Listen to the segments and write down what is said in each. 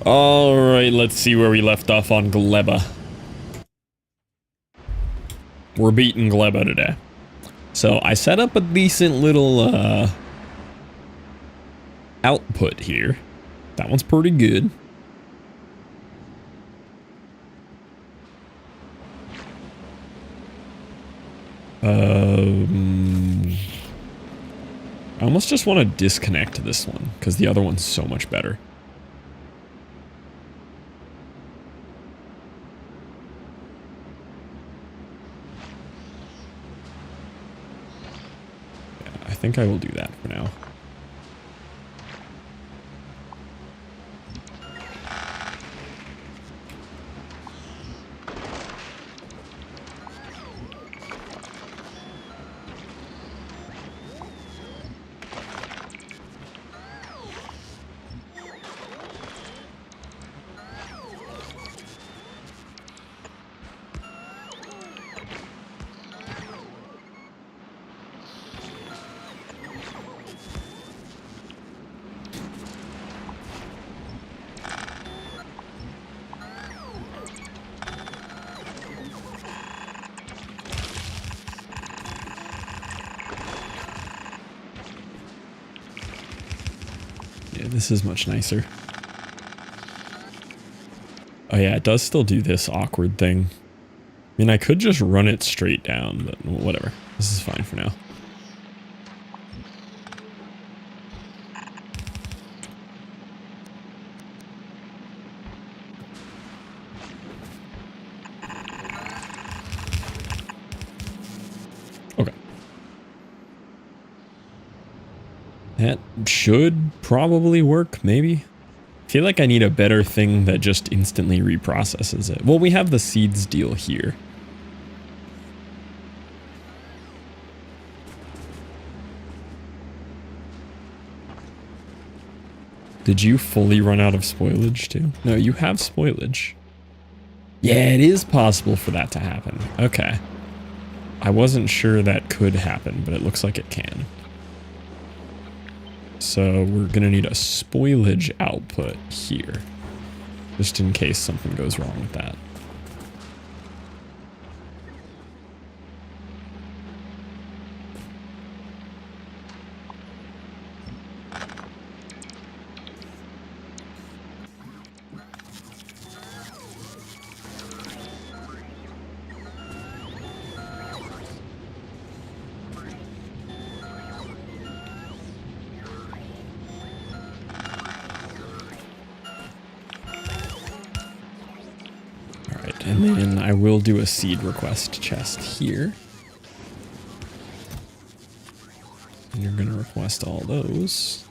Alright, let's see where we left off on GLEBA. We're beating GLEBA today. So I set up a decent little output here. That one's pretty good. I almost just want to disconnect this one because the other one's so much better. Yeah, I think I will do that for now. This is much nicer. Oh yeah, it does still do this awkward thing. I mean, I could just run it straight down, but whatever. This is fine for now. Okay. That should probably work, maybe. I feel like I need a better thing that just instantly reprocesses it. Well, we have the seeds deal here. Did you fully run out of spoilage too? No, you have spoilage. Yeah, it is possible for that to happen. Okay. I wasn't sure that could happen, but it looks like it can. So we're going to need a spoilage output here, just in case something goes wrong with that. And then I will do a seed request chest here. And you're going to request all those.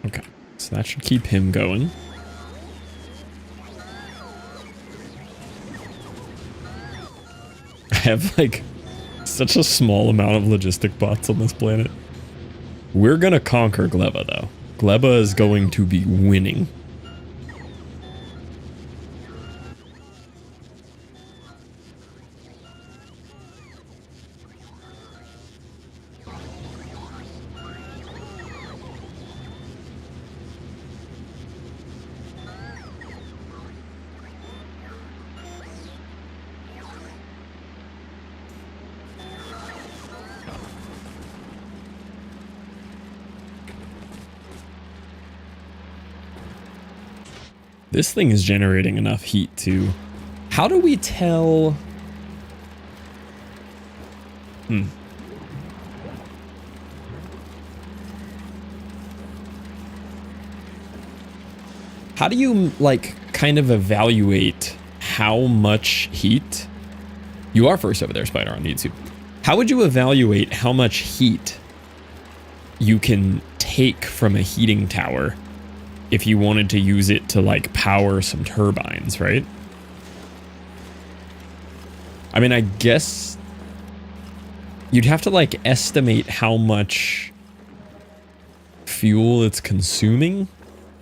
Okay, so that should keep him going. I have like such a small amount of logistic bots on this planet. We're gonna conquer GLEBA though. GLEBA is going to be winning. This thing is generating enough heat to... How do we tell... How do you, like, kind of evaluate how much heat... You are first over there, Spider, on YouTube. How would you evaluate how much heat you can take from a heating tower if you wanted to use it to, like, power some turbines, right? I mean, I guess you'd have to, like, estimate how much fuel it's consuming,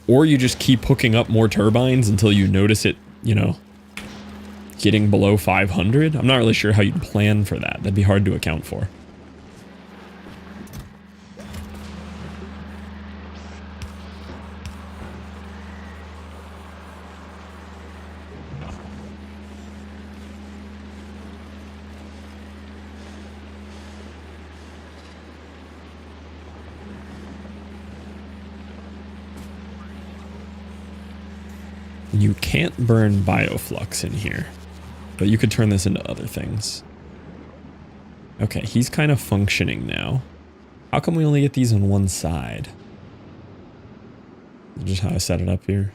or you just keep hooking up more turbines until you notice it you know, getting below 500. I'm not really sure how you'd plan for that. That'd be hard to account for. You can't burn bioflux in here, but you could turn this into other things. Okay, he's kind of functioning now. How come we only get these on one side? Just how I set it up here.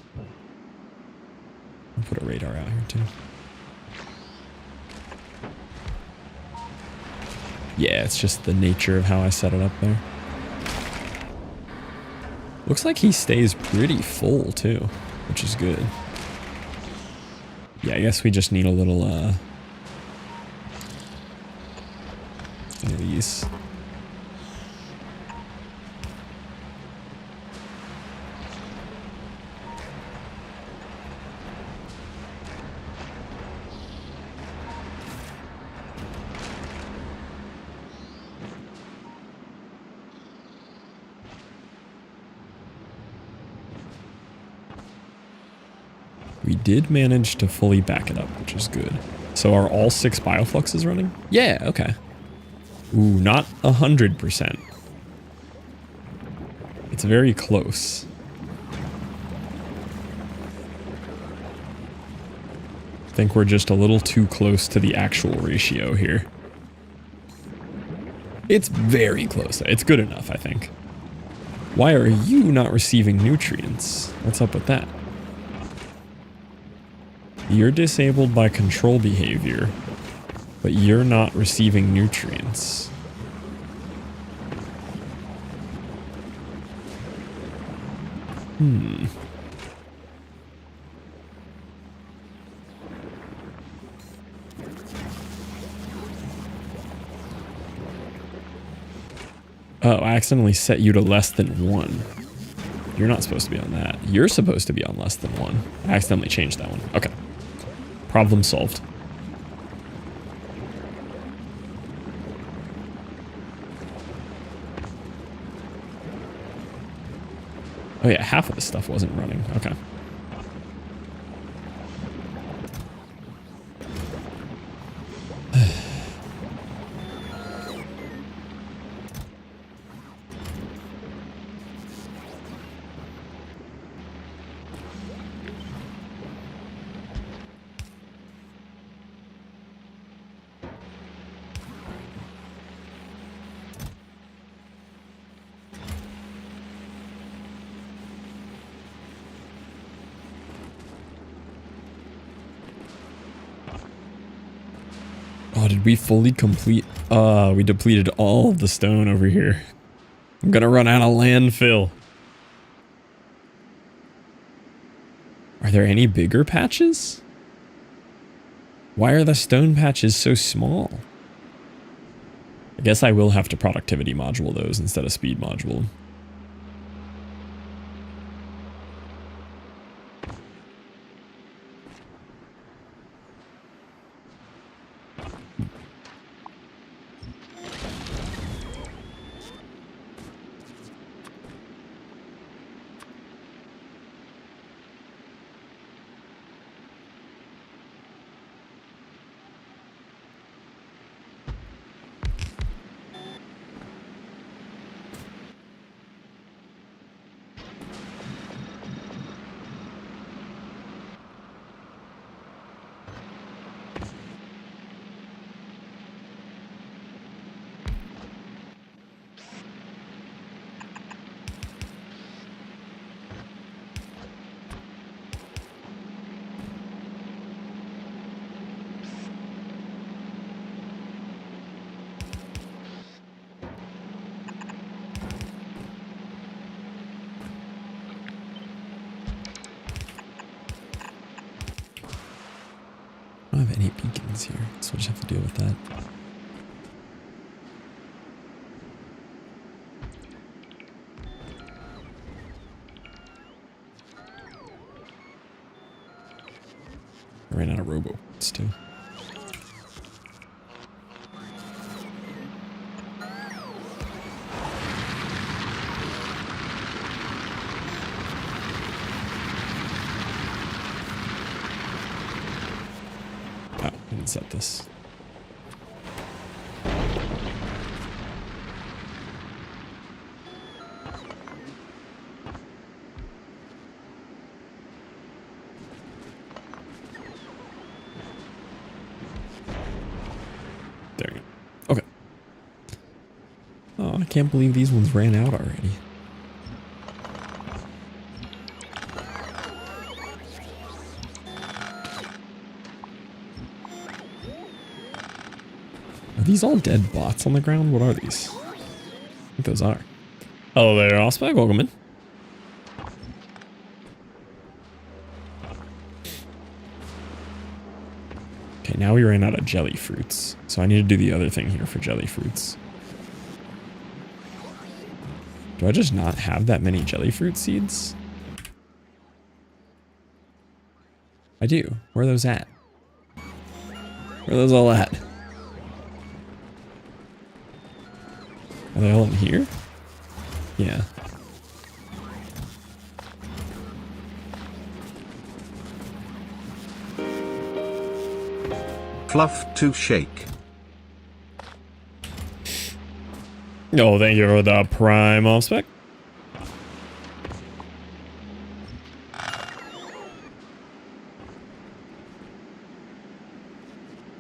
I'll put a radar out here too. Yeah, it's just the nature of how I set it up there. Looks like he stays pretty full too, which is good. Yeah, I guess we just need a little, of these. We did manage to fully back it up, which is good. So are all 6 biofluxes running? Yeah, okay. Ooh, not 100%. It's very close. I think we're just a little too close to the actual ratio here. It's very close. It's good enough, I think. Why are you not receiving nutrients? What's up with that? You're disabled by control behavior, but you're not receiving nutrients. Oh, I accidentally set you to less than 1. You're not supposed to be on that. You're supposed to be on less than 1. I accidentally changed that one. Okay. Problem solved. Oh yeah, half of this stuff wasn't running. Okay. Oh, did we fully complete? We depleted all of the stone over here. I'm gonna run out of landfill. Are there any bigger patches? Why are the stone patches so small? I guess I will have to productivity module those instead of speed module. I don't have any beacons here, so I just have to deal with that. I ran out of robots too. Oh, I didn't set this. There you go. Okay. Oh, I can't believe these ones ran out already. Are these all dead bots on the ground? What are these? I think those are. Hello there, Allspec. Welcome in. Okay, now we ran out of jelly fruits. So I need to do the other thing here for jelly fruits. Do I just not have that many jelly fruit seeds? I do. Where are those at? Where are those all at? Are they all in here? Yeah. Fluff to shake. Oh, thank you for the prime off spec.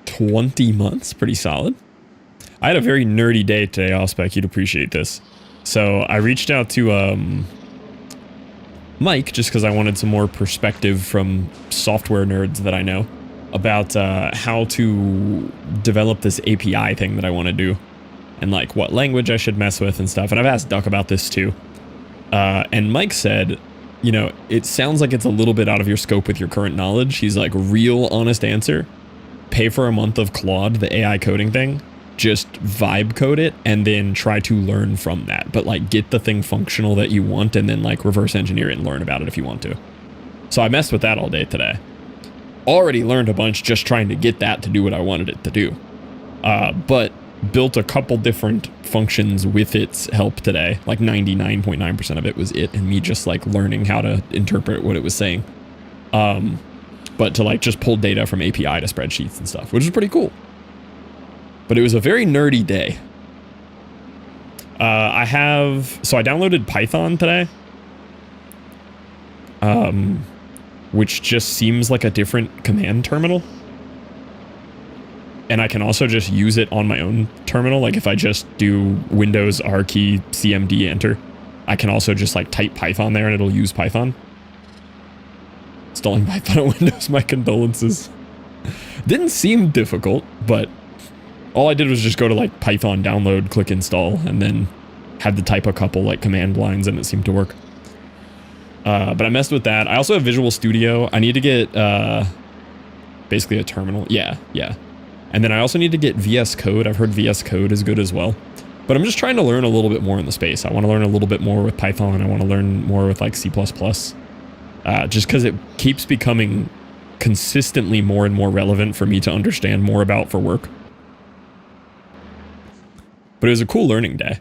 $20 months, pretty solid. I had a very nerdy day today, off spec. You'd appreciate this. So I reached out to Mike just because I wanted some more perspective from software nerds that I know about how to develop this API thing that I want to do and like what language I should mess with and stuff. And I've asked Duck about this too. And Mike said, you know, it sounds like it's a little bit out of your scope with your current knowledge. He's like, real honest answer, pay for a month of Claude, the AI coding thing, just vibe code it and then try to learn from that. But like get the thing functional that you want and then like reverse engineer it and learn about it if you want to. So I messed with that all day today. Already learned a bunch just trying to get that to do what I wanted it to do. But built a couple different functions with its help today. Like 99.9% of it was it and me just like learning how to interpret what it was saying. But to like just pull data from API to spreadsheets and stuff, which is pretty cool. But it was a very nerdy day. So I downloaded Python today. Which just seems like a different command terminal. And I can also just use it on my own terminal. Like if I just do Windows R key CMD enter, I can also just like type Python there and it'll use Python. Installing Python on Windows, my condolences. Didn't seem difficult, but all I did was just go to like Python download, click install, and then had to type a couple like command lines and it seemed to work. But I messed with that. I also have Visual Studio. I need to get basically a terminal. Yeah. And then I also need to get VS Code. I've heard VS Code is good as well. But I'm just trying to learn a little bit more in the space. I want to learn a little bit more with Python. I want to learn more with like C++. Just because it keeps becoming consistently more and more relevant for me to understand more about for work. But it was a cool learning day.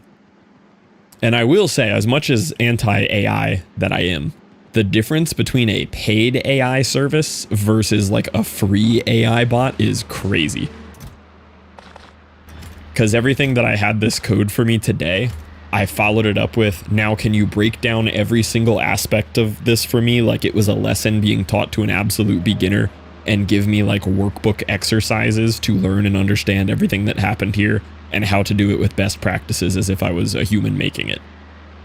And I will say, as much as anti-AI that I am, the difference between a paid AI service versus like a free AI bot is crazy. Because everything that I had this code for me today, I followed it up with, now can you break down every single aspect of this for me like it was a lesson being taught to an absolute beginner and give me like workbook exercises to learn and understand everything that happened here and how to do it with best practices as if I was a human making it.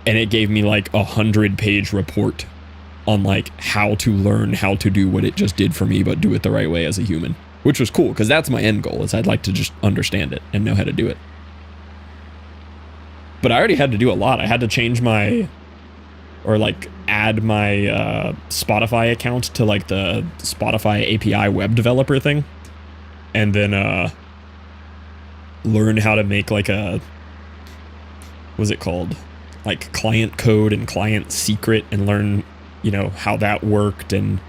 And it gave me like 100-page report on like how to learn how to do what it just did for me, but do it the right way as a human, which was cool because that's my end goal is I'd like to just understand it and know how to do it. But I already had to do a lot. I had to change my, or like add my Spotify account to like the Spotify API web developer thing. And then learn how to make like a, what's it called? Like client code and client secret and learn, you know, how that worked. And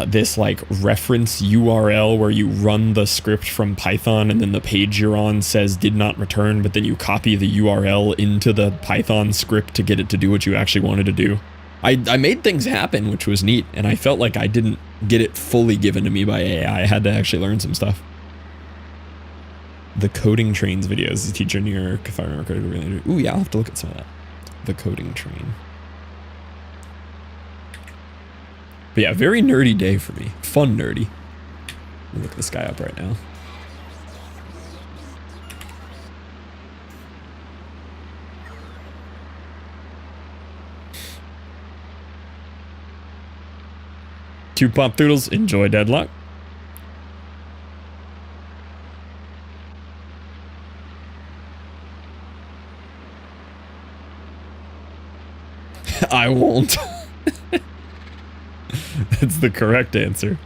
this like reference URL where you run the script from Python and then the page you're on says did not return, but then you copy the URL into the Python script to get it to do what you actually wanted to do. I made things happen, which was neat, and I felt like I didn't get it fully given to me by AI. I had to actually learn some stuff. The Coding Trains videos, the teacher in New York, if I remember correctly. Ooh, yeah, I'll have to look at some of that. The Coding Train. But yeah, very nerdy day for me. Fun nerdy. Look this guy up right now. Two pop doodles, enjoy Deadlock. I won't. That's the correct answer.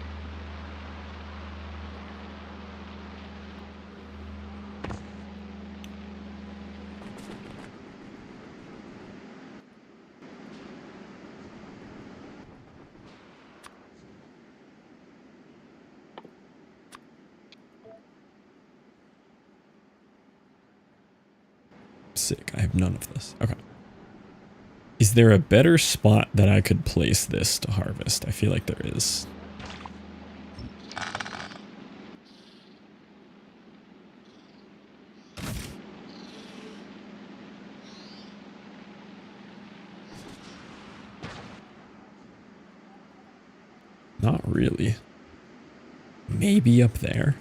Sick. I have none of this. Okay. Is there a better spot that I could place this to harvest? I feel like there is. Not really. Maybe up there.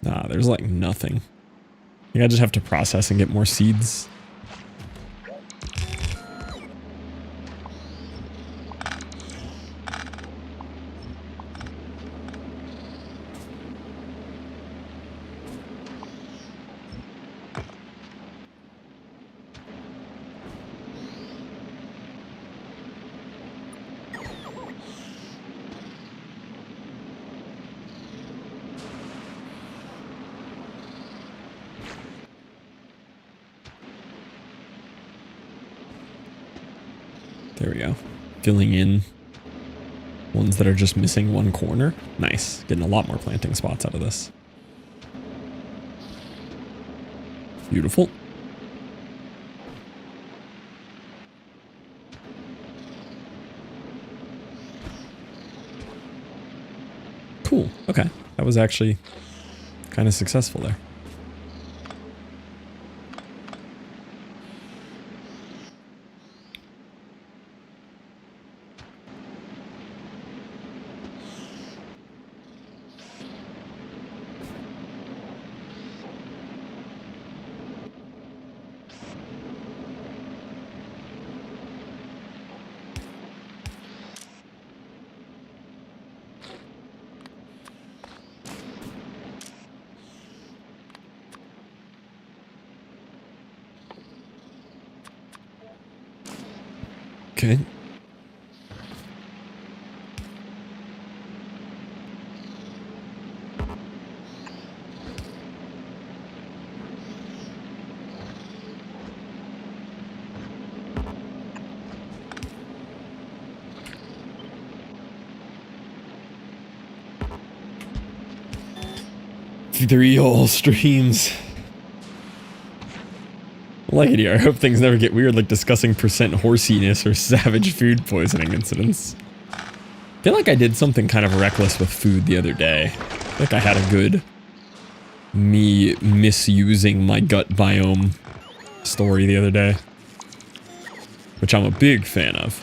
Nah, there's like nothing. I think I just have to process and get more seeds. There we go. Filling in ones that are just missing one corner. Nice. Getting a lot more planting spots out of this. Beautiful. Cool. Okay. That was actually kind of successful there. Okay. Three whole streams. I like it here. I hope things never get weird like discussing percent horsiness or savage food poisoning incidents. I feel like I did something kind of reckless with food the other day. I feel like I had a good me misusing my gut biome story the other day, which I'm a big fan of.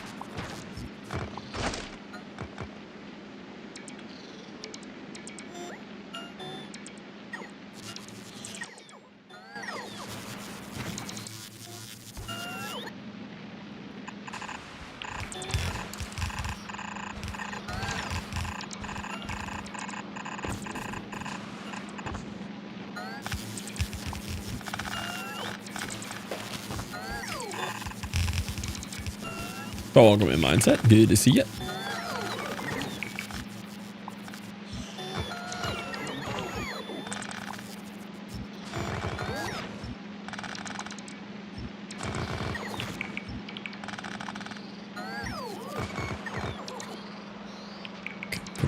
Oh, welcome in Mindset. Good to see you.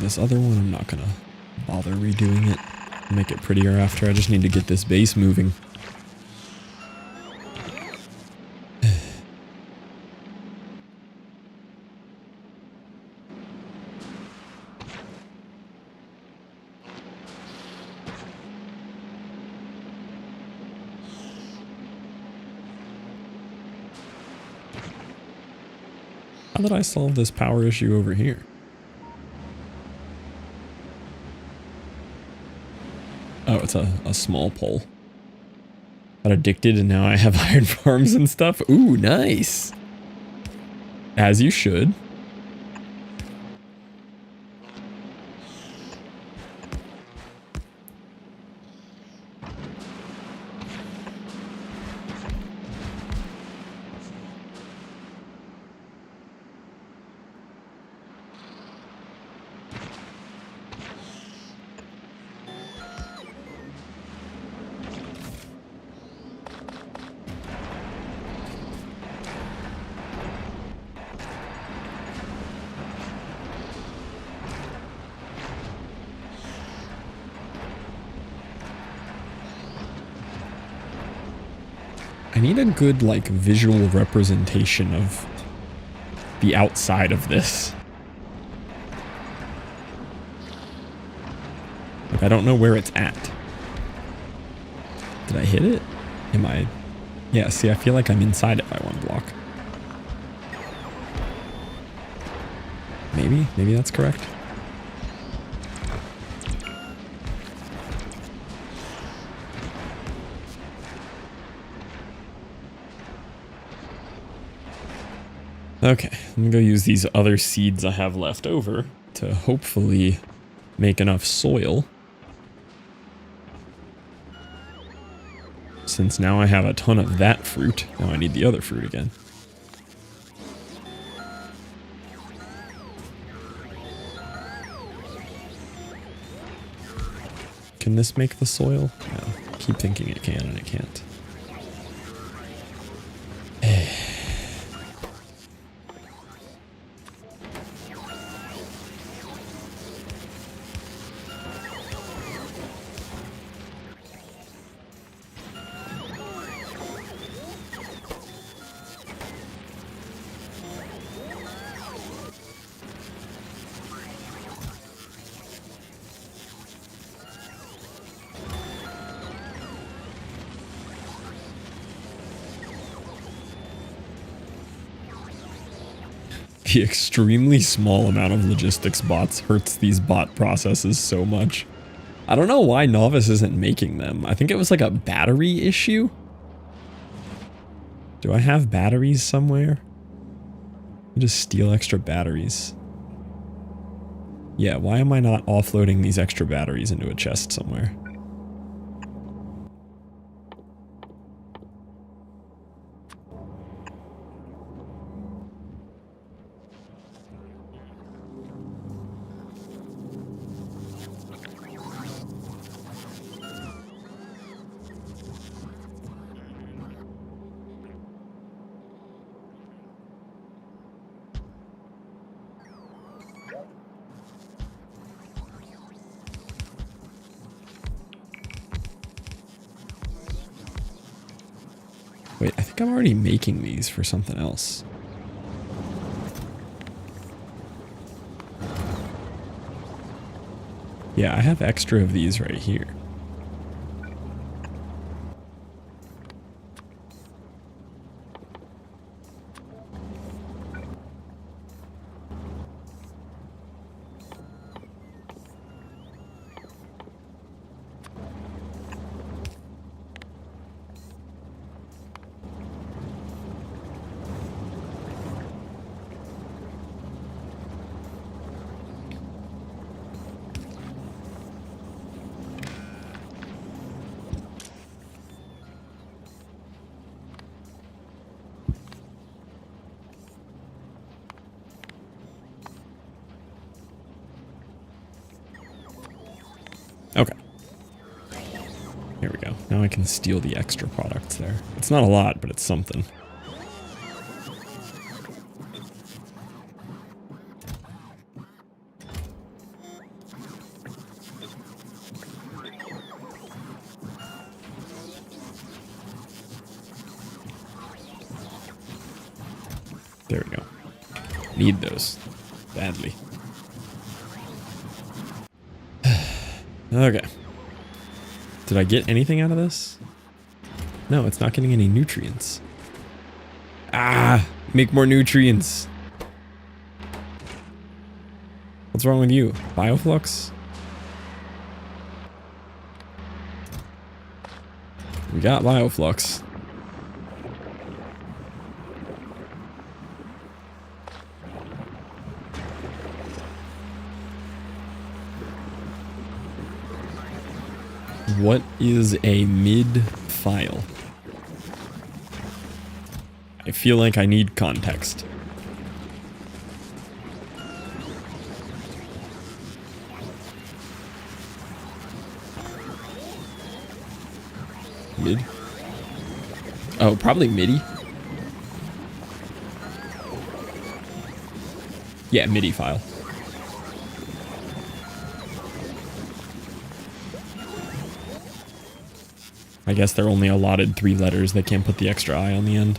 this other one, I'm not gonna bother redoing it. Make it prettier after. I just need to get this base moving. How did I solve this power issue over here? Oh, it's a small pole. Got addicted and now I have iron farms and stuff. Ooh, nice. As you should. I need a good, like, visual representation of the outside of this. Like, I don't know where it's at. Did I hit it? Am I... Yeah, see, I feel like I'm inside it by one block. Maybe that's correct. Okay, I'm gonna go use these other seeds I have left over to hopefully make enough soil. Since now I have a ton of that fruit, now I need the other fruit again. Can this make the soil? No, I keep thinking it can and it can't. The extremely small amount of logistics bots hurts these bot processes so much. I don't know why Novice isn't making them. I think it was like a battery issue. Do I have batteries somewhere? I'll just steal extra batteries. Yeah, why am I not offloading these extra batteries into a chest somewhere? Wait, I think I'm already making these for something else. Yeah, I have extra of these right here. Okay. Here we go. Now I can steal the extra products there. It's not a lot, but it's something. There we go. Need those badly. Okay. Did I get anything out of this? No, it's not getting any nutrients. Ah, make more nutrients. What's wrong with you? Bioflux? We got bioflux. What is a mid file? I feel like I need context. Mid? Oh, probably MIDI. Yeah, MIDI file. I guess they're only allotted 3 letters. They can't put the extra I on the end.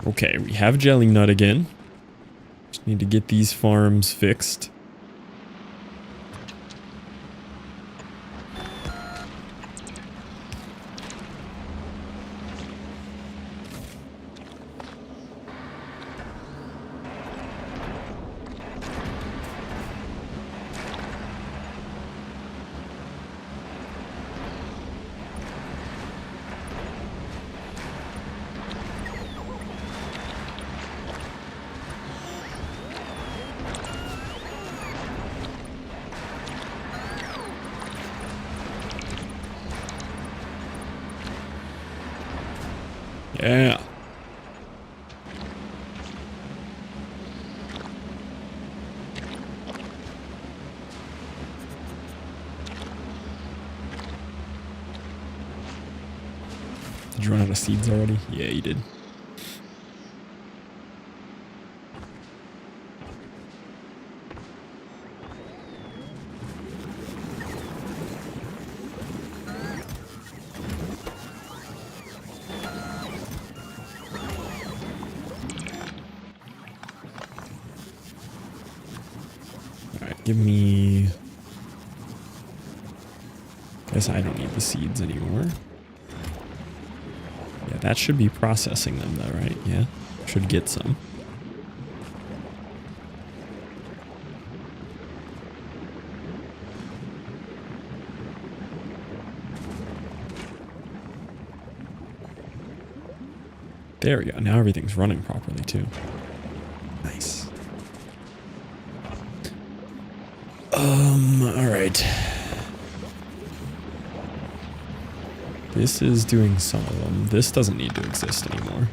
Okay, we have Jelly Nut again. Just need to get these farms fixed. Yeah. Did you run out of seeds already? Yeah, you did. Give me... Guess I don't need the seeds anymore. Yeah, that should be processing them though, right? Yeah, should get some. There we go. Now everything's running properly too. Nice. All right. This is doing some of them. This doesn't need to exist anymore.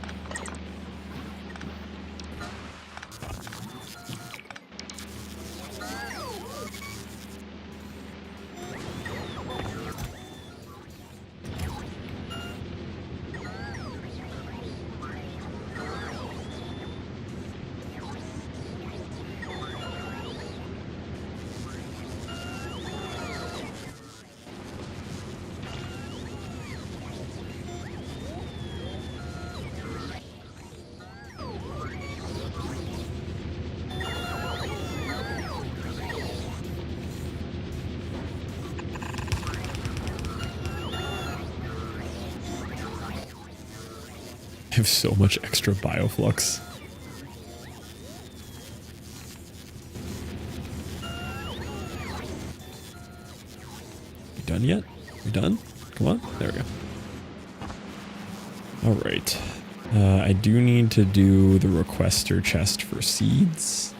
I have so much extra bioflux. We done yet? We done? Come on. There we go. All right. I do need to do the requester chest for seeds.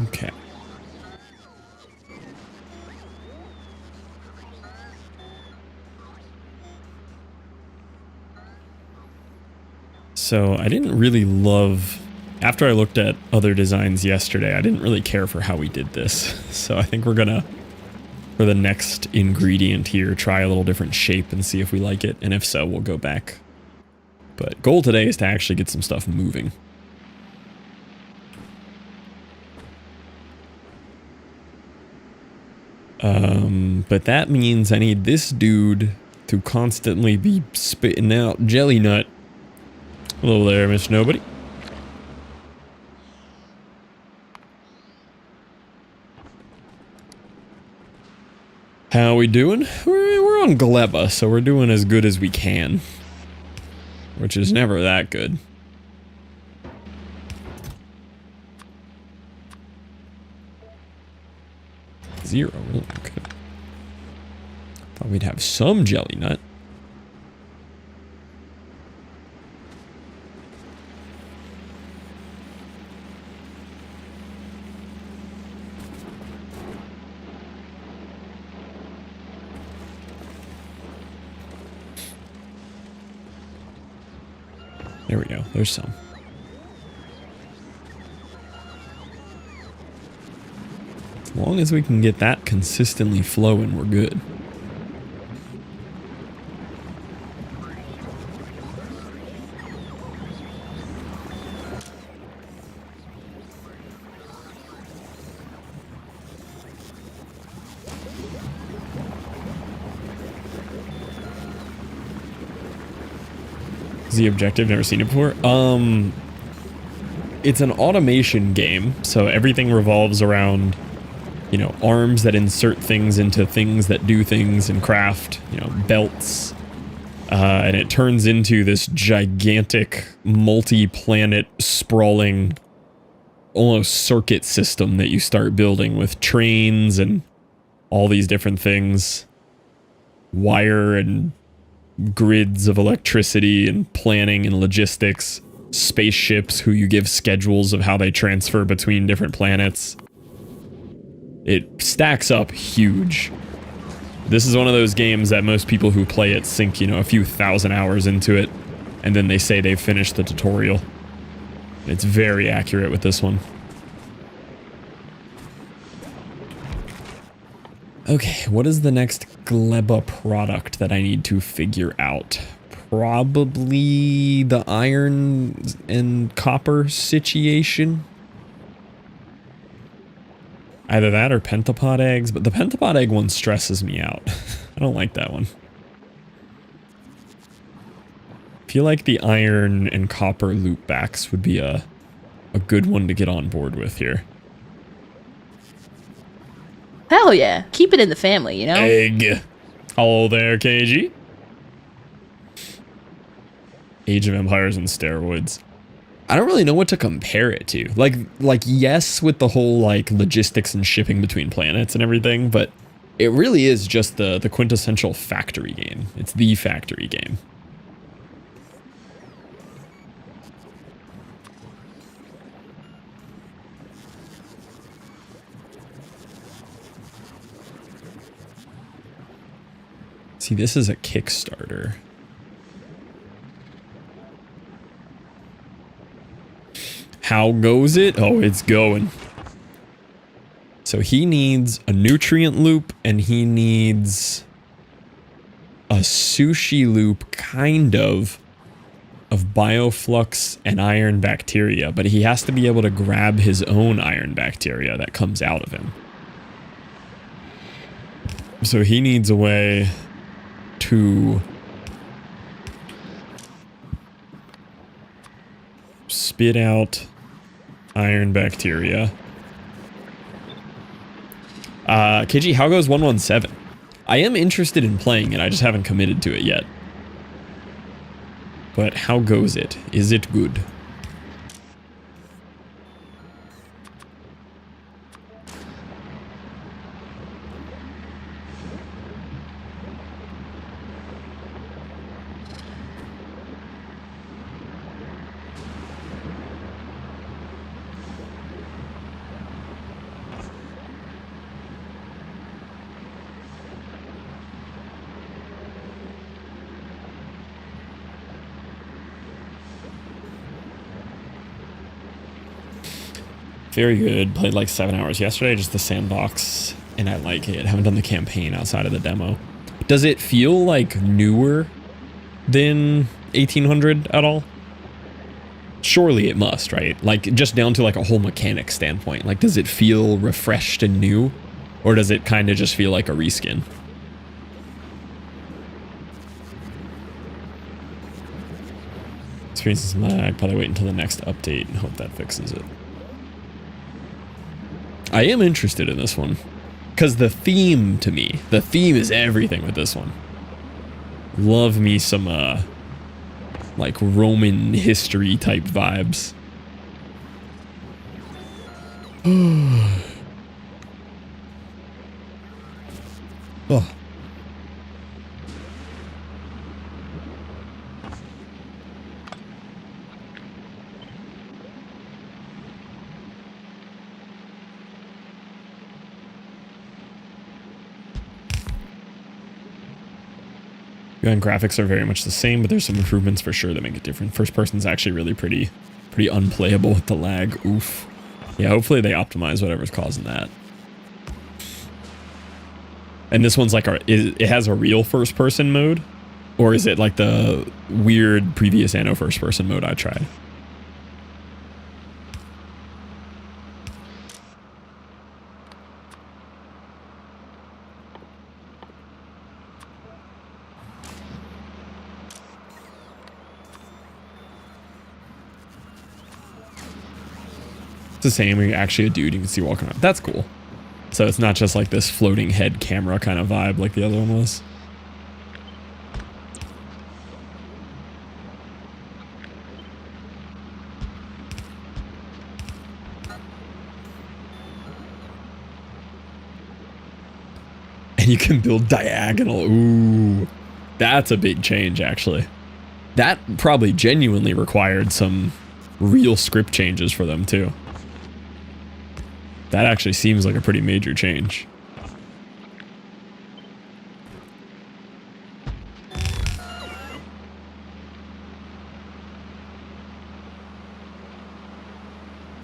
Okay. So I didn't really love, after I looked at other designs yesterday, I didn't really care for how we did this. So I think we're gonna, for the next ingredient here, try a little different shape and see if we like it. And if so, we'll go back. But goal today is to actually get some stuff moving. But that means I need this dude to constantly be spitting out jelly nut. Hello there, Miss Nobody. How we doing? We're on GLEBA, so we're doing as good as we can. Which is never that good. Zero, really? Okay. Thought we'd have some jelly nut. There we go. There's some. As long as we can get that consistently flowing, we're good. The objective, never seen it before. It's an automation game, so everything revolves around, you know, arms that insert things into things that do things and craft, you know, belts. And it turns into this gigantic multi-planet sprawling almost circuit system that you start building with trains and all these different things, wire and grids of electricity and planning and logistics, spaceships who you give schedules of how they transfer between different planets. It stacks up huge. This is one of those games that most people who play it sink, you know, a few thousand hours into it, and then they say they've finished the tutorial. It's very accurate with this one. Okay, what is the next GLEBA product that I need to figure out? Probably the iron and copper situation. Either that or pentapod eggs, but the pentapod egg one stresses me out. I don't like that one. I feel like the iron and copper loopbacks would be a good one to get on board with here. Hell yeah. Keep it in the family, you know? Egg. Hello there, KG. Age of Empires and steroids. I don't really know what to compare it to. Like yes, with the whole like logistics and shipping between planets and everything, but it really is just the quintessential factory game. It's the factory game. See, this is a Kickstarter. How goes it? Oh, it's going. So he needs a nutrient loop and he needs a sushi loop, kind of bioflux and iron bacteria, but he has to be able to grab his own iron bacteria that comes out of him. So he needs a way to spit out iron bacteria. KG, how goes 117? I am interested in playing it, I just haven't committed to it yet. But how goes it? Is it good? Very good. Played like 7 hours yesterday, just the sandbox, and I like it. Haven't done the campaign outside of the demo. Does it feel like newer than 1800 at all? Surely it must, right? Like just down to like a whole mechanic standpoint. Like does it feel refreshed and new? Or does it kind of just feel like a reskin? Experiences lag. Probably wait until the next update and hope that fixes it. I am interested in this one. Because the theme to me, the theme is everything with this one. Love me some, like Roman history type vibes. Oh. And graphics are very much the same, but there's some improvements for sure that make it different. First person's actually really pretty unplayable with the lag. Oof. Yeah, hopefully they optimize whatever's causing that. And this one's like it has a real first person mode, or is it like the weird previous Anno first person mode I tried? It's the same. You're actually a dude you can see walking around. That's cool. So it's not just like this floating head camera kind of vibe like the other one was. And you can build diagonal. Ooh, that's a big change actually. That probably genuinely required some real script changes for them too. That actually seems like a pretty major change.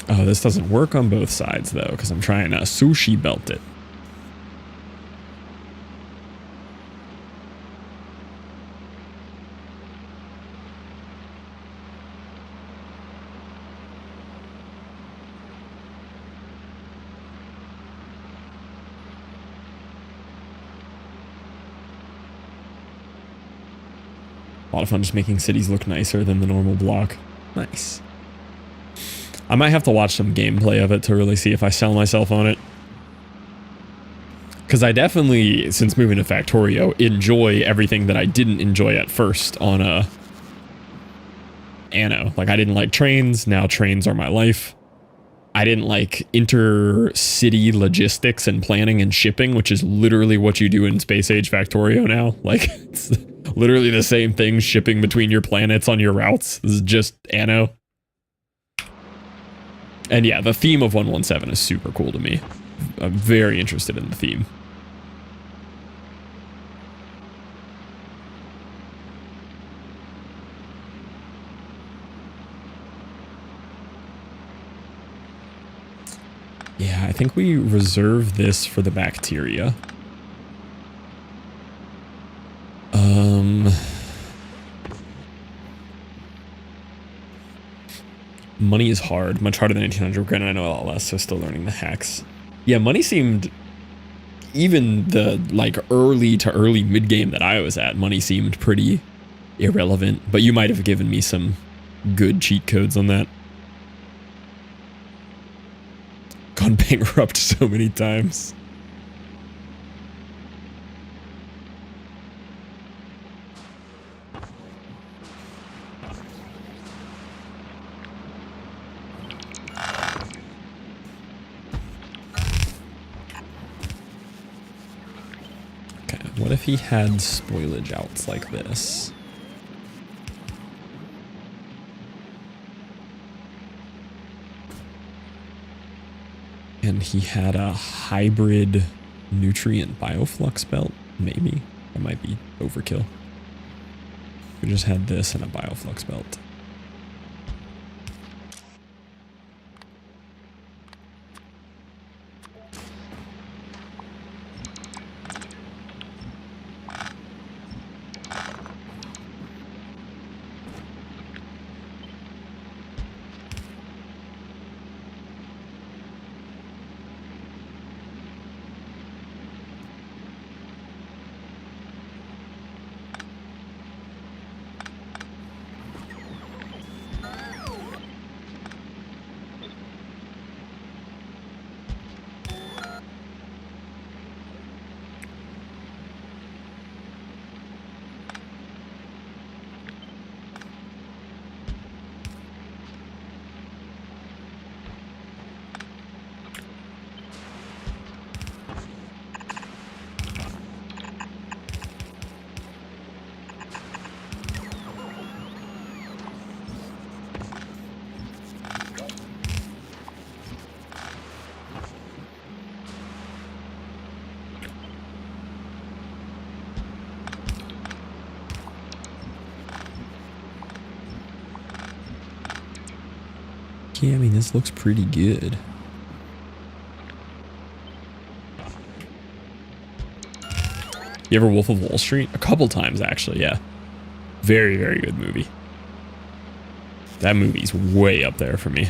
Oh, this doesn't work on both sides though, because I'm trying to sushi belt it. A lot of fun just making cities look nicer than the normal block. Nice. I might have to watch some gameplay of it to really see if I sell myself on it. Because I definitely, since moving to Factorio, enjoy everything that I didn't enjoy at first on Anno. Like I didn't like trains, now trains are my life. I didn't like inter-city logistics and planning and shipping, which is literally what you do in Space Age Factorio now. Like, it's literally the same thing, shipping between your planets on your routes. This is just Anno. And yeah, the theme of 117 is super cool to me. I'm very interested in the theme. Yeah, I think we reserve this for the bacteria. Money is hard, much harder than 1800. Granted, I know a lot less, so still learning the hacks. Yeah, money seemed, even the like early to early mid game that I was at, money seemed pretty irrelevant. But you might have given me some good cheat codes on that. Gone bankrupt so many times. Okay, what if he had spoilage outs like this? And he had a hybrid nutrient bioflux belt, maybe. That might be overkill. We just had this and a bioflux belt. Yeah, I mean, this looks pretty good. You ever Wolf of Wall Street? A couple times, actually, yeah. Very, very good movie. That movie's way up there for me.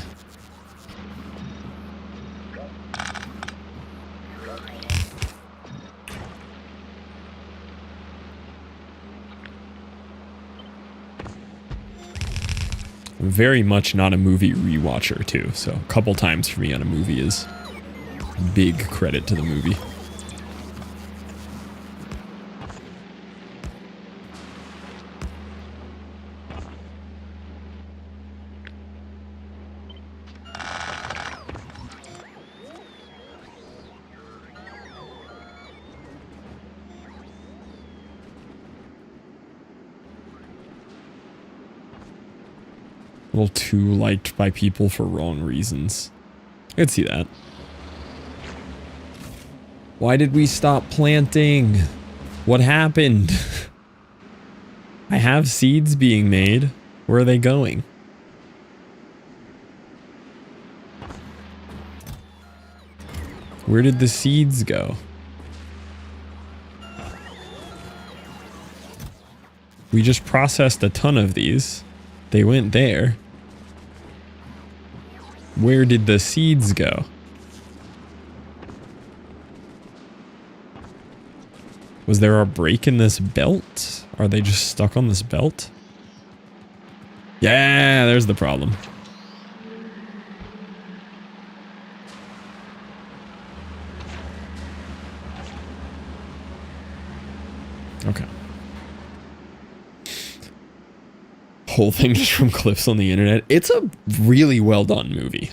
I'm very much not a movie rewatcher, too, so a couple times for me on a movie is big credit to the movie. A little too liked by people for wrong reasons. I could see that. Why did we stop planting? What happened? I have seeds being made. Where are they going? Where did the seeds go? We just processed a ton of these. They went there. Where did the seeds go? Was there a break in this belt? Are they just stuck on this belt? Yeah, there's the problem. Okay. Whole thing just from clips on the internet. It's a really well done movie.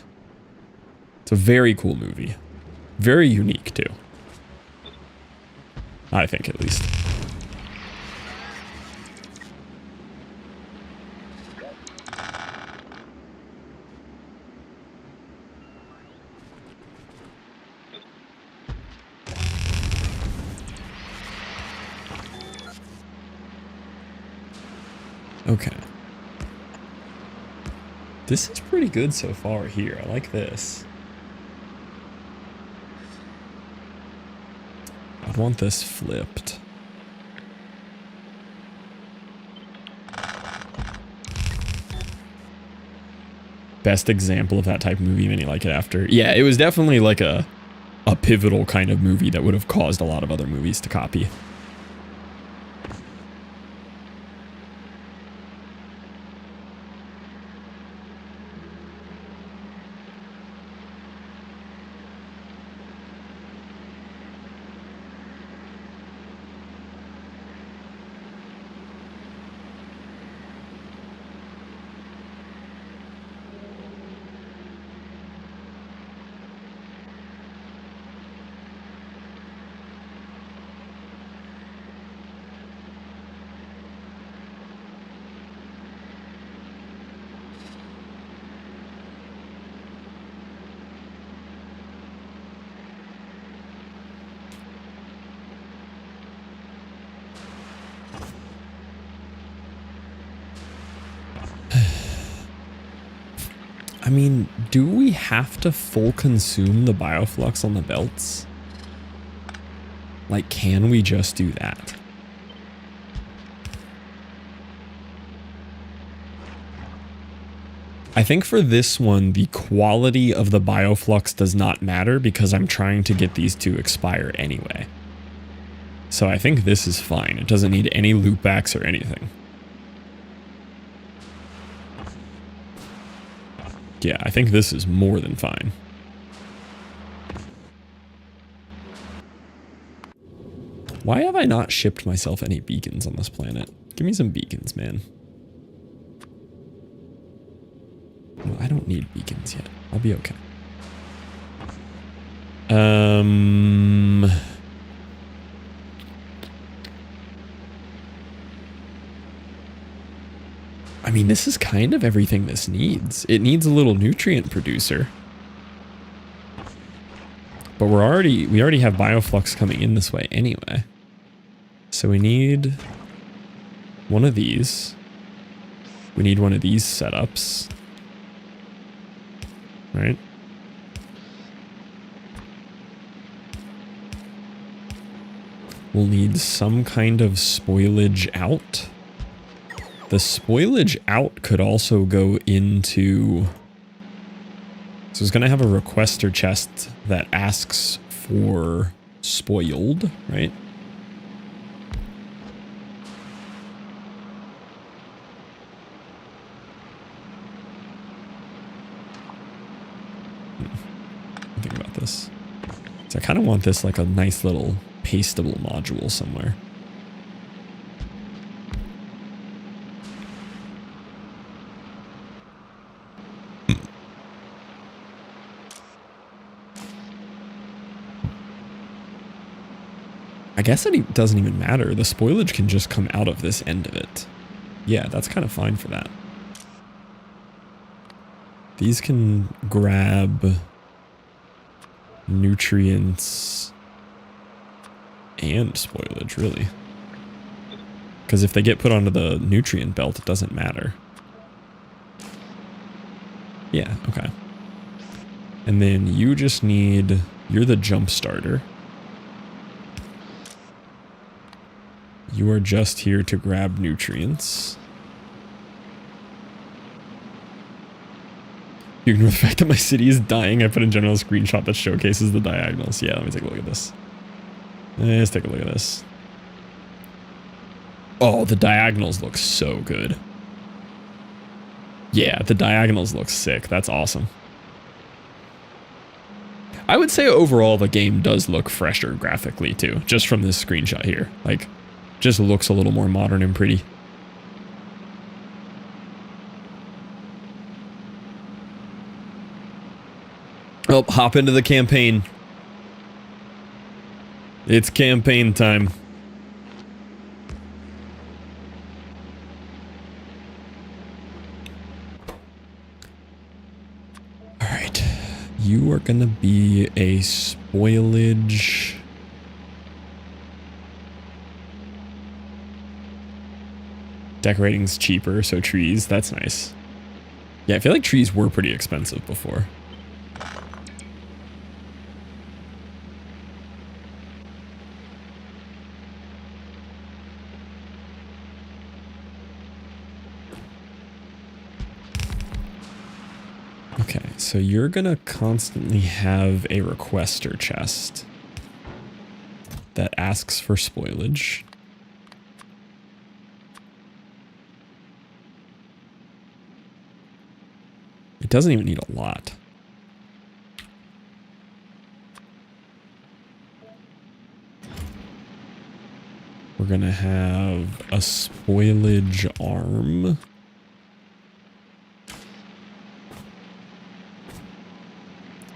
It's a very cool movie. Very unique too. I think, at least. Okay. This is pretty good so far here. I like this. I want this flipped. Best example of that type of movie, many like it after. Yeah, it was definitely like a pivotal kind of movie that would have caused a lot of other movies to copy. I mean, do we have to full consume the bioflux on the belts? Like, can we just do that? I think for this one, the quality of the bioflux does not matter because I'm trying to get these to expire anyway. So I think this is fine. It doesn't need any loopbacks or anything. Yeah, I think this is more than fine. Why have I not shipped myself any beacons on this planet? Give me some beacons, man. Well, I don't need beacons yet. I'll be okay. I mean, this is kind of everything this needs. It needs a little nutrient producer. But we already have bioflux coming in this way anyway. So we need one of these. We need one of these setups. right? We'll need some kind of spoilage out. The spoilage out could also go into... So it's going to have a requester chest that asks for spoiled, right? Think about this. So I kind of want this like a nice little pastable module somewhere. I guess it doesn't even matter. The spoilage can just come out of this end of it. Yeah, that's kind of fine for that. These can grab nutrients and spoilage, really. Because if they get put onto the nutrient belt, it doesn't matter. Yeah, okay. And then you just need... You're the jump starter. You are just here to grab nutrients. You ignore the fact that my city is dying. I put in general a screenshot that showcases the diagonals. Yeah, let me take a look at this. Let's take a look at this. Oh, the diagonals look so good. Yeah, the diagonals look sick. That's awesome. I would say overall the game does look fresher graphically too, just from this screenshot here. Like, just looks a little more modern and pretty. Oh, hop into the campaign. It's campaign time. All right. You are going to be a spoilage... Decorating's cheaper, so trees, that's nice. Yeah, I feel like trees were pretty expensive before. Okay, so you're gonna constantly have a requester chest that asks for spoilage. It doesn't even need a lot. We're gonna have a spoilage arm.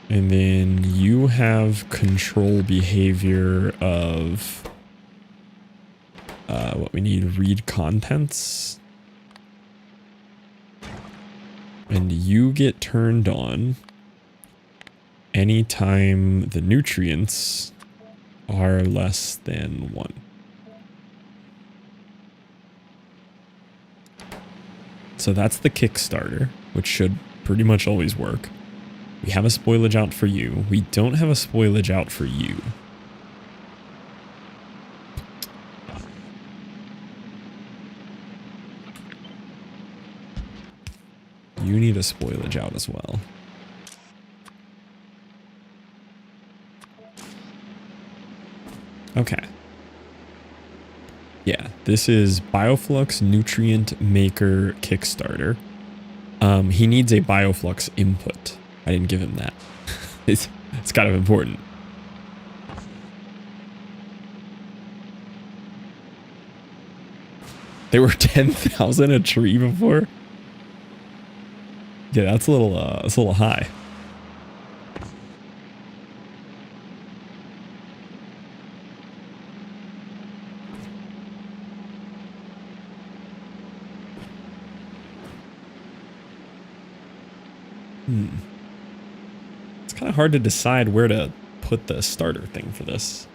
And then you have control behavior of what we need, read contents. And you get turned on anytime the nutrients are less than 1. So that's the Kickstarter, which should pretty much always work. We have a spoilage out for you. We don't have a spoilage out for you. You need a spoilage out as well. Okay. Yeah, this is Bioflux Nutrient Maker Kickstarter. He needs a Bioflux input. I didn't give him that. It's kind of important. They were 10,000 a tree before. Yeah, that's a little high. It's kind of hard to decide where to put the starter thing for this.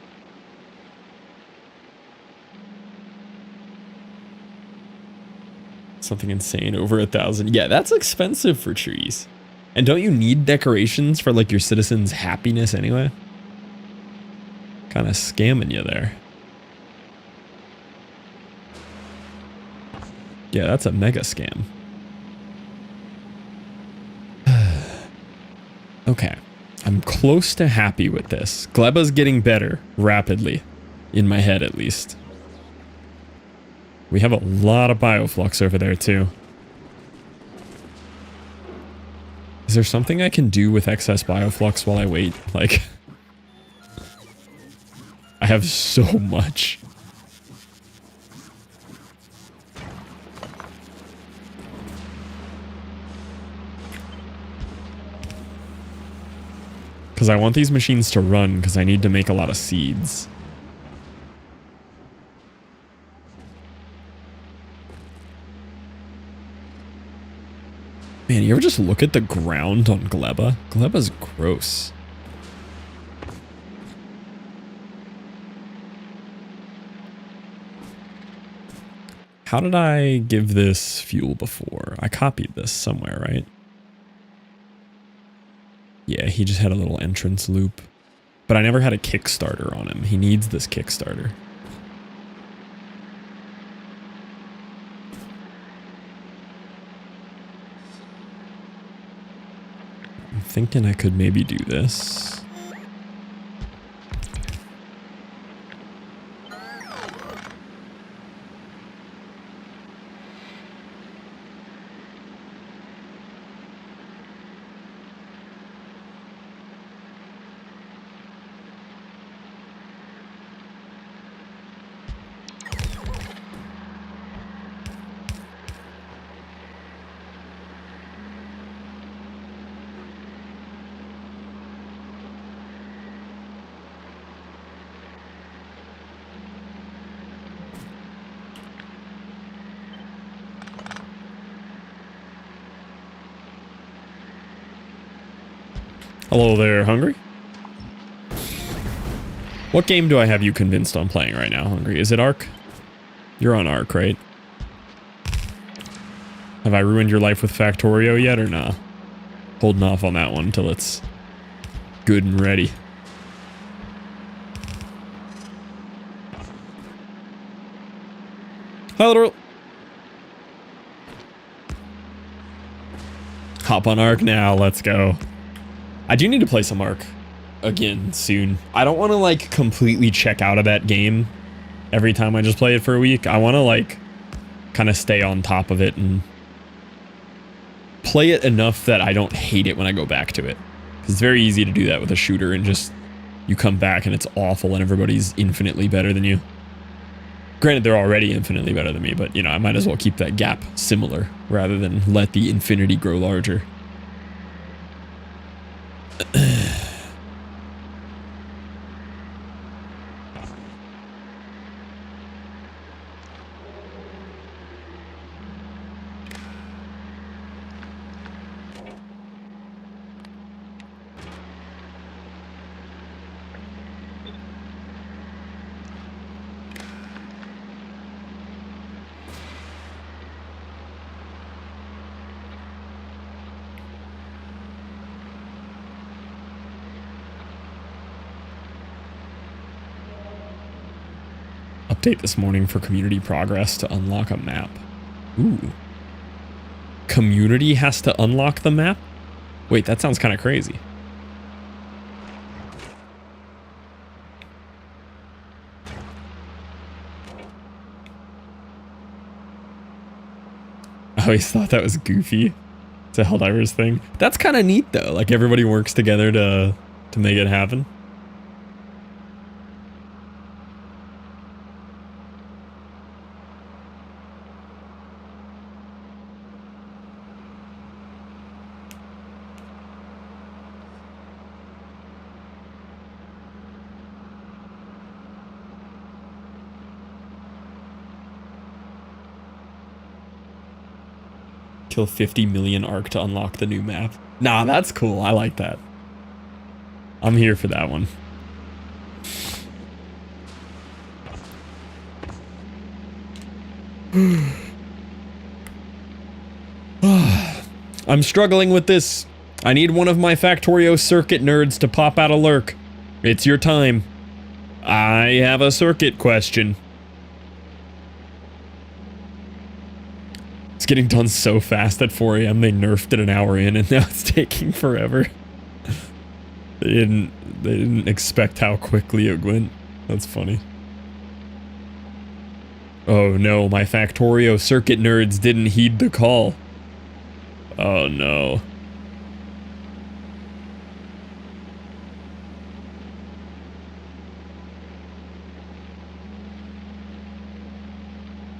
Something insane over 1,000. Yeah, that's expensive for trees. And don't you need decorations for like your citizens' happiness anyway? Kind of scamming you there. Yeah, that's a mega scam. Okay. I'm close to happy with this. GLEBA's getting better rapidly. In my head, at least. We have a lot of bioflux over there, too. Is there something I can do with excess bioflux while I wait? Like, I have so much. Because I want these machines to run because I need to make a lot of seeds. Man, you ever just look at the ground on GLEBA? GLEBA's gross. How did I give this fuel before? I copied this somewhere, right? Yeah, he just had a little entrance loop. But I never had a Kickstarter on him. He needs this Kickstarter. I'm thinking I could maybe do this. Hello there, Hungry? What game do I have you convinced on playing right now, Hungry? Is it Ark? You're on Ark, right? Have I ruined your life with Factorio yet or nah? Holding off on that one until it's good and ready. Hello. Hop on Ark now, let's go. I do need to play some Ark again soon. I don't want to like completely check out of that game every time I just play it for a week. I want to like kind of stay on top of it and play it enough that I don't hate it when I go back to it. Because it's very easy to do that with a shooter and just you come back and it's awful and everybody's infinitely better than you. Granted, they're already infinitely better than me, but you know, I might as well keep that gap similar rather than let the infinity grow larger. Update this morning for community progress to unlock a map. Ooh. Community has to unlock the map? Wait, that sounds kind of crazy. I always thought that was goofy. It's a Helldivers thing. That's kind of neat though. Like everybody works together to make it happen. Kill 50 million Ark to unlock the new map. Nah, that's cool. I like that. I'm here for that one. I'm struggling with this I need one of my Factorio circuit nerds to pop out a lurk. It's your time. I have a circuit question. It's getting done so fast at 4 AM. They nerfed it an hour in and now it's taking forever. They didn't expect how quickly it went. That's funny. Oh no, my Factorio circuit nerds didn't heed the call. Oh no.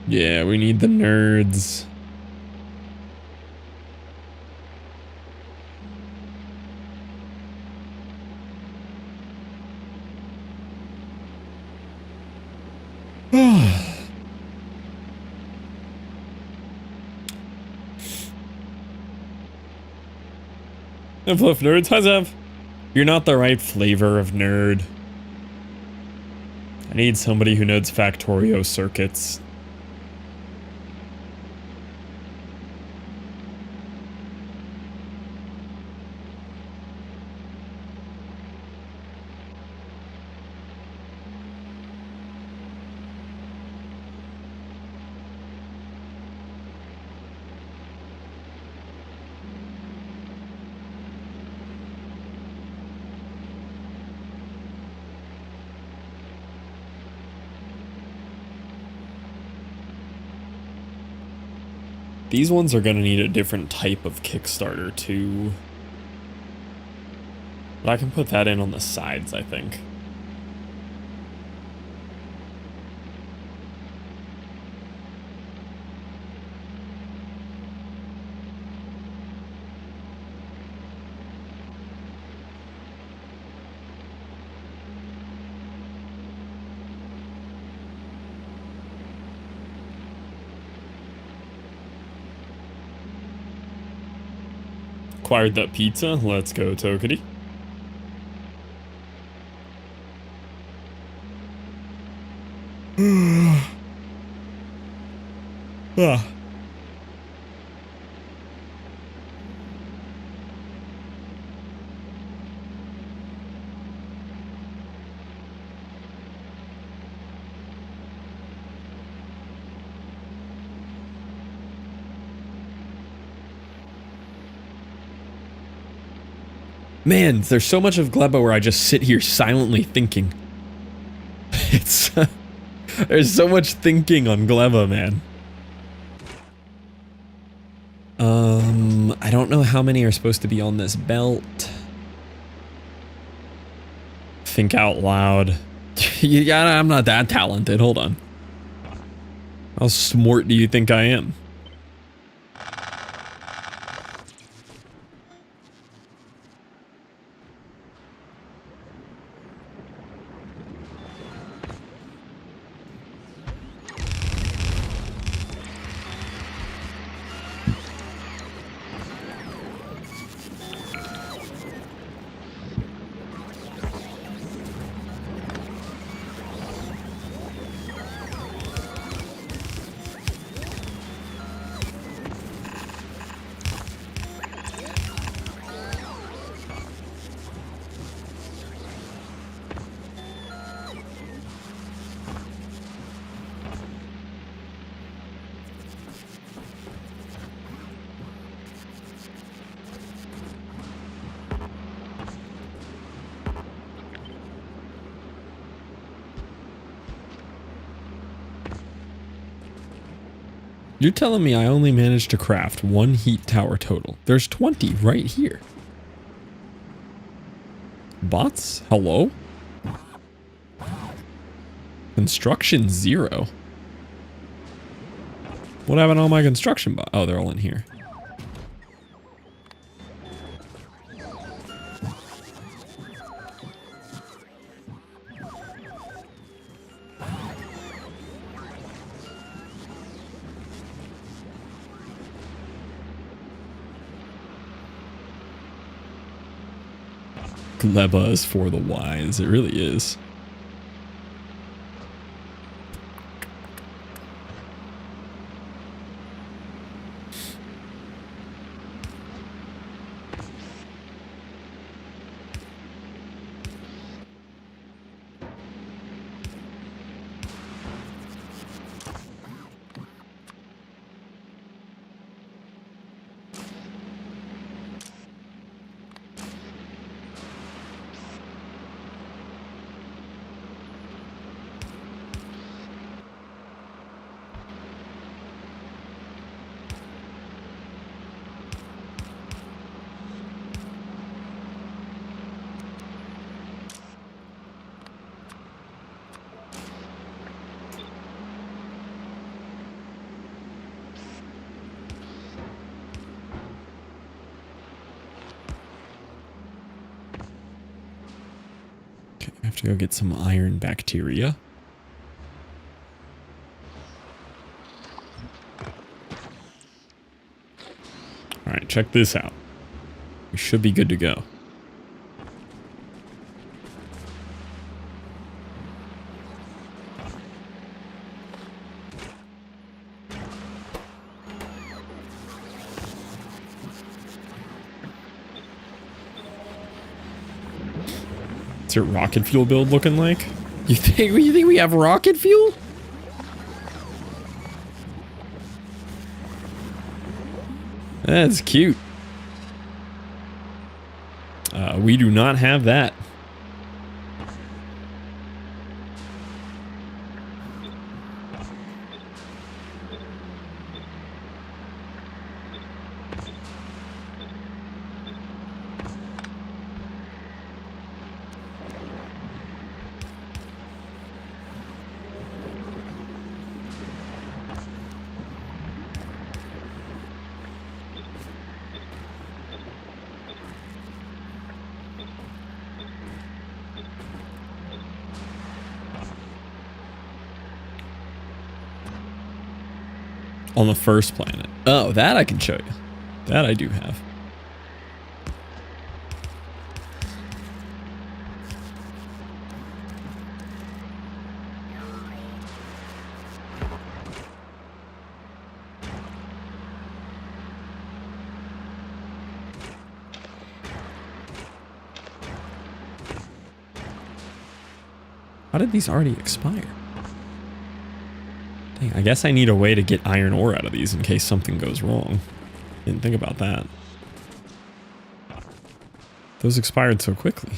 Yeah, we need the nerds. And fluff nerds, hi Zev. You're not the right flavor of nerd. I need somebody who knows Factorio circuits. These ones are gonna need a different type of Kickstarter too. But I can put that in on the sides, I think. Acquired that pizza. Let's go, Tokity. Ah. Man, there's so much of GLEBA where I just sit here silently thinking. It's there's so much thinking on GLEBA, man. I don't know how many are supposed to be on this belt. Think out loud. Yeah, I'm not that talented. Hold on. How smart do you think I am? You're telling me I only managed to craft 1 heat tower total. There's 20 right here. Bots? Hello? Construction 0. What happened to all my construction bots? Oh, they're all in here. GLEBA is for the wise. It really is. have to go get some iron bacteria. All right, check this out. We should be good to go. What's your rocket fuel build looking like? You think we have rocket fuel? That's cute. We do not have that. On the first planet. Oh, that I can show you. That I do have. How did these already expire? Dang, I guess I need a way to get iron ore out of these in case something goes wrong. Didn't think about that. Those expired so quickly.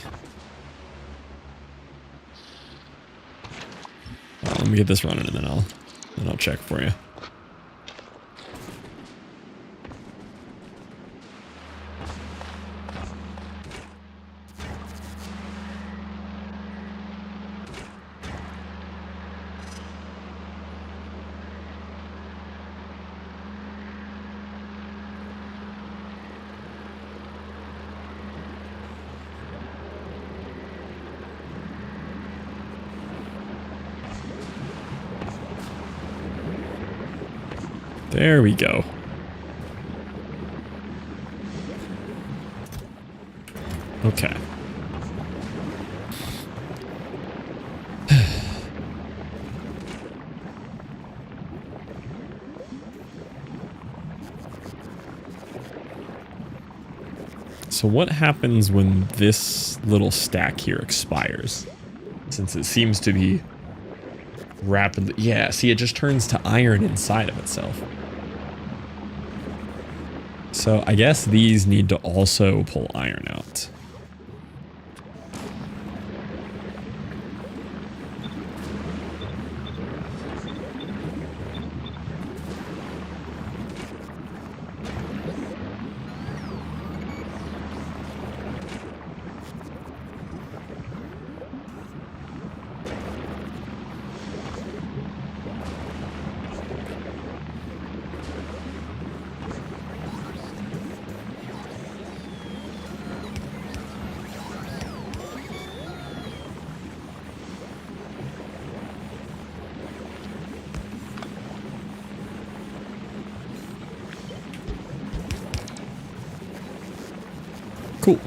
Let me get this running and then I'll check for you. There we go. Okay. So what happens when this little stack here expires? Since it seems to be rapidly... Yeah, see, it just turns to iron inside of itself. So I guess these need to also pull iron out. Cool.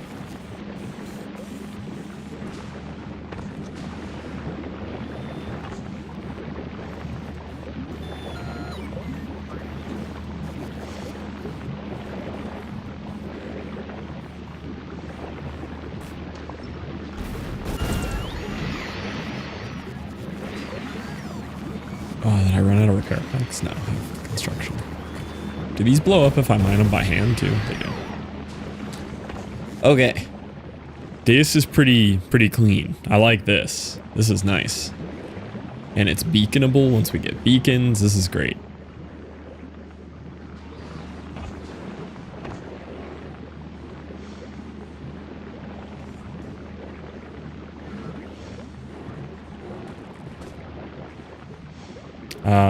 Oh, did I run out of repair packs? No, I have construction. Do these blow up if I mine them by hand too? They do. Okay. This is pretty clean. I like this. This is nice. And it's beaconable once we get beacons. This is great.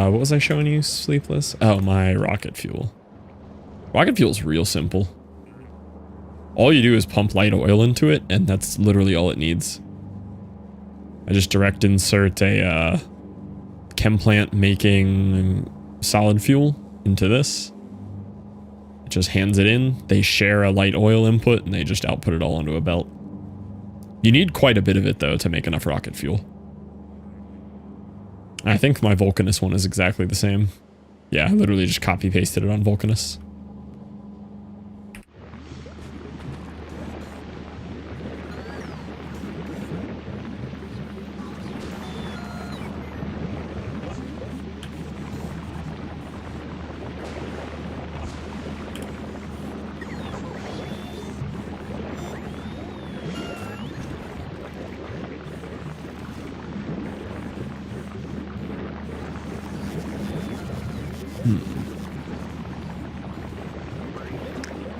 What was I showing you, Sleepless? Oh, my rocket fuel. Rocket fuel's real simple. All you do is pump light oil into it, and that's literally all it needs. I just direct insert a chem plant making solid fuel into this. It just hands it in. They share a light oil input and they just output it all onto a belt. You need quite a bit of it though to make enough rocket fuel. I think my Vulcanus one is exactly the same. Yeah, I literally just copy pasted it on Vulcanus.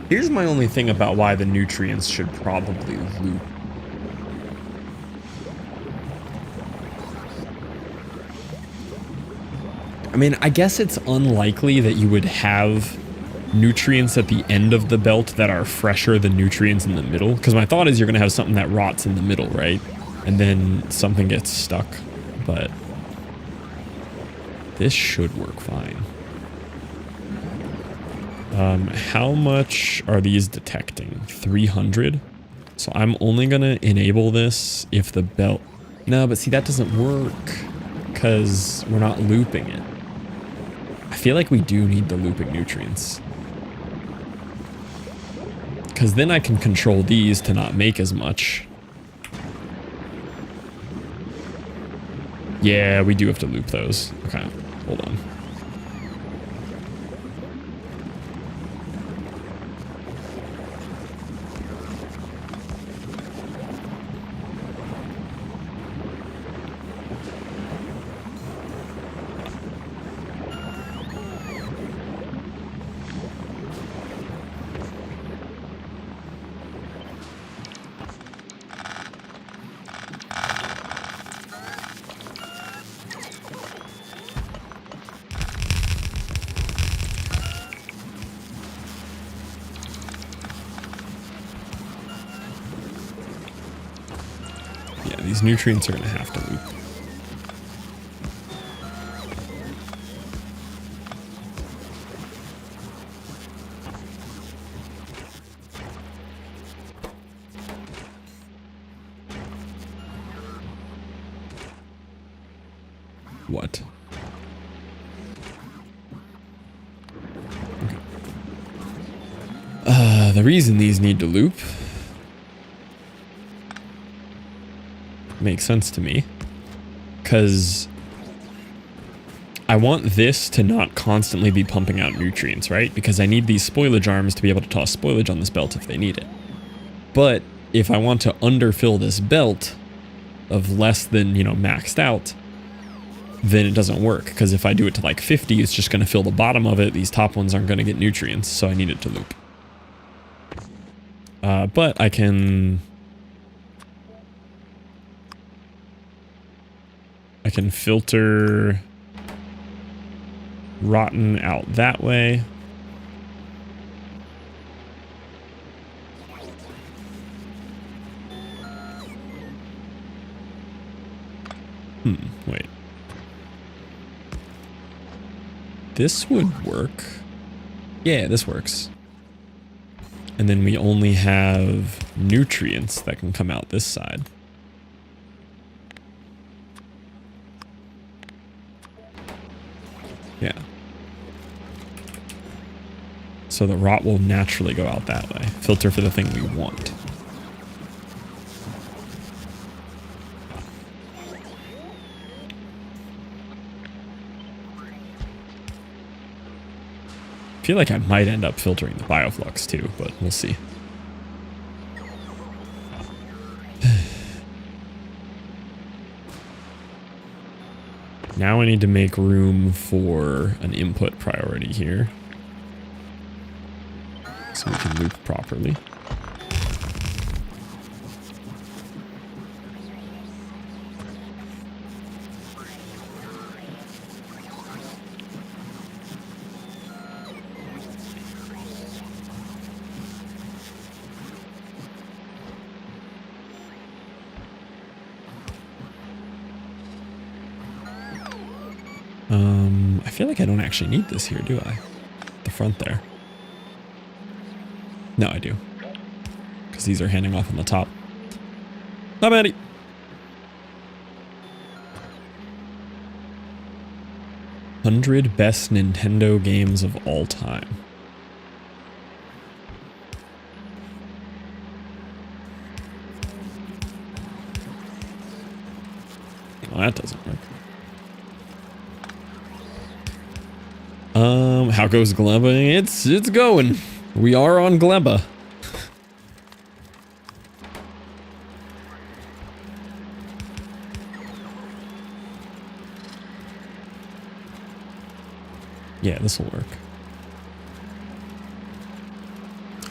Here's my only thing about why the nutrients should probably loop. I mean, I guess it's unlikely that you would have nutrients at the end of the belt that are fresher than nutrients in the middle. Because my thought is you're going to have something that rots in the middle, right? And then something gets stuck. But this should work fine. How much are these detecting? 300? So I'm only gonna enable this if the belt... No, but see, that doesn't work because we're not looping it. I feel like we do need the looping nutrients. Because then I can control these to not make as much. Yeah, we do have to loop those. Okay, hold on. These nutrients are going to have to loop. What? Okay. The reason these need to loop makes sense to me, because I want this to not constantly be pumping out nutrients, right? Because I need these spoilage arms to be able to toss spoilage on this belt if they need it. But if I want to underfill this belt of less than, you know, maxed out, then it doesn't work, because if I do it to like 50, it's just going to fill the bottom of it. These top ones aren't going to get nutrients, so I need it to loop. But I can filter rotten out that way. Wait. This would work. Yeah, this works. And then we only have nutrients that can come out this side. Yeah. So the rot will naturally go out that way. Filter for the thing we want. I feel like I might end up filtering the bioflux too, but we'll see. Now I need to make room for an input priority here, so we can loop properly. I feel like I don't actually need this here, do I? The front there. No, I do. Because these are handing off on the top. Not bad. 100 best Nintendo games of all time. Well, that doesn't work. How goes GLEBA? It's going. We are on GLEBA. Yeah, this will work.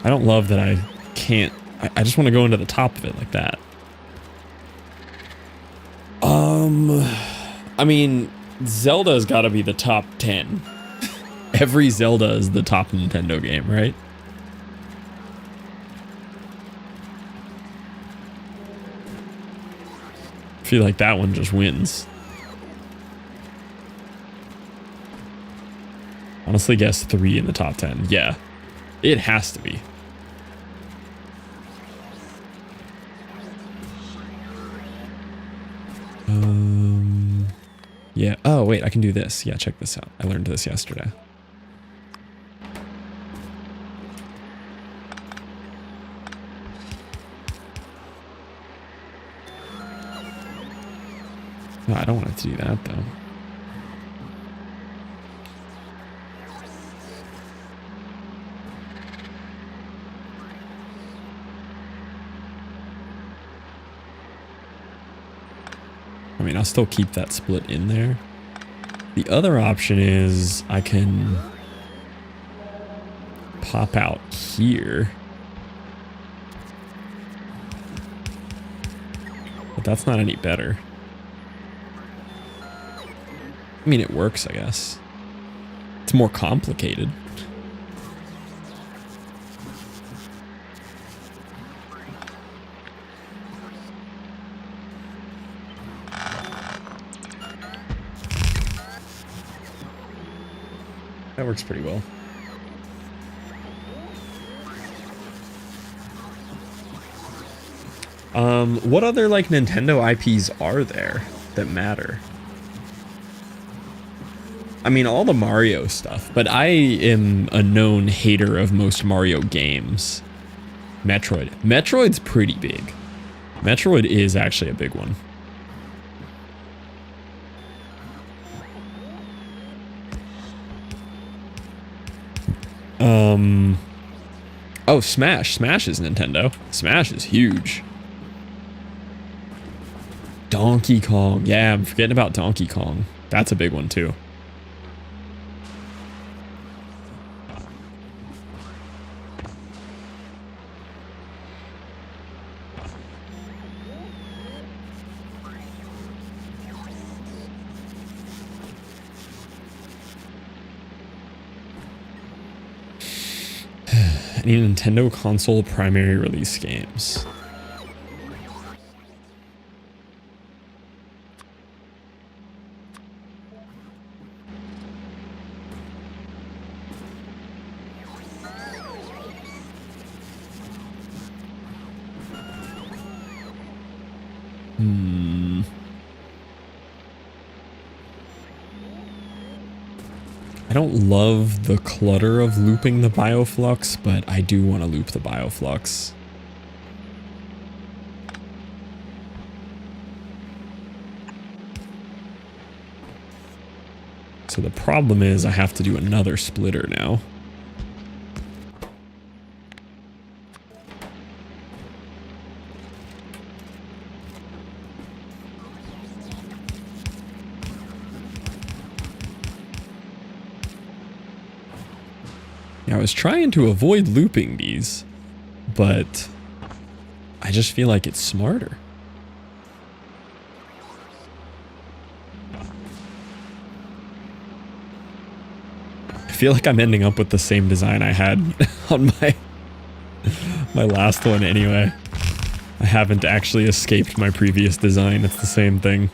I don't love that I can't. I just want to go into the top of it like that. I mean, Zelda's got to be the top 10. Every Zelda is the top Nintendo game, right? I feel like that one just wins. Honestly, guess 3 in the top 10. Yeah, it has to be. Yeah. Oh, wait, I can do this. Yeah, check this out. I learned this yesterday. No, I don't want it to do that, though. I mean, I'll still keep that split in there. The other option is I can pop out here. But that's not any better. I mean, it works, I guess. It's more complicated. That works pretty well. What other like Nintendo IPs are there that matter? I mean, all the Mario stuff, but I am a known hater of most Mario games. Metroid. Metroid's pretty big. Metroid is actually a big one. Oh, Smash. Smash is Nintendo. Smash is huge. Donkey Kong. Yeah, I'm forgetting about Donkey Kong. That's a big one, too. Any Nintendo console primary release games? I don't love the clutter of looping the Bioflux, but I do want to loop the Bioflux. So the problem is I have to do another splitter now. I was trying to avoid looping these, but I just feel like it's smarter. I feel like I'm ending up with the same design I had on my last one anyway. I haven't actually escaped my previous design. It's the same thing.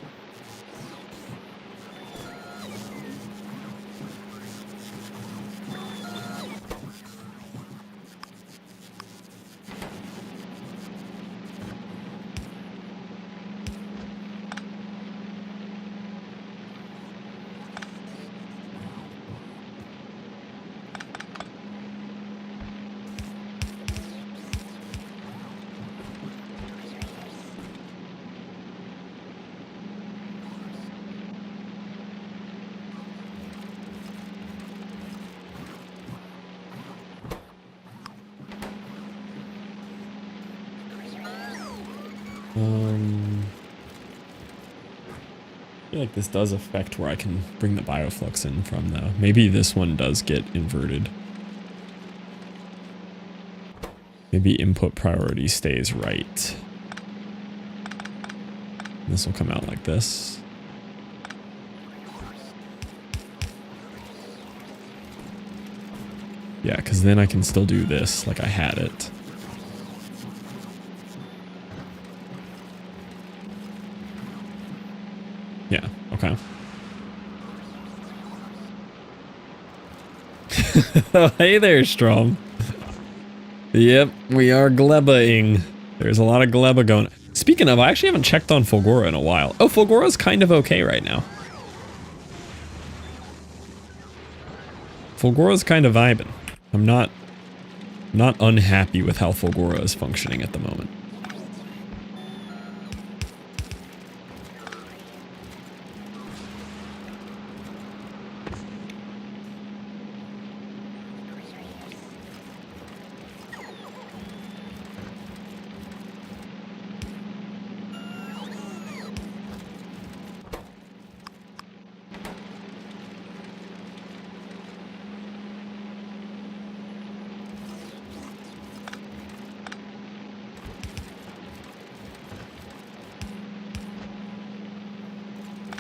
I feel like this does affect where I can bring the bioflux in from, though. Maybe this one does get inverted. Maybe input priority stays right. This will come out like this. Yeah, because then I can still do this like I had it. Yeah, okay. Oh, hey there, Strom. Yep, we are GLEBA-ing. There's a lot of GLEBA going. Speaking of, I actually haven't checked on Fulgora in a while. Oh, Fulgora's kind of okay right now. Fulgora's kind of vibing. I'm not unhappy with how Fulgora is functioning at the moment.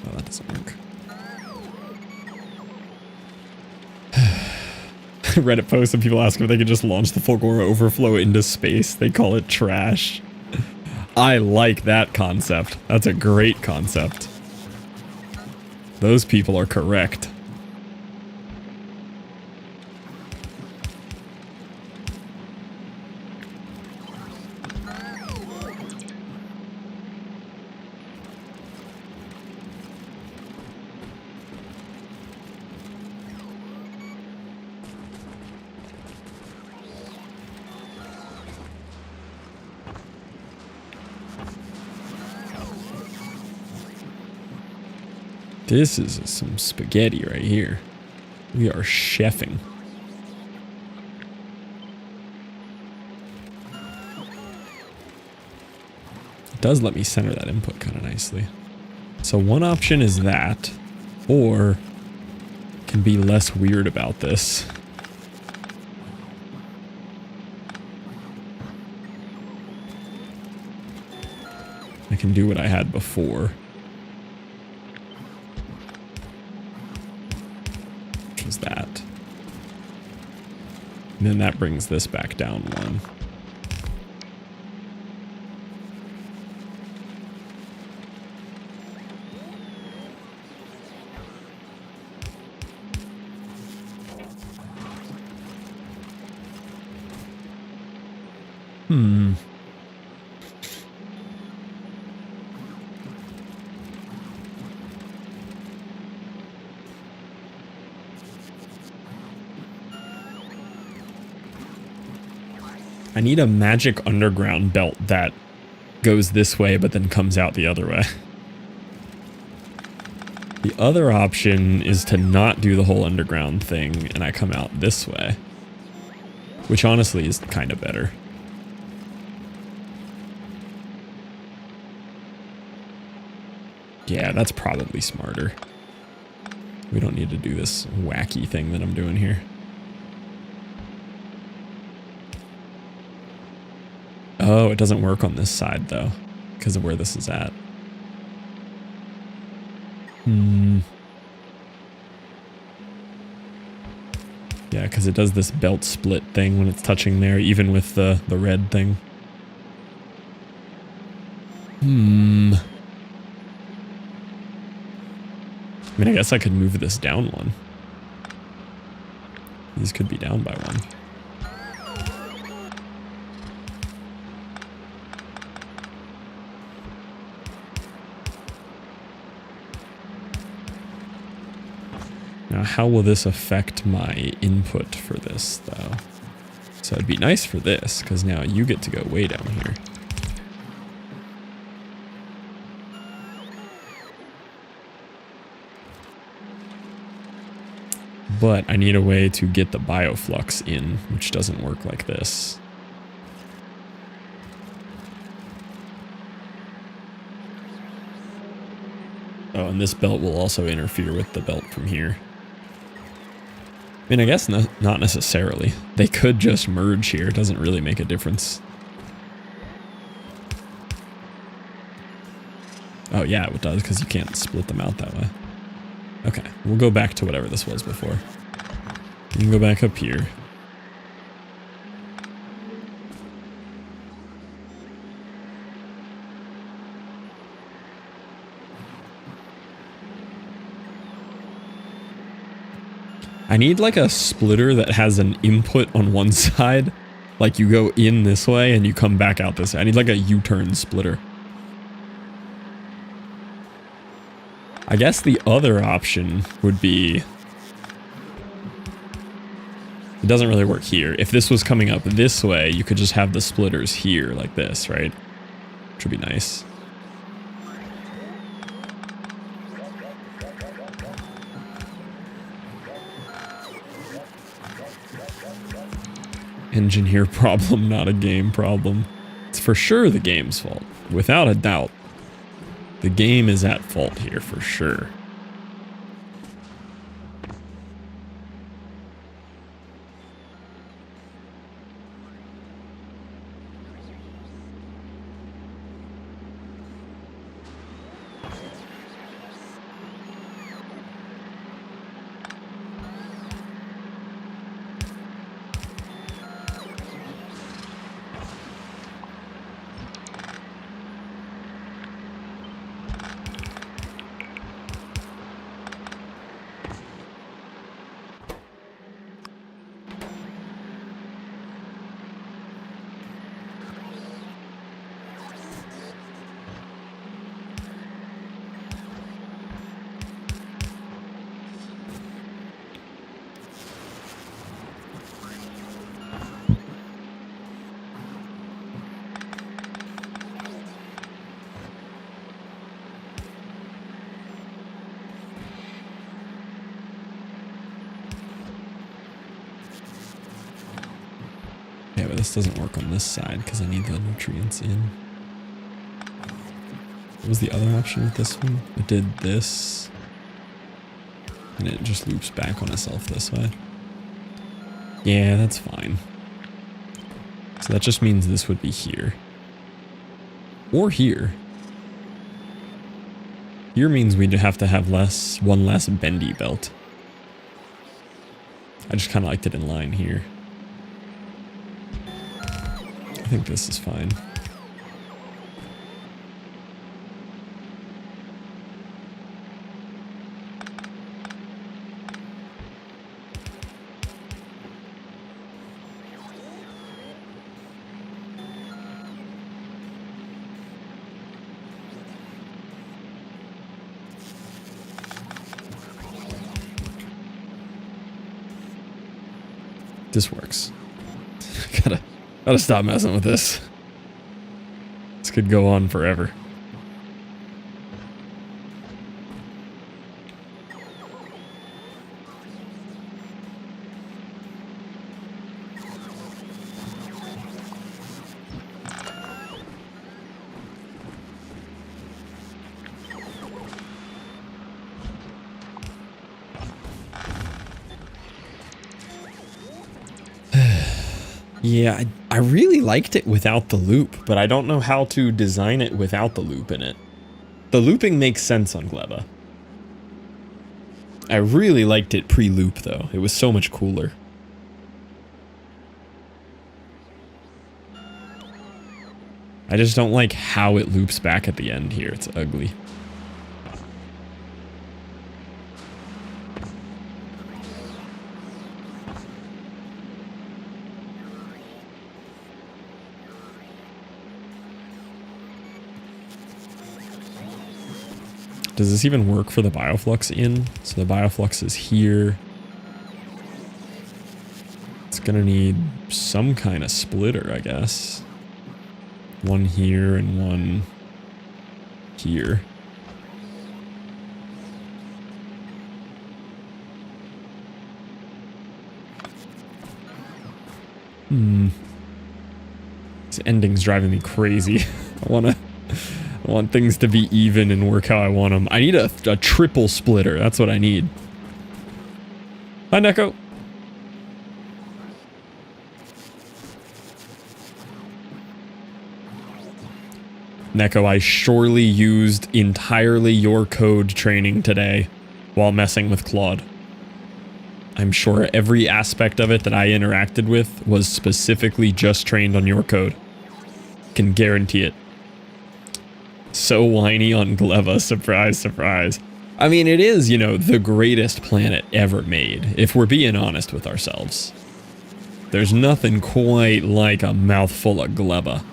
Oh, that doesn't work. Reddit post and people ask if they could just launch the Fulgora overflow into space. They call it trash. I like that concept. That's a great concept. Those people are correct. This is some spaghetti right here. We are chefing. It does let me center that input kind of nicely. So one option is that, or can be less weird about this. I can do what I had before. That. And then that brings this back down one. I need a magic underground belt that goes this way but then comes out the other way. The other option is to not do the whole underground thing and I come out this way, which honestly is kind of better. Yeah, that's probably smarter. We don't need to do this wacky thing that I'm doing here. Oh, it doesn't work on this side, though, because of where this is at. Yeah, because it does this belt split thing when it's touching there, even with the red thing. I mean, I guess I could move this down one. These could be down by one. Now, how will this affect my input for this, though? So it'd be nice for this, because now you get to go way down here. But I need a way to get the bioflux in, which doesn't work like this. Oh, and this belt will also interfere with the belt from here. I mean, I guess not necessarily. They could just merge here. It doesn't really make a difference. Oh, yeah, it does, because you can't split them out that way. Okay, we'll go back to whatever this was before. You can go back up here. I need like a splitter that has an input on one side. Like you go in this way and you come back out this way. I need like a U-turn splitter. I guess the other option would be... It doesn't really work here. If this was coming up this way, you could just have the splitters here like this, right? Which would be nice. Engineer problem, not a game problem. It's for sure the game's fault. Without a doubt. The game is at fault here for sure. Yeah, but this doesn't work on this side because I need the nutrients in. What was the other option with this one? It did this. And it just loops back on itself this way. Yeah, that's fine. So that just means this would be here. Or here. Here means we'd have to have one less bendy belt. I just kind of liked it in line here. I think this is fine. This works. Gotta stop messing with this. This could go on forever. Yeah, I really liked it without the loop, but I don't know how to design it without the loop in it. The looping makes sense on GLEBA. I really liked it pre-loop though. It was so much cooler. I just don't like how it loops back at the end here. It's ugly. Does this even work for the bioflux in? So the bioflux is here. It's gonna need some kind of splitter, I guess. One here and one here. This ending's driving me crazy. I I want things to be even and work how I want them. I need a triple splitter. That's what I need. Hi, Neko. Neko, I surely used entirely your code training today while messing with Claude. I'm sure every aspect of it that I interacted with was specifically just trained on your code. Can guarantee it. So whiny on GLEBA, surprise, surprise. I mean, it is, you know, the greatest planet ever made, if we're being honest with ourselves. There's nothing quite like a mouthful of GLEBA.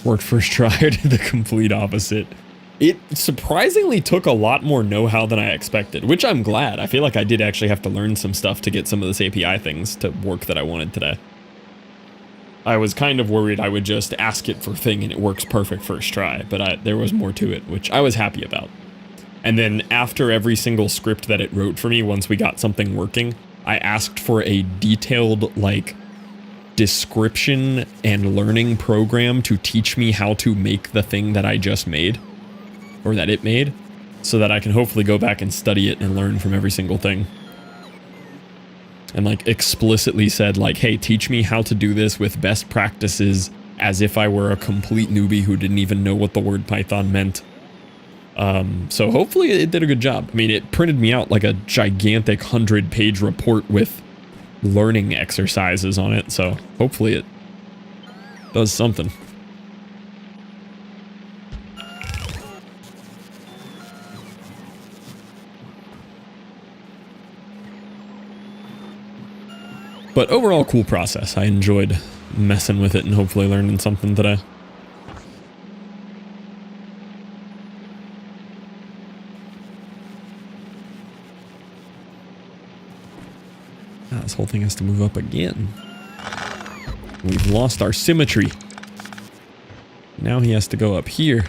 Worked first try, did the complete opposite. It surprisingly took a lot more know-how than I expected, which I'm glad. I feel like I did actually have to learn some stuff to get some of this API things to work that I wanted today. I was kind of worried I would just ask it for thing and it works perfect first try, but there was more to it, which I was happy about. And then after every single script that it wrote for me, once we got something working, I asked for a detailed, like, description and learning program to teach me how to make the thing that I just made, or that it made, so that I can hopefully go back and study it and learn from every single thing. And like explicitly said, like, hey, teach me how to do this with best practices as if I were a complete newbie who didn't even know what the word Python meant. So hopefully it did a good job. I mean, it printed me out like a gigantic 100-page report with learning exercises on it, so hopefully it does something. But overall, cool process. I enjoyed messing with it and hopefully learning something today. This whole thing has to move up again. We've lost our symmetry. Now he has to go up here.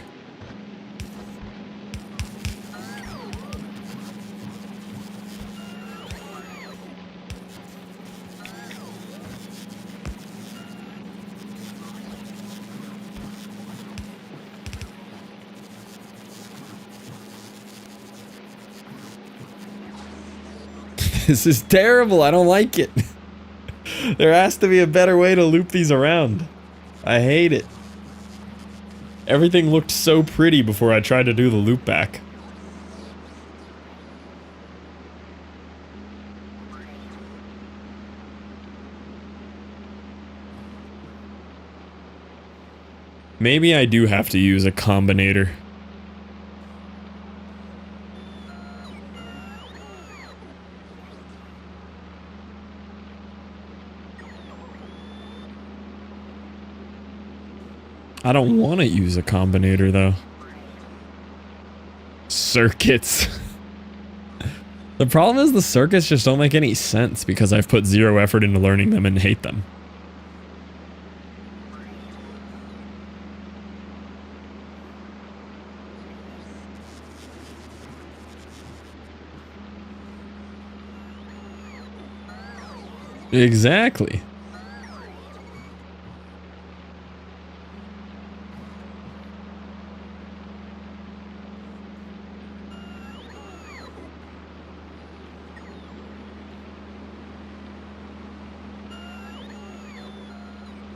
This is terrible. I don't like it. There has to be a better way to loop these around. I hate it. Everything looked so pretty before I tried to do the loop back. Maybe I do have to use a combinator. I don't want to use a combinator, though. Circuits. The problem is the circuits just don't make any sense because I've put zero effort into learning them and hate them. Exactly.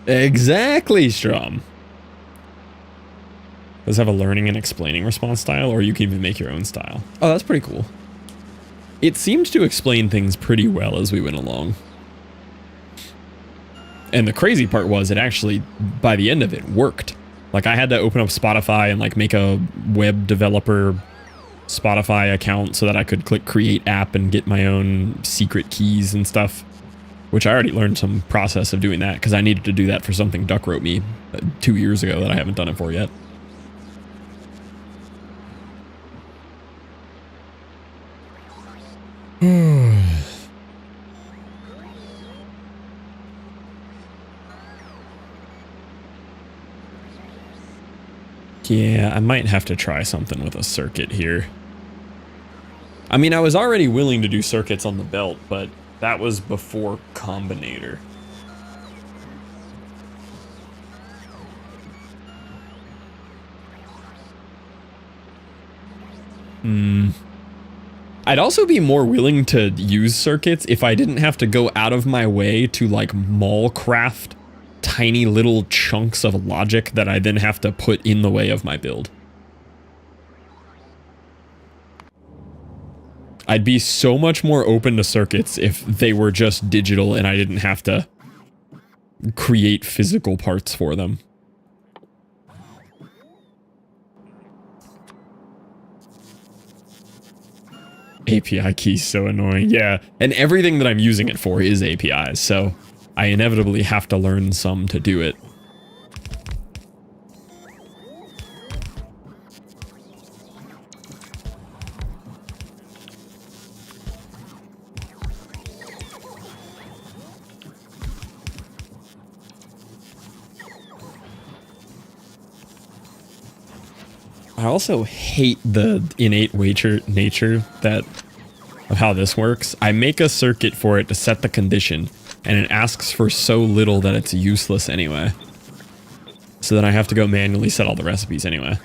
Exactly, Strom. Does it have a learning and explaining response style, or you can even make your own style? Oh, that's pretty cool. It seemed to explain things pretty well as we went along. And the crazy part was it actually, by the end of it, worked. Like I had to open up Spotify and like make a web developer Spotify account so that I could click create app and get my own secret keys and stuff, which I already learned some process of doing that because I needed to do that for something Duck wrote me 2 years ago that I haven't done it for yet. Yeah, I might have to try something with a circuit here. I mean, I was already willing to do circuits on the belt, but that was before Combinator. I'd also be more willing to use circuits if I didn't have to go out of my way to like mall craft tiny little chunks of logic that I then have to put in the way of my build. I'd be so much more open to circuits if they were just digital and I didn't have to create physical parts for them. API keys so annoying. Yeah, and everything that I'm using it for is APIs, so I inevitably have to learn some to do it. I also hate the innate nature of how this works. I make a circuit for it to set the condition, and it asks for so little that it's useless anyway. So then I have to go manually set all the recipes anyway.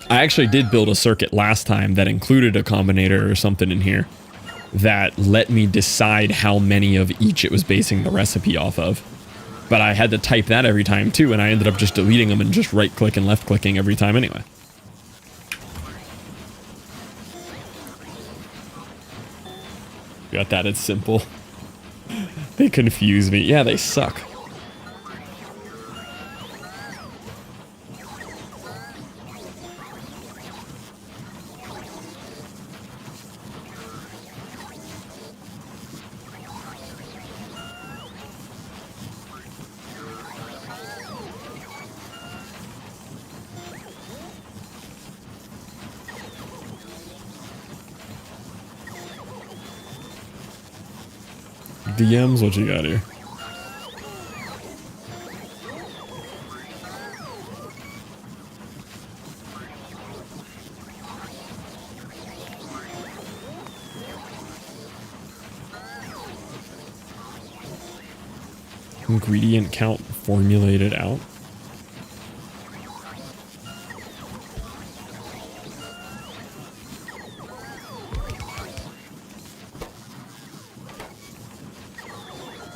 I actually did build a circuit last time that included a combinator or something in here that let me decide how many of each it was basing the recipe off of. But I had to type that every time too, and I ended up just deleting them and just right-click and left-clicking every time anyway. Got that, it's simple. They confuse me. Yeah, they suck. DMs, what you got here? Ingredient count formulated out.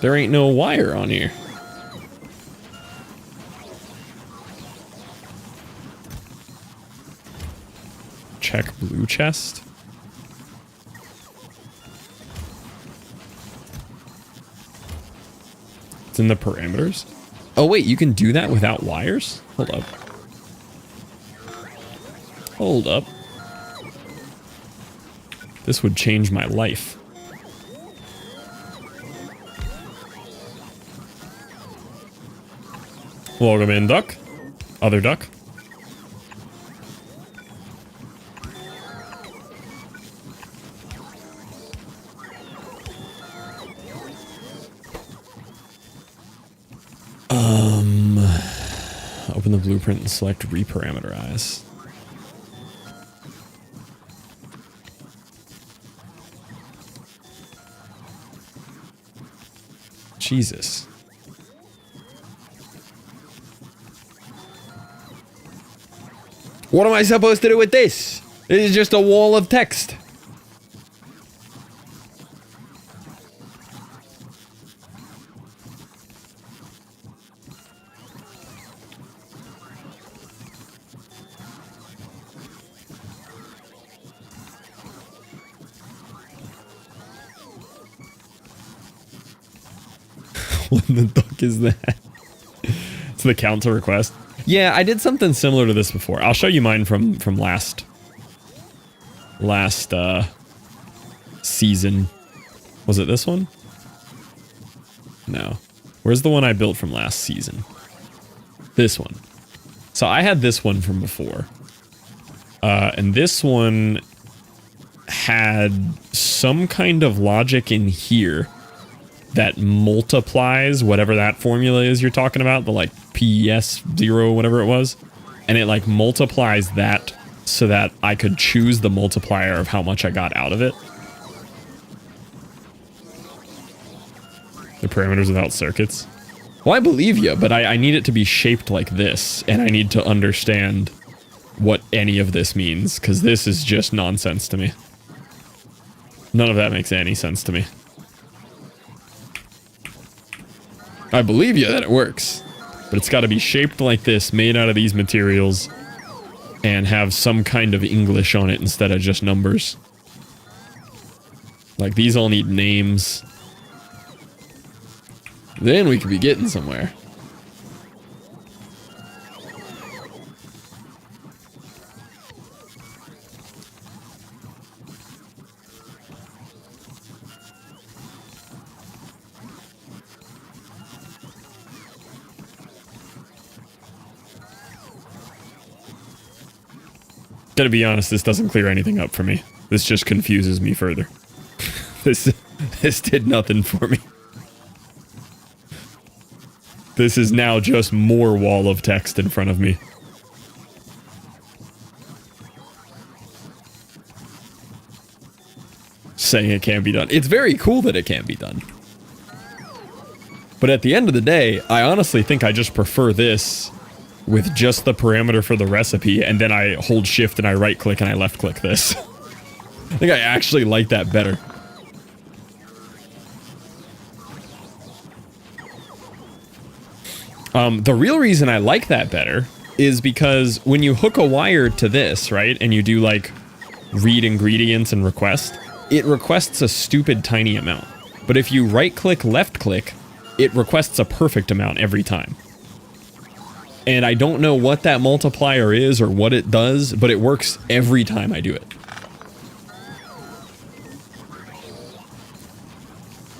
There ain't no wire on here. Check blue chest. It's in the parameters. Oh wait, you can do that without wires? Hold up. Hold up. This would change my life. Welcome in, duck. Other duck. Open the blueprint and select reparameterize. Jesus. What am I supposed to do with this? It is just a wall of text. What the fuck is that? It's the count to request. Yeah, I did something similar to this before. I'll show you mine from last season. Was it this one? No. Where's the one I built from last season? This one. So I had this one from before. And this one had some kind of logic in here that multiplies whatever that formula is you're talking about, the like PS0, whatever it was. And it like multiplies that so that I could choose the multiplier of how much I got out of it. The parameters without circuits. Well, I believe you, but I need it to be shaped like this, and I need to understand what any of this means, because this is just nonsense to me. None of that makes any sense to me. I believe you that it works, but it's got to be shaped like this, made out of these materials, and have some kind of English on it instead of just numbers. Like, these all need names. Then we could be getting somewhere. Gotta be honest, this doesn't clear anything up for me. This just confuses me further. This did nothing for me. This is now just more wall of text in front of me. Saying it can be done. It's very cool that it can be done. But at the end of the day, I honestly think I just prefer this with just the parameter for the recipe, and then I hold shift and I right click and I left click this. I think I actually like that better. The real reason I like that better is because when you hook a wire to this, right, and you do like read ingredients and request, it requests a stupid tiny amount. But if you right click, left click, it requests a perfect amount every time. And I don't know what that multiplier is or what it does, but it works every time I do it.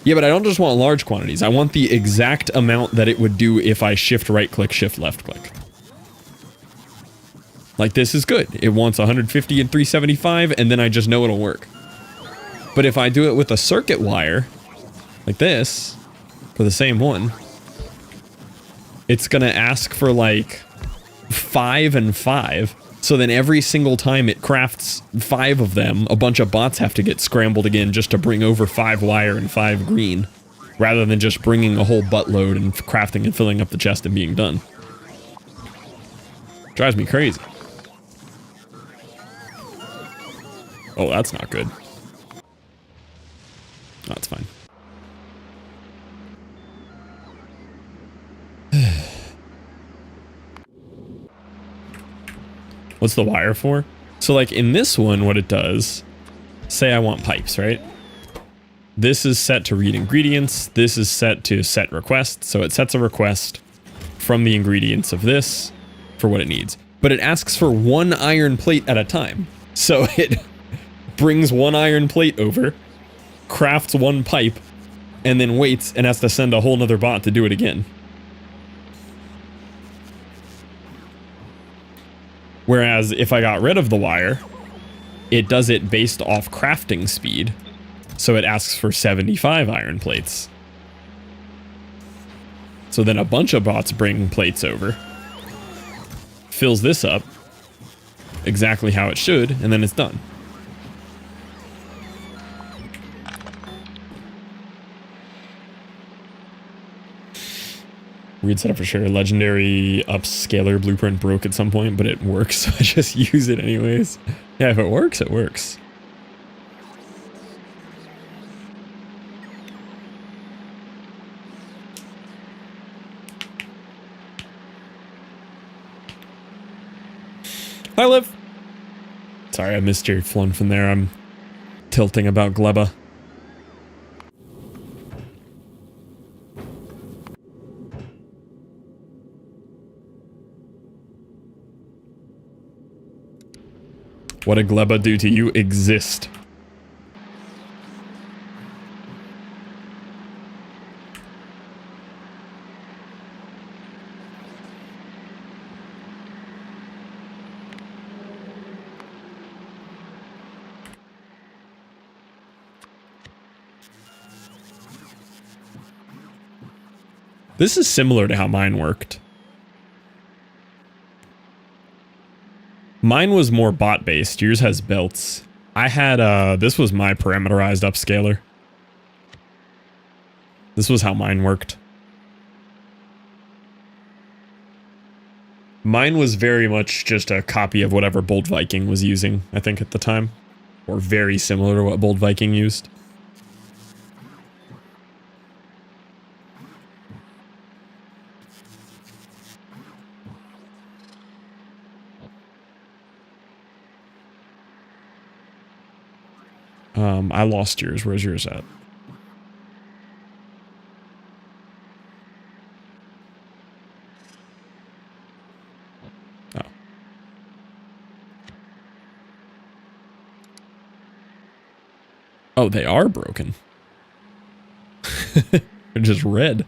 Yeah, but I don't just want large quantities. I want the exact amount that it would do if I shift right click, shift left click. Like, this is good. It wants 150 and 375, and then I just know it'll work. But if I do it with a circuit wire, like this, for the same one, it's gonna ask for like 5 and 5. So then every single time it crafts 5 of them, a bunch of bots have to get scrambled again just to bring over 5 wire and 5 green, rather than just bringing a whole buttload and crafting and filling up the chest and being done. Drives me crazy. Oh, that's not good. That's fine. What's the wire for? So like in this one, what it does, say I want pipes, right? This is set to read ingredients. This is set to set request. So it sets a request from the ingredients of this for what it needs. But it asks for 1 iron plate at a time. So it brings 1 iron plate over, crafts 1 pipe, and then waits and has to send a whole nother bot to do it again. Whereas if I got rid of the wire, it does it based off crafting speed. So it asks for 75 iron plates. So then a bunch of bots bring plates over, fills this up exactly how it should, and then it's done. Weird setup for sure. Legendary upscaler blueprint broke at some point, but it works, so I just use it anyways. Yeah, if it works, it works. Hi, Liv. Sorry, I missed your flun from there. I'm tilting about GLEBA. What did GLEBA do to you? Exist. This is similar to how mine worked. Mine was more bot-based. Yours has belts. I had, this was my parameterized upscaler. This was how mine worked. Mine was very much just a copy of whatever Bold Viking was using, I think, at the time. Or very similar to what Bold Viking used. I lost yours. Where's yours at? Oh. Oh, they are broken. They're just red.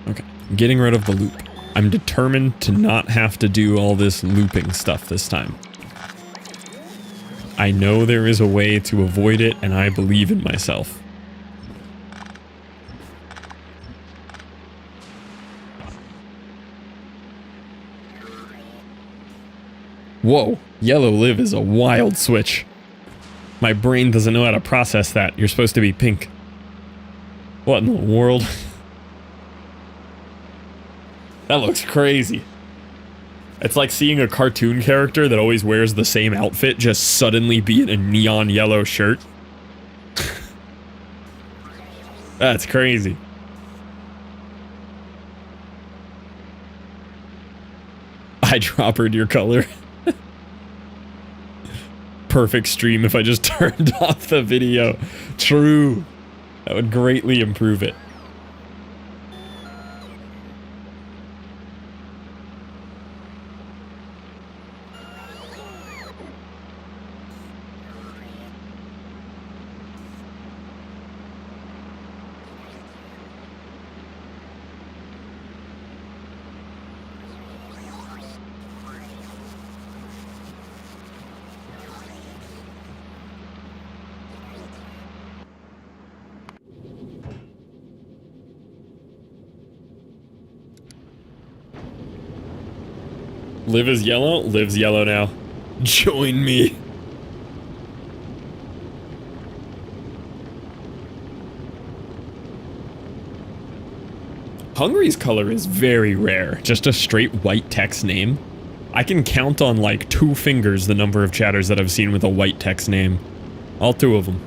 Okay, I'm getting rid of the loop. I'm determined to not have to do all this looping stuff this time. I know there is a way to avoid it, and I believe in myself. Whoa, yellow live is a wild switch. My brain doesn't know how to process that. You're supposed to be pink. What in the world? That looks crazy. It's like seeing a cartoon character that always wears the same outfit just suddenly be in a neon yellow shirt. That's crazy. Eyedroppered your color. Perfect stream if I just turned off the video. True. That would greatly improve it. Live is yellow? Live's yellow now. Join me. Hungry's color is very rare. Just a straight white text name. I can count on like 2 fingers the number of chatters that I've seen with a white text name. All 2 of them.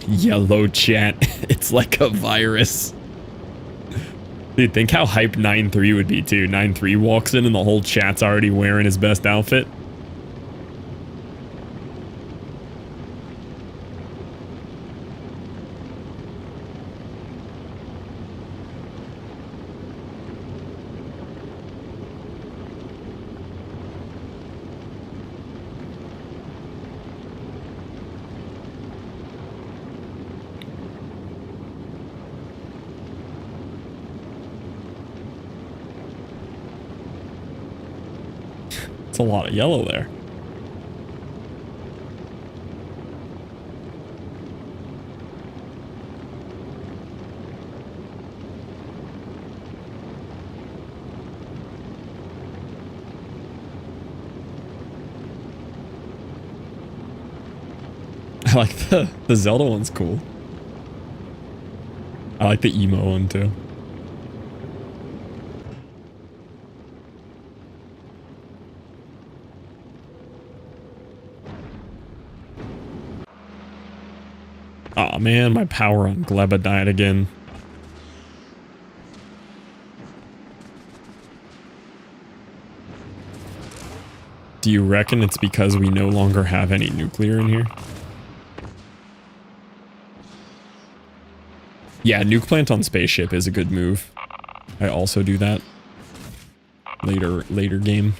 Yellow chat. It's like a virus. Dude, think how hype 9-3 would be too. 9-3 walks in and the whole chat's already wearing his best outfit. It's a lot of yellow there. I like the Zelda one's cool. I like the emo one too. Oh man, my power on GLEBA died again. Do you reckon it's because we no longer have any nuclear in here? Yeah, nuke plant on spaceship is a good move. I also do that later game.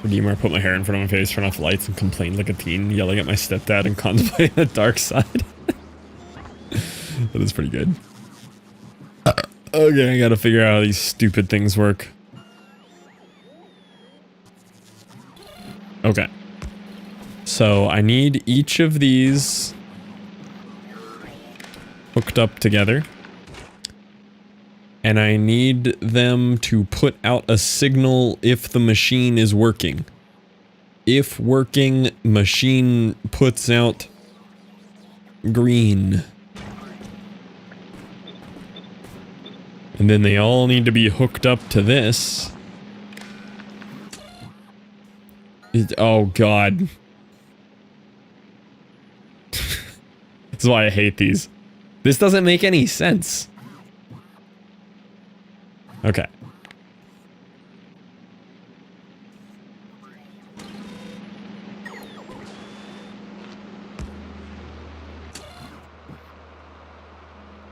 Redeemer, I put my hair in front of my face, turn off the lights, and complain like a teen, yelling at my stepdad and contemplating the dark side. That is pretty good. Okay, I gotta figure out how these stupid things work. Okay. So I need each of these hooked up together. And I need them to put out a signal if the machine is working. If working, machine puts out green. And then they all need to be hooked up to this. Oh god. This is why I hate these. This doesn't make any sense. Okay.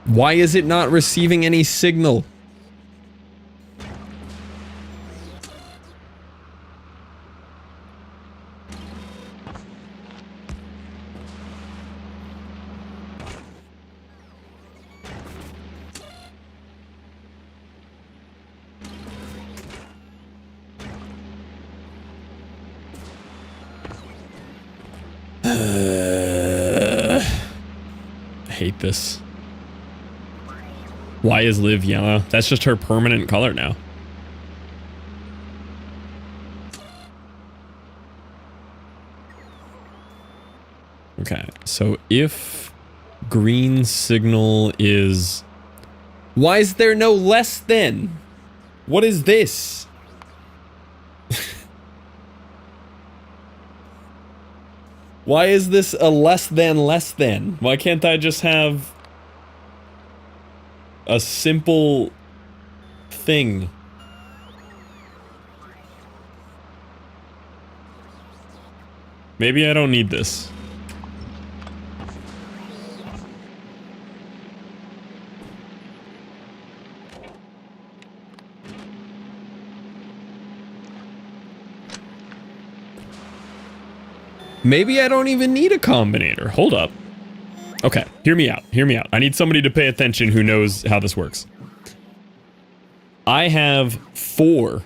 Why is it not receiving any signal? I hate this. Why is Liv yellow? That's just her permanent color now. Okay, so if green signal is... Why is there no less than? What is this? Why is this a less than less than? Why can't I just have a simple thing? Maybe I don't need this. Maybe I don't even need a combinator. Hold up. Okay, hear me out. Hear me out. I need somebody to pay attention who knows how this works. I have four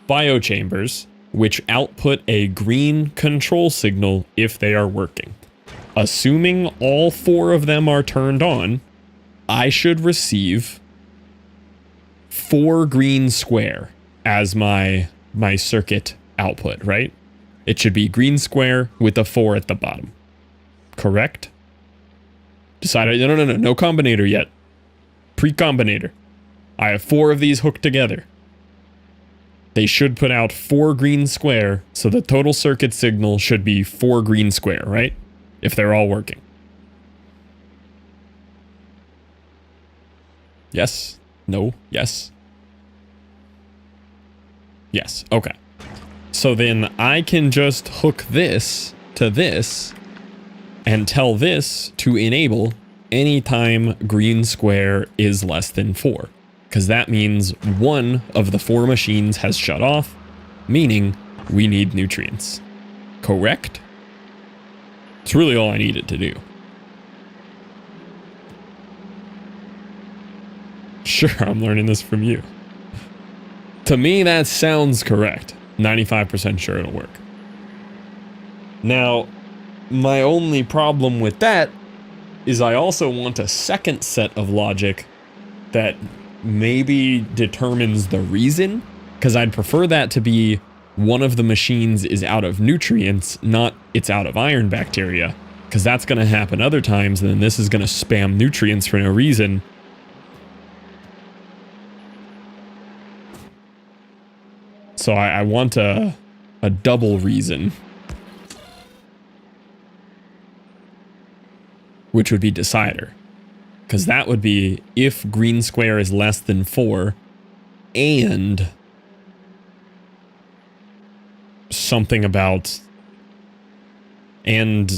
biochambers which output a green control signal if they are working. Assuming all 4 of them are turned on, I should receive 4 green square as my circuit output, right? It should be green square with a 4 at the bottom. Correct? Decided, no combinator yet. Pre-combinator. I have 4 of these hooked together. They should put out 4 green square, so the total circuit signal should be 4 green square, right? If they're all working. Yes? No? Yes? Yes. Okay. So then I can just hook this to this and tell this to enable anytime green square is less than 4. Because that means one of the 4 machines has shut off, meaning we need nutrients. Correct? It's really all I needed to do. Sure, I'm learning this from you. To me, that sounds correct. 95% sure it'll work. Now, my only problem with that is I also want a second set of logic that maybe determines the reason, because I'd prefer that to be one of the machines is out of nutrients, not it's out of iron bacteria, because that's going to happen other times, and then this is going to spam nutrients for no reason. So I want a double reason, which would be decider, because that would be if green square is less than 4 and something about and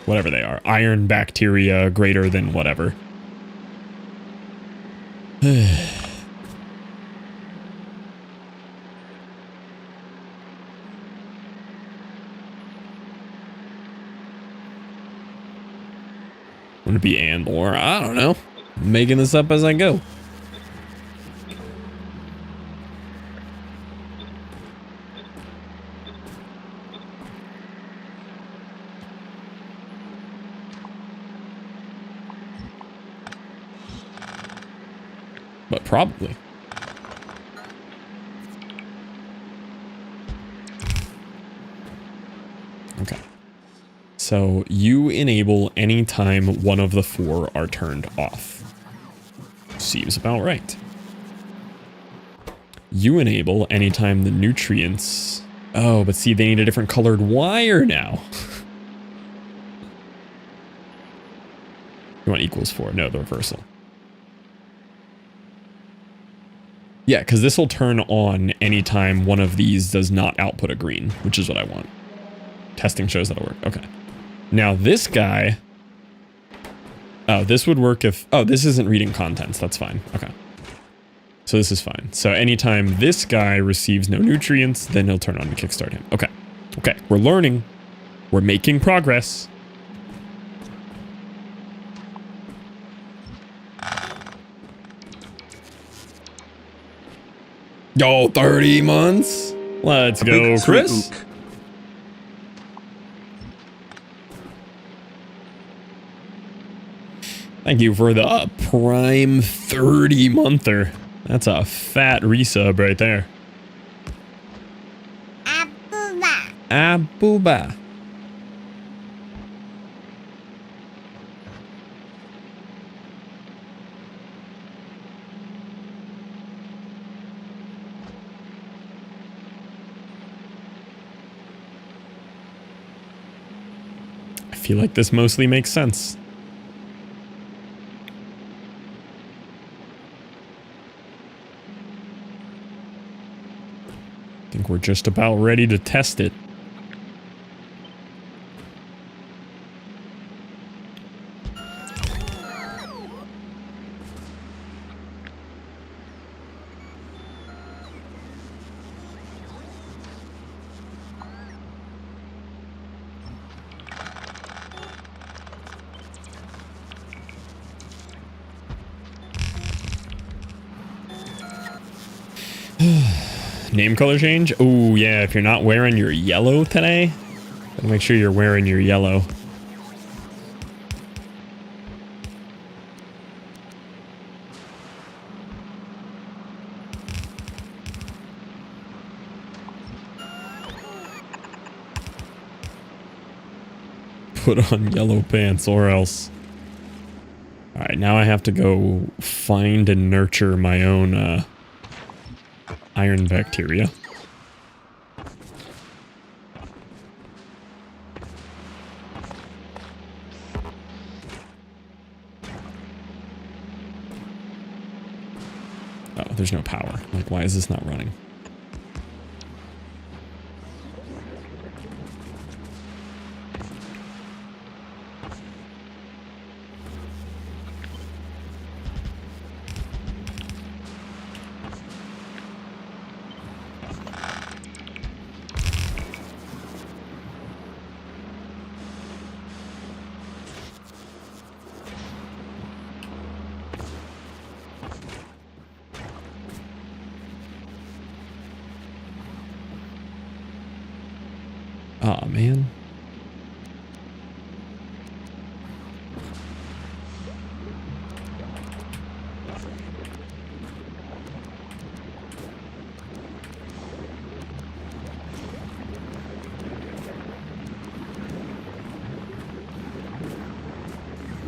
whatever they are, iron bacteria greater than whatever. Would it be and or? I don't know. I'm making this up as I go. But probably. Okay. So you enable anytime one of the 4 are turned off. Seems about right. You enable anytime the nutrients... Oh, but see, they need a different colored wire now. You want equals 4? No, the reversal. Yeah, because this will turn on anytime one of these does not output a green, which is what I want. Testing shows that'll work. Okay. Now this guy... Oh, this would work if... Oh, this isn't reading contents. That's fine. Okay. So this is fine. So anytime this guy receives no nutrients, then he'll turn on to kickstart him. Okay. Okay. We're learning. We're making progress. Yo, 30 months? Let's go, Chris. Thank you for the Prime 30-monther. That's a fat resub right there. Abuba. Abuba. I feel like this mostly makes sense. I think we're just about ready to test it. Name color change? Oh yeah, if you're not wearing your yellow today, gotta make sure you're wearing your yellow. Put on yellow pants or else. Alright, now I have to go find and nurture my own iron bacteria. Oh, there's no power. Like, why is this not running? Aw, man.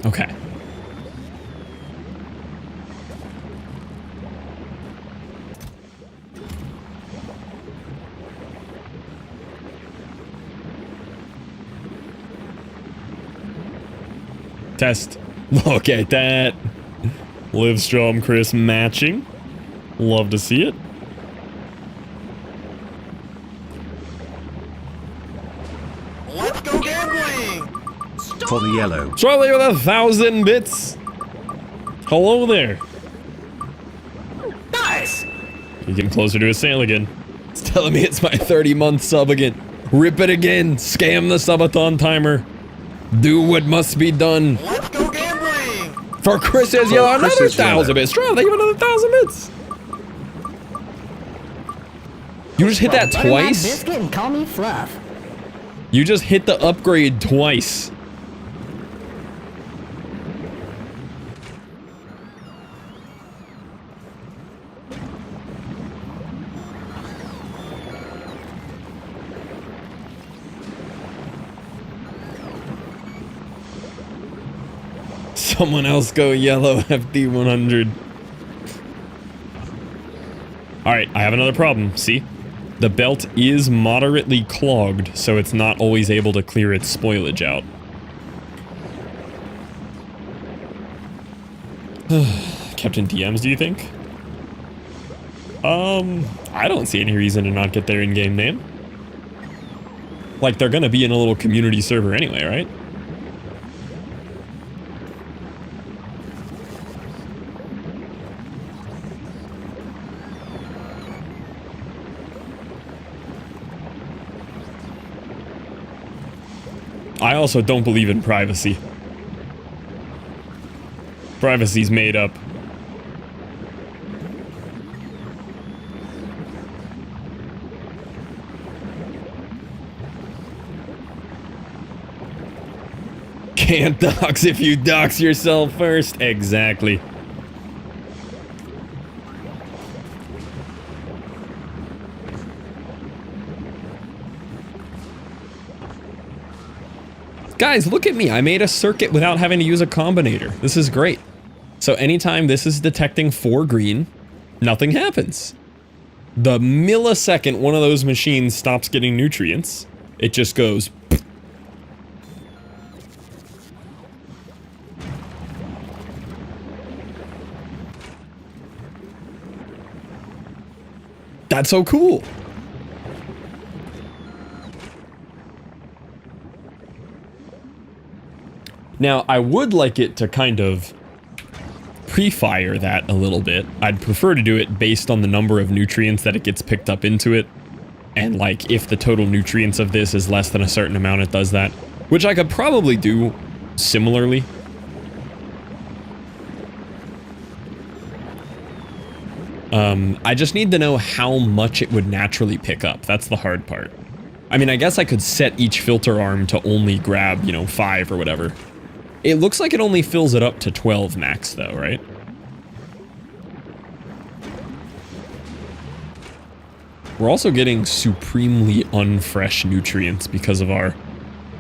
Okay. Test. Look at that. Livestrong Chris matching. Love to see it. Let's go gambling! For the yellow. Charlie with 1,000 bits. Hello there. Nice! You're getting closer to a sale again. It's telling me it's my 30-month sub again. Rip it again. Scam the subathon timer. Do what must be done. Let's go gambling! For Chris's yellow, another Chris's 1,000 bits. Charlie, thank you for another 1,000 bits. You just hit that Butter my twice? biscuit and call me Fluff. You just hit the upgrade twice. Someone else go yellow FD100. Alright, I have another problem. See? The belt is moderately clogged, so it's not always able to clear its spoilage out. Captain DMs, do you think? I don't see any reason to not get their in-game name. Like, they're gonna be in a little community server anyway, right? I also don't believe in privacy. Privacy's made up. Can't dox if you dox yourself first. Exactly. Guys, look at me. I made a circuit without having to use a combinator. This is great. So anytime this is detecting 4 green, nothing happens. The millisecond one of those machines stops getting nutrients, it just goes... That's so cool. Now, I would like it to kind of pre-fire that a little bit. I'd prefer to do it based on the number of nutrients that it gets picked up into it. And like, if the total nutrients of this is less than a certain amount, it does that. Which I could probably do similarly. I just need to know how much it would naturally pick up. That's the hard part. I mean, I guess I could set each filter arm to only grab, you know, 5 or whatever. It looks like it only fills it up to 12 max, though, right? We're also getting supremely unfresh nutrients because of our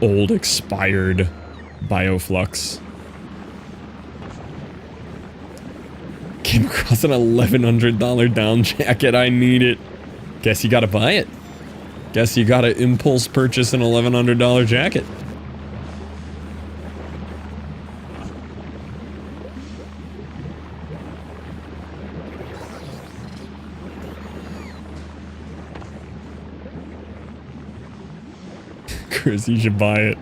old expired bioflux. Came across an $1,100 down jacket. I need it. Guess you gotta buy it. Guess you gotta impulse purchase an $1,100 jacket. Chris, you should buy it.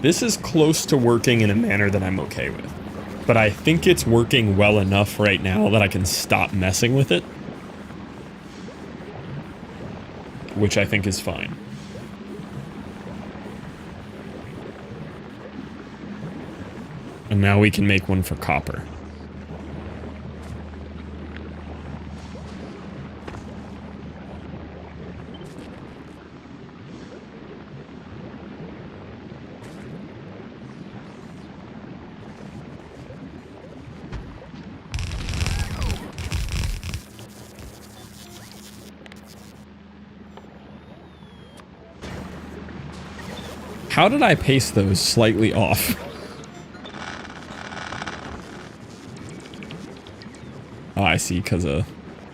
This is close to working in a manner that I'm okay with. But I think it's working well enough right now that I can stop messing with it. Which I think is fine. And now we can make one for copper. How did I paste those slightly off? Oh, I see, because of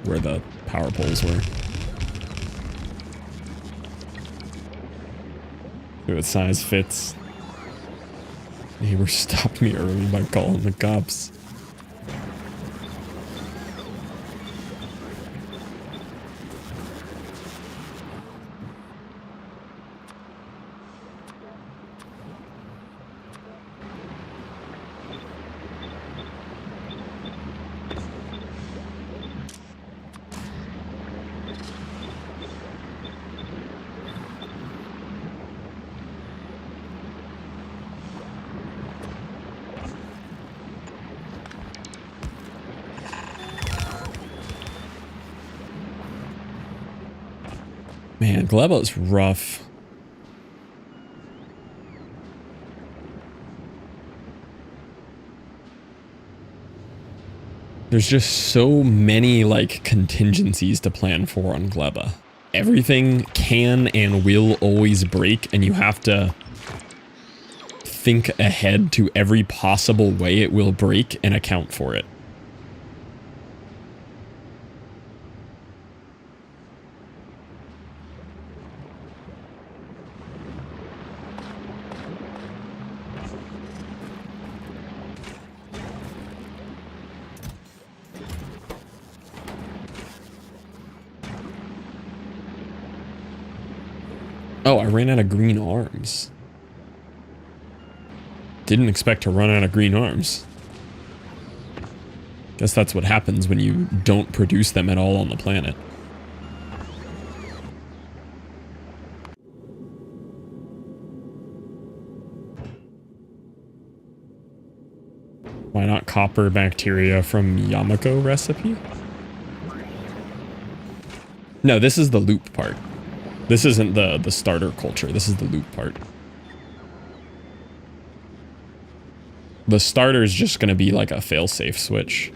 where the power poles were. See what size fits. Neighbor stopped me early by calling the cops. Man, GLEBA's rough. There's just so many, like, contingencies to plan for on GLEBA. Everything can and will always break, and you have to think ahead to every possible way it will break and account for it. Oh, I ran out of green arms. Didn't expect to run out of green arms. Guess that's what happens when you don't produce them at all on the planet. Why not copper bacteria from Yamako recipe? No, this is the loop part. This isn't the starter culture. This is the loop part. The starter is just going to be like a failsafe switch.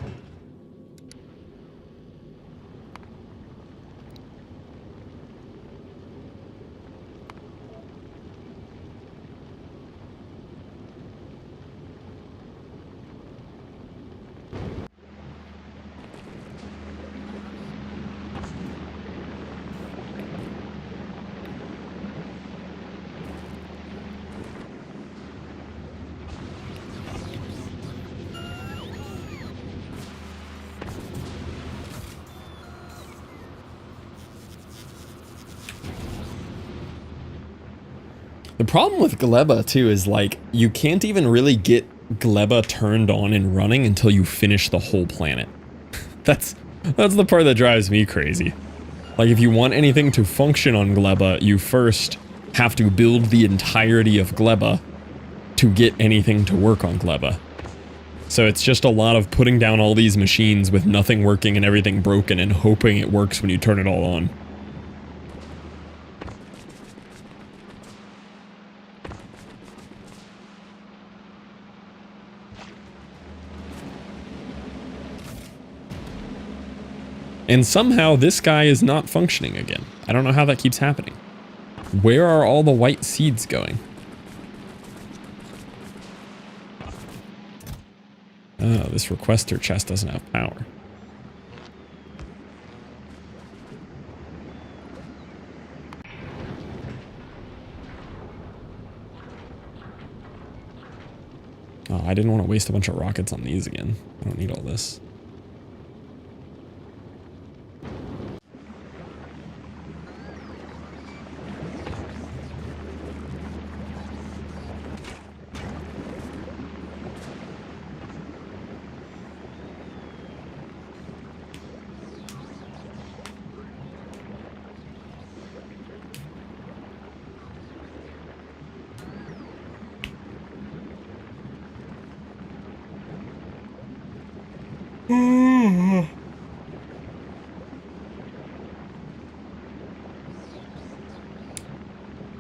The problem with GLEBA too is like you can't even really get GLEBA turned on and running until you finish the whole planet. That's the part that drives me crazy. Like if you want anything to function on GLEBA, you first have to build the entirety of GLEBA to get anything to work on GLEBA. So it's just a lot of putting down all these machines with nothing working and everything broken and hoping it works when you turn it all on. And somehow this guy is not functioning again. I don't know how that keeps happening. Where are all the white seeds going? Oh, this requester chest doesn't have power. Oh, I didn't want to waste a bunch of rockets on these again. I don't need all this.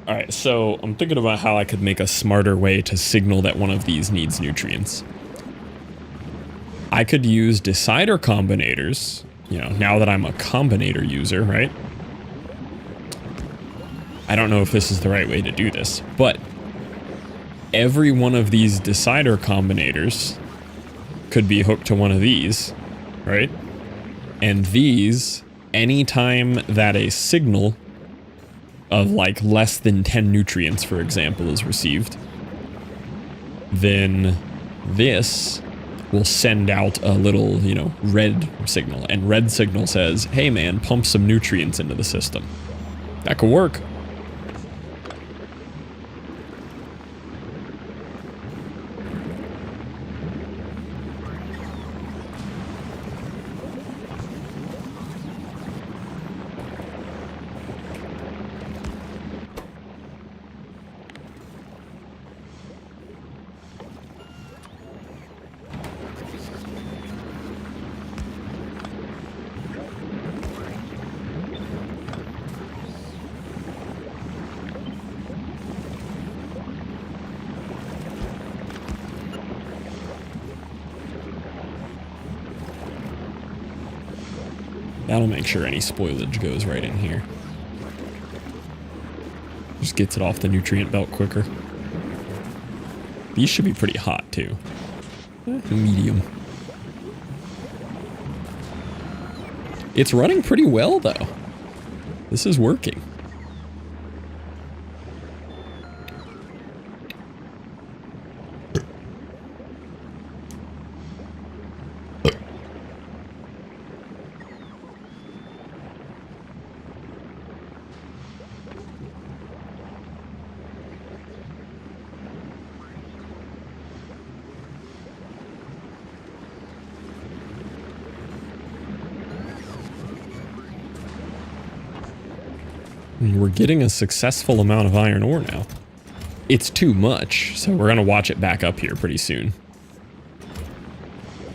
Alright, so I'm thinking about how I could make a smarter way to signal that one of these needs nutrients. I could use decider combinators, you know, now that I'm a combinator user, right? I don't know if this is the right way to do this, but every one of these decider combinators could be hooked to one of these, right? And these, anytime that a signal of like less than 10 nutrients, for example, is received, then this will send out a little, you know, red signal. And red signal says, hey man, pump some nutrients into the system. That could work. That'll make sure any spoilage goes right in here. Just gets it off the nutrient belt quicker. These should be pretty hot too. Medium. It's running pretty well though. This is working. We're getting a successful amount of iron ore now. It's too much, so we're gonna watch it back up here pretty soon.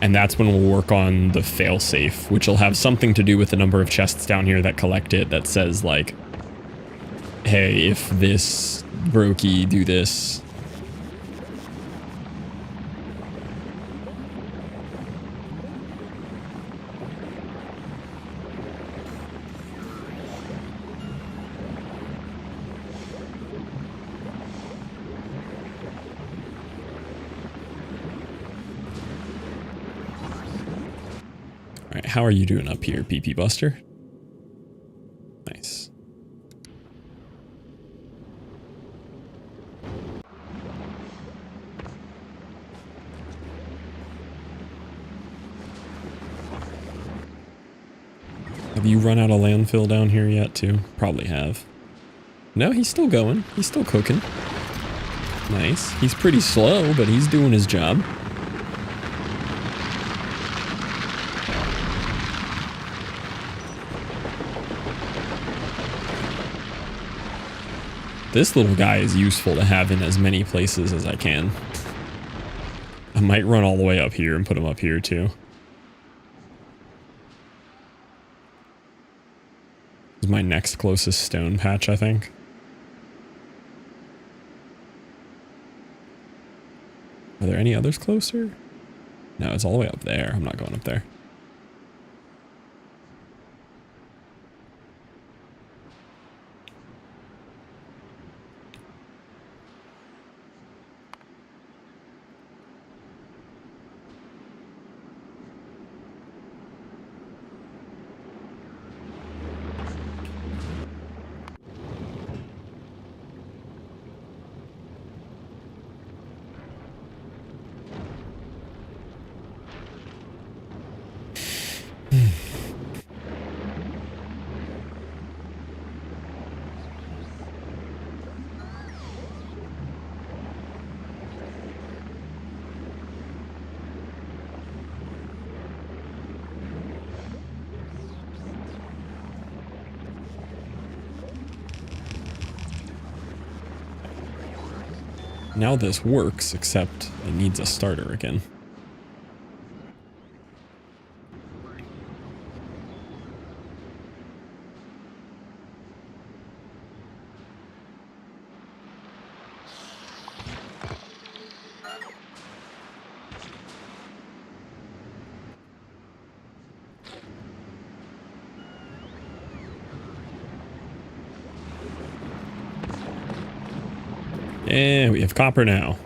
And that's when we'll work on the failsafe, which will have something to do with the number of chests down here that collect it, that says like, hey, if this brokey, do this. How are you doing up here, PP Buster? Nice. Have you run out of landfill down here yet, too? Probably have. No, he's still going. He's still cooking. Nice. He's pretty slow, but he's doing his job. This little guy is useful to have in as many places as I can. I might run all the way up here and put him up here too. This is my next closest stone patch, I think. Are there any others closer? No, it's all the way up there. I'm not going up there. Now this works, except it needs a starter again. Yeah, we have copper now.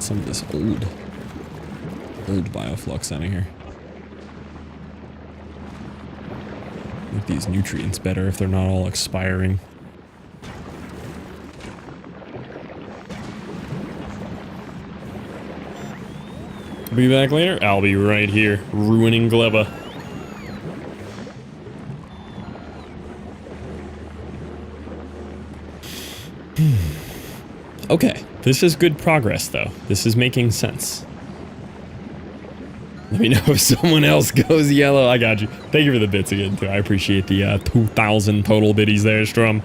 some of this old bioflux out of here. Make these nutrients better if they're not all expiring. Be back later. I'll be right here, ruining GLEBA. Okay, this is good progress, though. This is making sense. Let me know if someone else goes yellow. I got you. Thank you for the bits again, too. I appreciate the 2,000 total biddies there, Strum.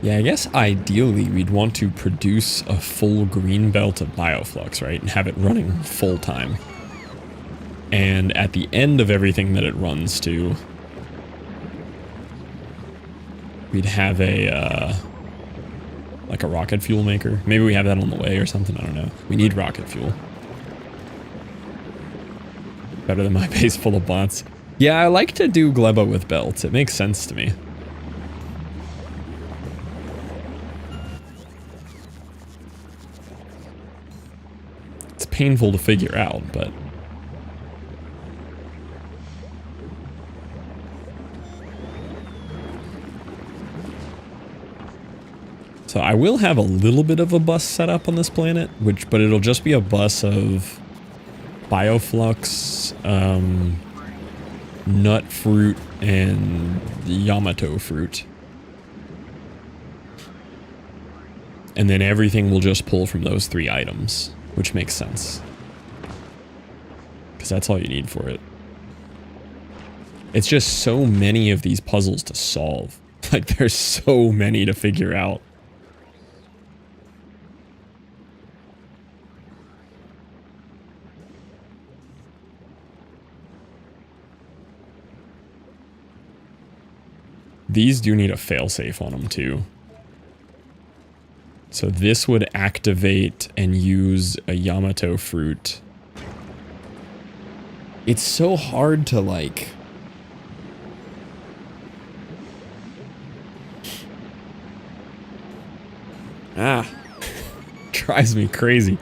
Yeah, I guess ideally we'd want to produce a full green belt of bioflux, right? And have it running full time. And at the end of everything that it runs to, we'd have a, like a rocket fuel maker. Maybe we have that on the way or something, I don't know. We need rocket fuel. Better than my base full of bots. Yeah, I like to do GLEBA with belts. It makes sense to me. Painful to figure out, but so I will have a little bit of a bus set up on this planet, but it'll just be a bus of bioflux, nut fruit, and Yamato fruit. And then everything will just pull from those 3 items. Which makes sense. Because that's all you need for it. It's just so many of these puzzles to solve. Like, there's so many to figure out. These do need a failsafe on them, too. So this would activate and use a Yamato fruit. It's so hard to, like... Drives me crazy.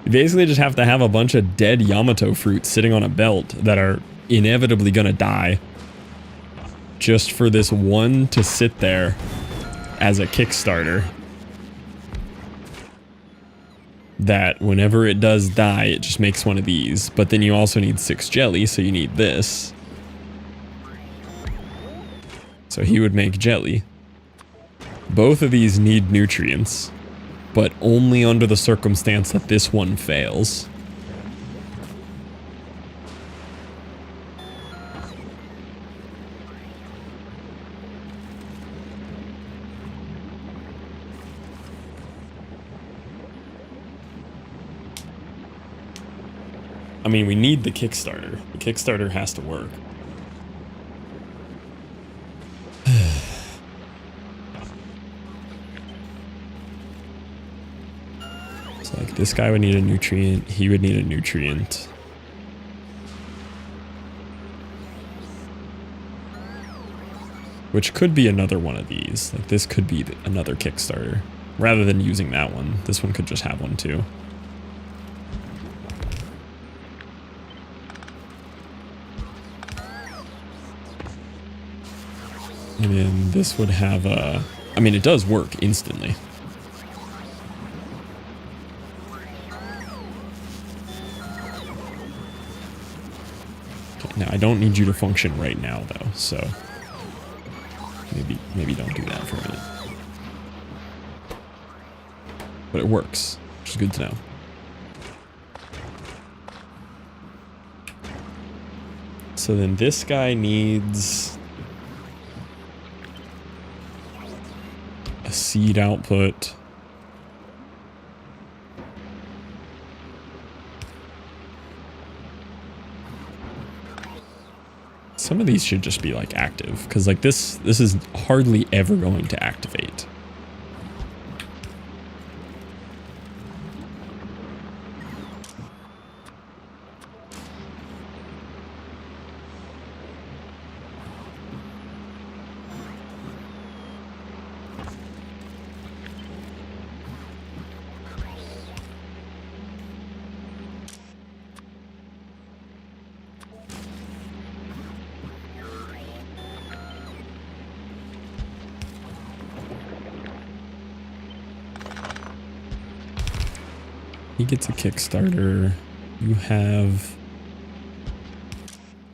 You basically just have to have a bunch of dead Yamato fruit sitting on a belt that are inevitably gonna die. Just for this one to sit there as a Kickstarter. That whenever it does die, it just makes one of these. But then you also need 6 jelly, so you need this. So he would make jelly. Both of these need nutrients, but only under the circumstance that this one fails. I mean, we need the Kickstarter. The Kickstarter has to work. So, like, this guy would need a nutrient. He would need a nutrient. Which could be another one of these. Like, this could be another Kickstarter. Rather than using that one, this one could just have one too. And then this would have a... I mean, it does work instantly. Okay, now, I don't need you to function right now, though, so... Maybe don't do that for a minute. But it works, which is good to know. So then this guy needs a seed output. Some of these should just be like active, because like this is hardly ever going to activate. He gets a Kickstarter. You have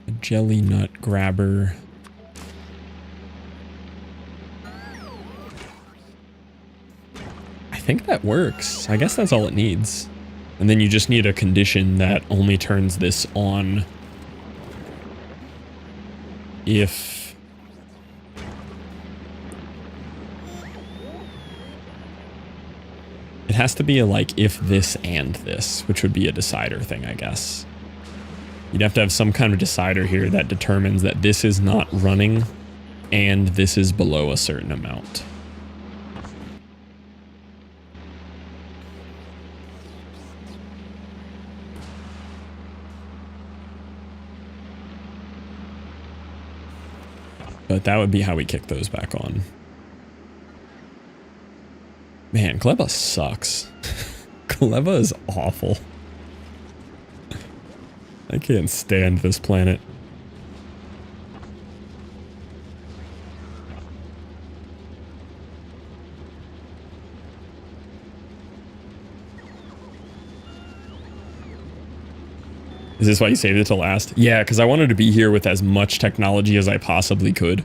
a jelly nut grabber. I think that works. I guess that's all it needs. And then you just need a condition that only turns this on if it has to be a like if this and this, which would be a decider thing, I guess. You'd have to have some kind of decider here that determines that this is not running and this is below a certain amount. But that would be how we kick those back on. Man, GLEBA sucks. GLEBA is awful. I can't stand this planet. Is this why you saved it to last? Yeah, because I wanted to be here with as much technology as I possibly could.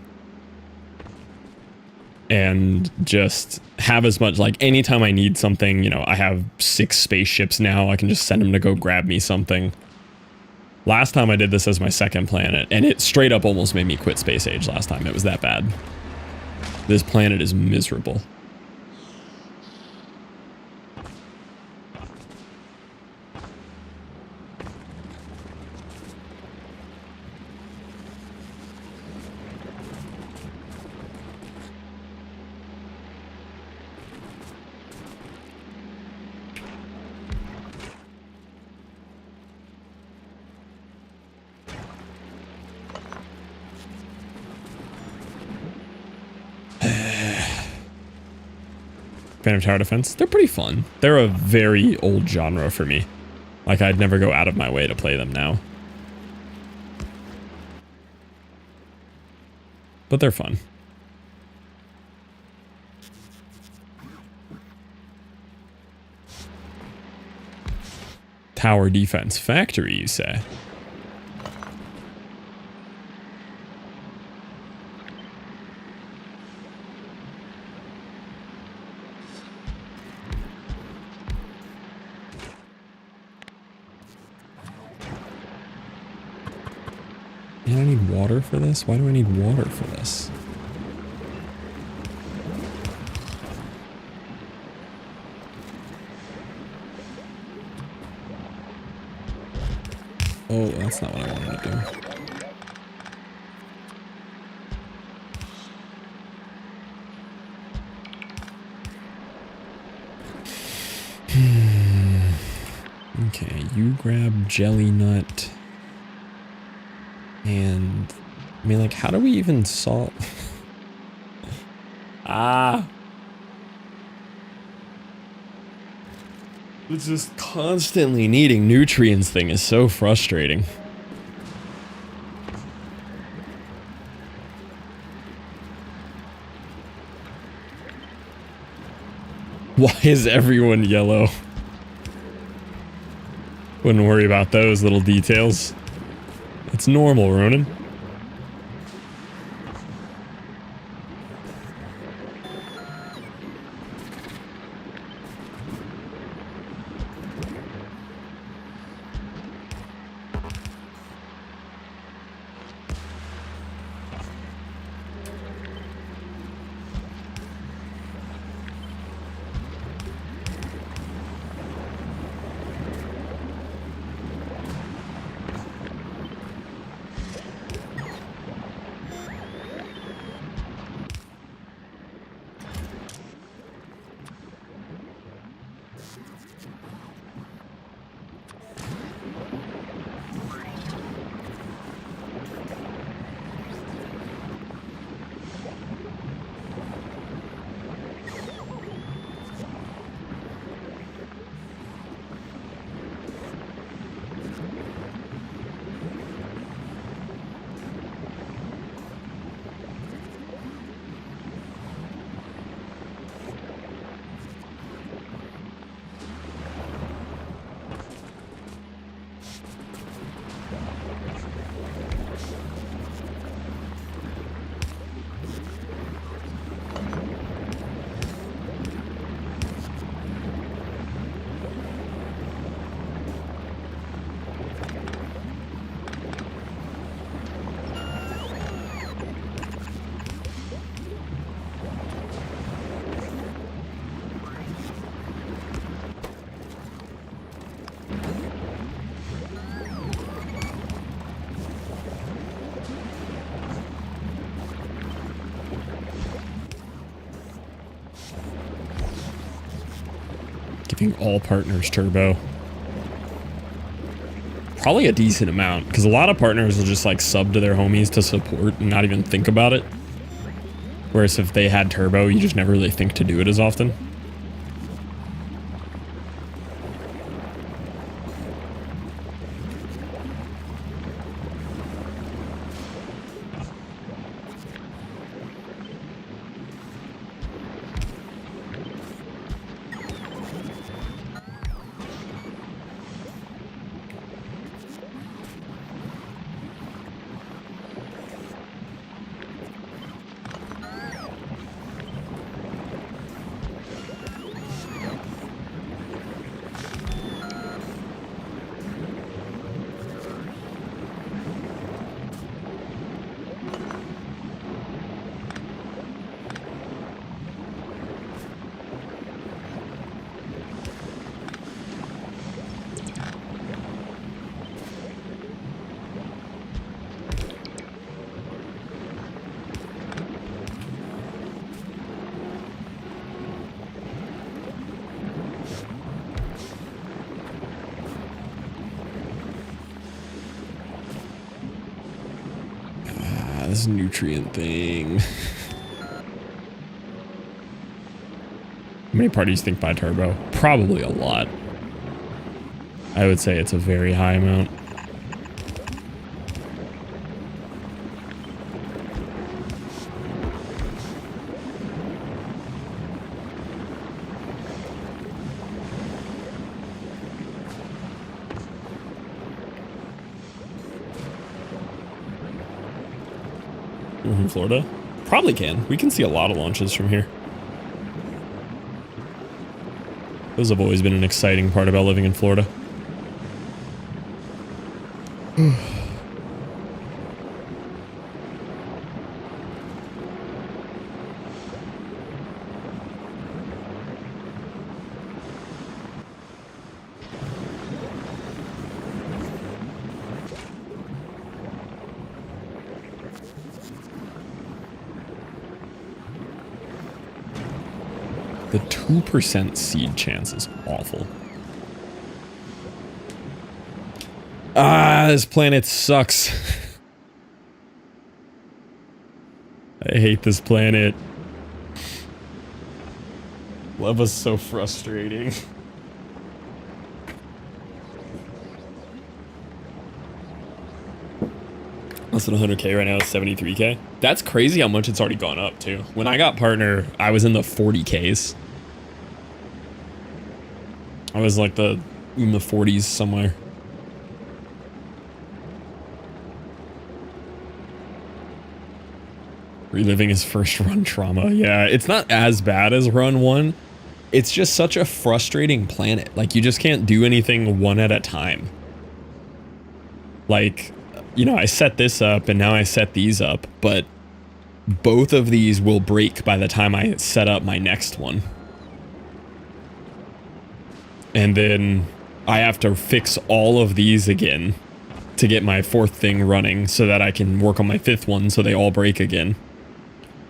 And just have as much, like, anytime I need something, you know, I have 6 spaceships now. I can just send them to go grab me something. Last time I did this as my second planet, and it straight up almost made me quit Space Age last time. It was that bad. This planet is miserable. Phantom Tower Defense, they're pretty fun. They're a very old genre for me. Like, I'd never go out of my way to play them now. But they're fun. Tower Defense Factory, you say? Man, I need water for this? Why do I need water for this? Oh, that's not what I wanted to do. Okay, you grab jelly nut. And I mean, like, how do we even solve? It's just constantly needing nutrients thing is so frustrating. Why is everyone yellow? Wouldn't worry about those little details. It's normal, Ronan. thinking all partners turbo. Probably a decent amount, because a lot of partners will just like sub to their homies to support and not even think about it. Whereas if they had turbo, you just never really think to do it as often. This nutrient thing. How many parties think buy turbo? Probably a lot. I would say it's a very high amount. We're from Florida? Probably can. We can see a lot of launches from here. Those have always been an exciting part about living in Florida. The 2% seed chance is awful. Ah, this planet sucks. I hate this planet. GLEBA's so frustrating. Less than 100K right now is 73K. That's crazy how much it's already gone up too. When I got partner, I was in the 40Ks. I was like in the 40s somewhere. Reliving his first run trauma. Yeah, it's not as bad as run 1. It's just such a frustrating planet. Like, you just can't do anything one at a time. Like, you know, I set this up and now I set these up, but both of these will break by the time I set up my next one. And then I have to fix all of these again to get my 4th thing running so that I can work on my 5th one so they all break again.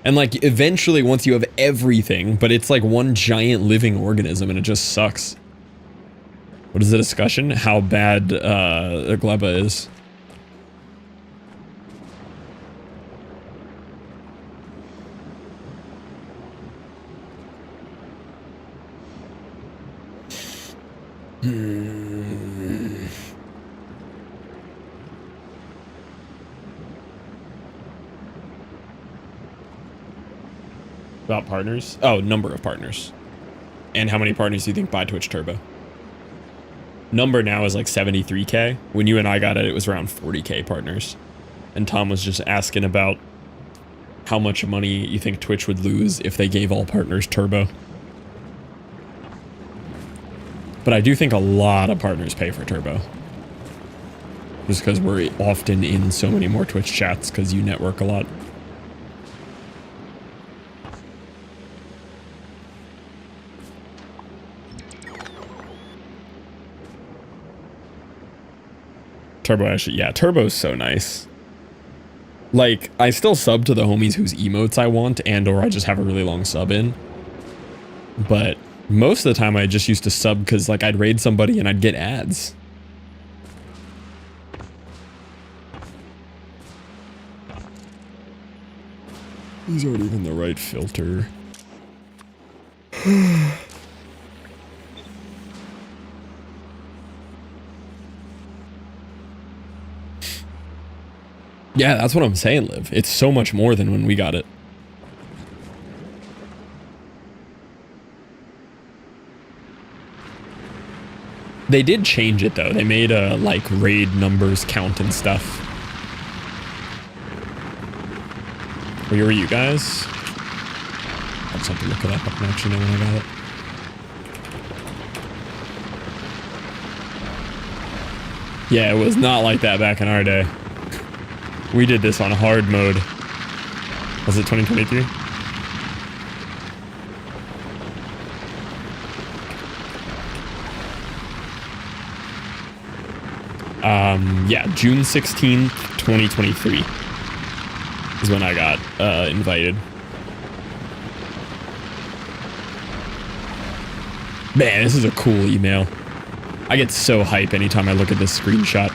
And like eventually once you have everything, but it's like one giant living organism and it just sucks. What is the discussion? How bad GLEBA is. About partners? Oh, number of partners. And how many partners do you think buy Twitch Turbo? Number now is like 73K. When you and I got it, it was around 40K partners. And Tom was just asking about how much money you think Twitch would lose if they gave all partners Turbo. But I do think a lot of partners pay for Turbo. Just because we're often in so many more Twitch chats because you network a lot. Turbo actually, yeah, Turbo's so nice. Like, I still sub to the homies whose emotes I want and or I just have a really long sub in. But Most of the time I just used to sub because like I'd raid somebody and I'd get ads. These aren't even the right filter. Yeah, that's what I'm saying, Liv. It's so much more than when we got it. They did change it though. They made like raid numbers count and stuff. Where were you guys? I'll just have to look it up. I can actually know when I got it. Yeah, it was not like that back in our day. We did this on hard mode. Was it 2023? Yeah, June 16th, 2023 is when I got invited. Man, this is a cool email. I get so hype anytime I look at this screenshot.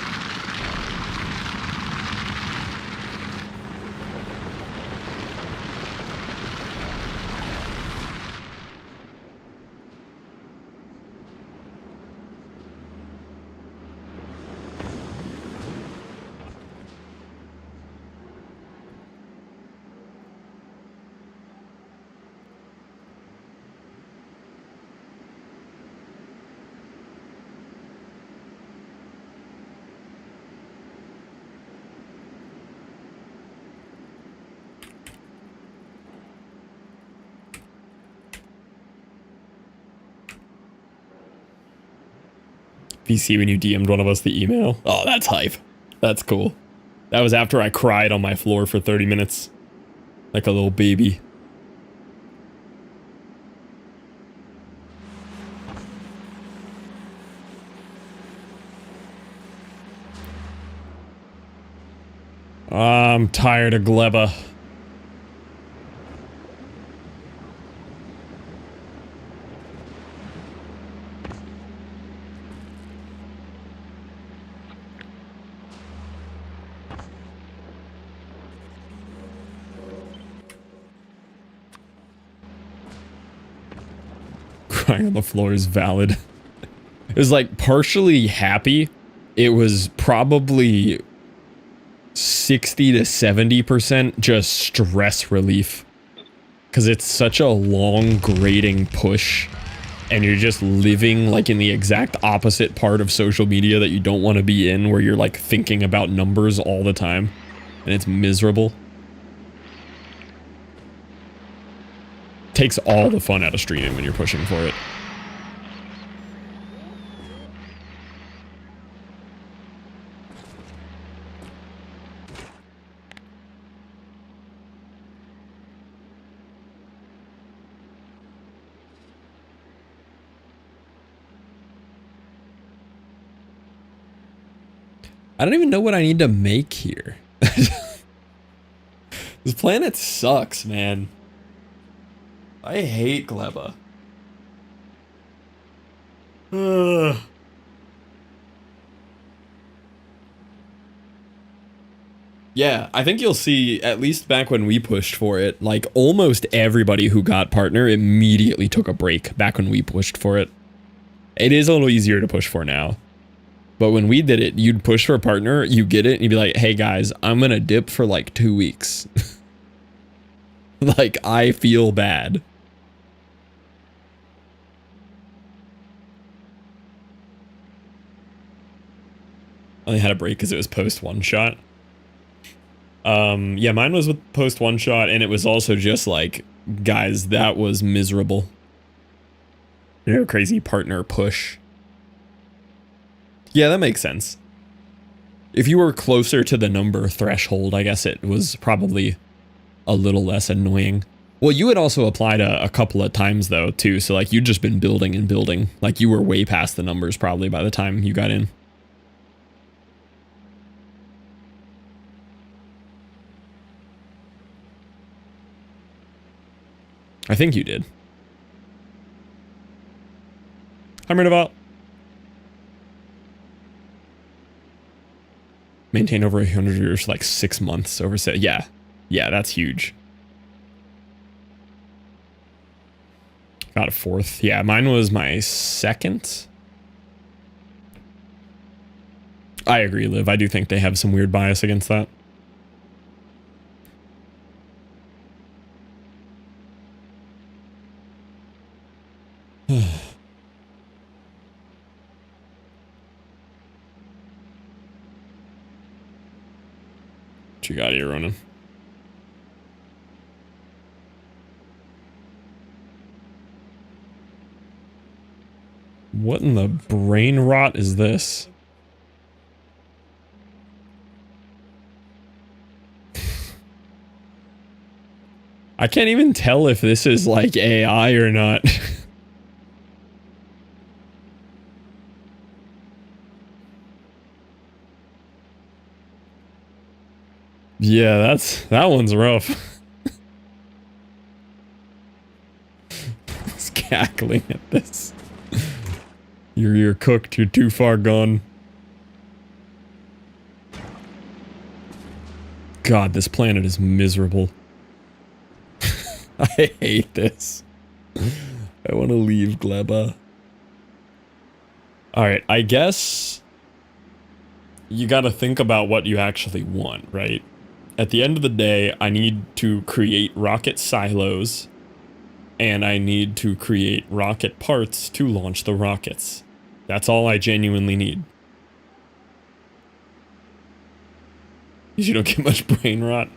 VC when you DM'd one of us the email. Oh, that's hype. That's cool. That was after I cried on my floor for 30 minutes. Like a little baby. I'm tired of GLEBA. Crying on the floor is valid. It was like partially happy. It was probably 60 to 70% just stress relief. Because it's such a long grading push. And you're just living like in the exact opposite part of social media that you don't want to be in, where you're like thinking about numbers all the time. And it's miserable. Takes all the fun out of streaming when you're pushing for it. I don't even know what I need to make here. This planet sucks, man. I hate GLEBA. Yeah, I think you'll see, at least back when we pushed for it, like almost everybody who got partner immediately took a break back when we pushed for it. It is a little easier to push for now. But when we did it, you'd push for a partner, you get it, and you'd be like, hey guys, I'm gonna dip for like 2 weeks. Like, I feel bad. I only had a break because it was post one shot. Yeah, mine was with post one shot, and it was also just like, guys, that was miserable. You know, crazy partner push. Yeah, that makes sense. If you were closer to the number threshold, I guess it was probably a little less annoying. Well, you had also applied a couple of times though, too. So like you'd just been building and building. Like you were way past the numbers probably by the time you got in. I think you did. Hi, Murdaval. Maintain over 100 viewers for like 6 months over say. Yeah. Yeah, that's huge. Got a 4th. Yeah, mine was my 2nd. I agree, Liv. I do think they have some weird bias against that. What you got here, Ronan? What in the brain rot is this? I can't even tell if this is like AI or not. Yeah, that one's rough. He's cackling at this. You're cooked, you're too far gone. God, this planet is miserable. I hate this. I want to leave GLEBA. Alright, I guess you gotta think about what you actually want, right? At the end of the day, I need to create rocket silos, and I need to create rocket parts to launch the rockets. That's all I genuinely need. You don't get much brain rot.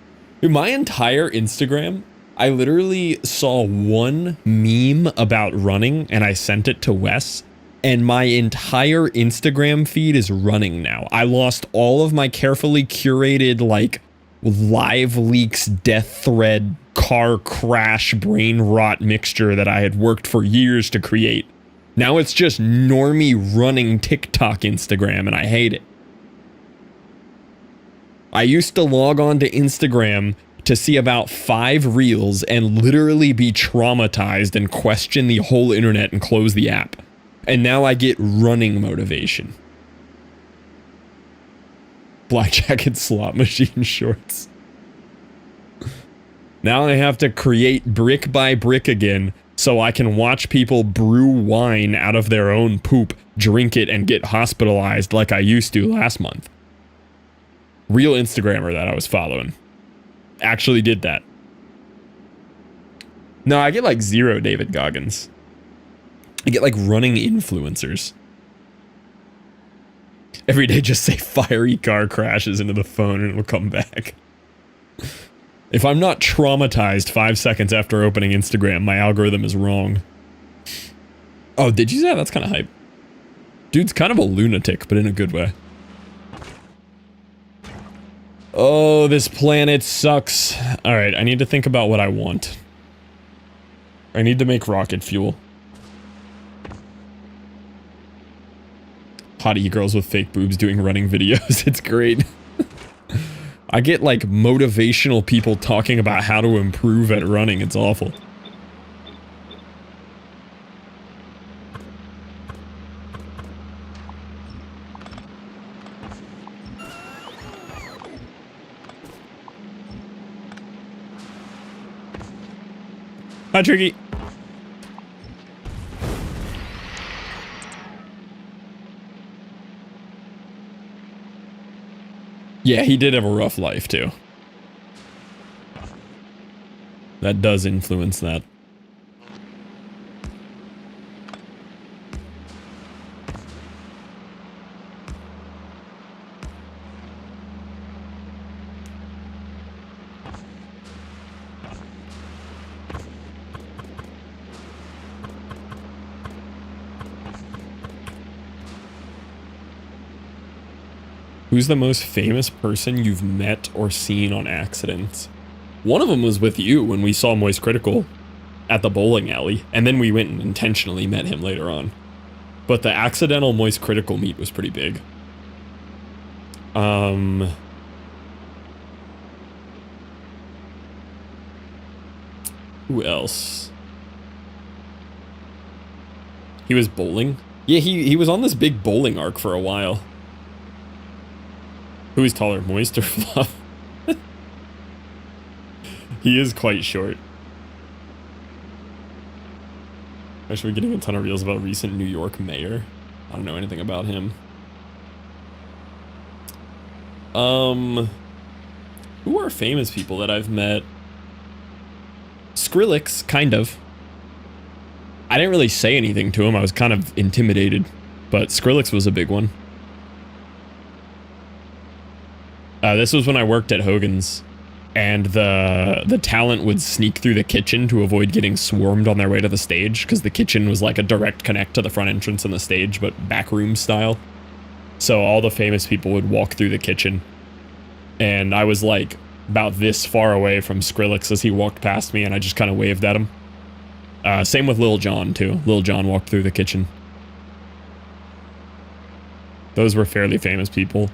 Dude, my entire Instagram, I literally saw one meme about running, and I sent it to Wes, and my entire Instagram feed is running now. I lost all of my carefully curated, like, live leaks, death thread, car crash, brain rot mixture that I had worked for years to create. Now it's just normie running TikTok Instagram, and I hate it. I used to log on to Instagram to see about 5 reels and literally be traumatized and question the whole internet and close the app. And now I get running motivation. Black jacket slot machine shorts. Now I have to create brick by brick again so I can watch people brew wine out of their own poop, drink it, and get hospitalized like I used to last month. Real Instagrammer that I was following actually did that. No, I get like 0 David Goggins. I get like running influencers. Every day just say fiery car crashes into the phone and it'll come back. If I'm not traumatized 5 seconds after opening Instagram, my algorithm is wrong. Oh, did you say that? That's kind of hype. Dude's kind of a lunatic, but in a good way. Oh, this planet sucks. Alright, I need to think about what I want. I need to make rocket fuel. Hottie girls with fake boobs doing running videos. It's great. I get like motivational people talking about how to improve at running. It's awful. Hi, Tricky. Yeah, he did have a rough life, too. That does influence that. Who's the most famous person you've met or seen on accident? One of them was with you when we saw Moist Critical at the bowling alley, and then we went and intentionally met him later on. But the accidental Moist Critical meet was pretty big. Who else? He was bowling? Yeah, he was on this big bowling arc for a while. Who is taller, Moist or Fluff? He is quite short. Actually, we're getting a ton of reels about recent New York mayor. I don't know anything about him. Who are famous people that I've met? Skrillex, kind of. I didn't really say anything to him. I was kind of intimidated, but Skrillex was a big one. This was when I worked at Hogan's, and the talent would sneak through the kitchen to avoid getting swarmed on their way to the stage, because the kitchen was like a direct connect to the front entrance and the stage, but backroom style. So all the famous people would walk through the kitchen, and I was like about this far away from Skrillex as he walked past me, and I just kind of waved at him. Same with Lil Jon too. Lil Jon walked through the kitchen. Those were fairly famous people.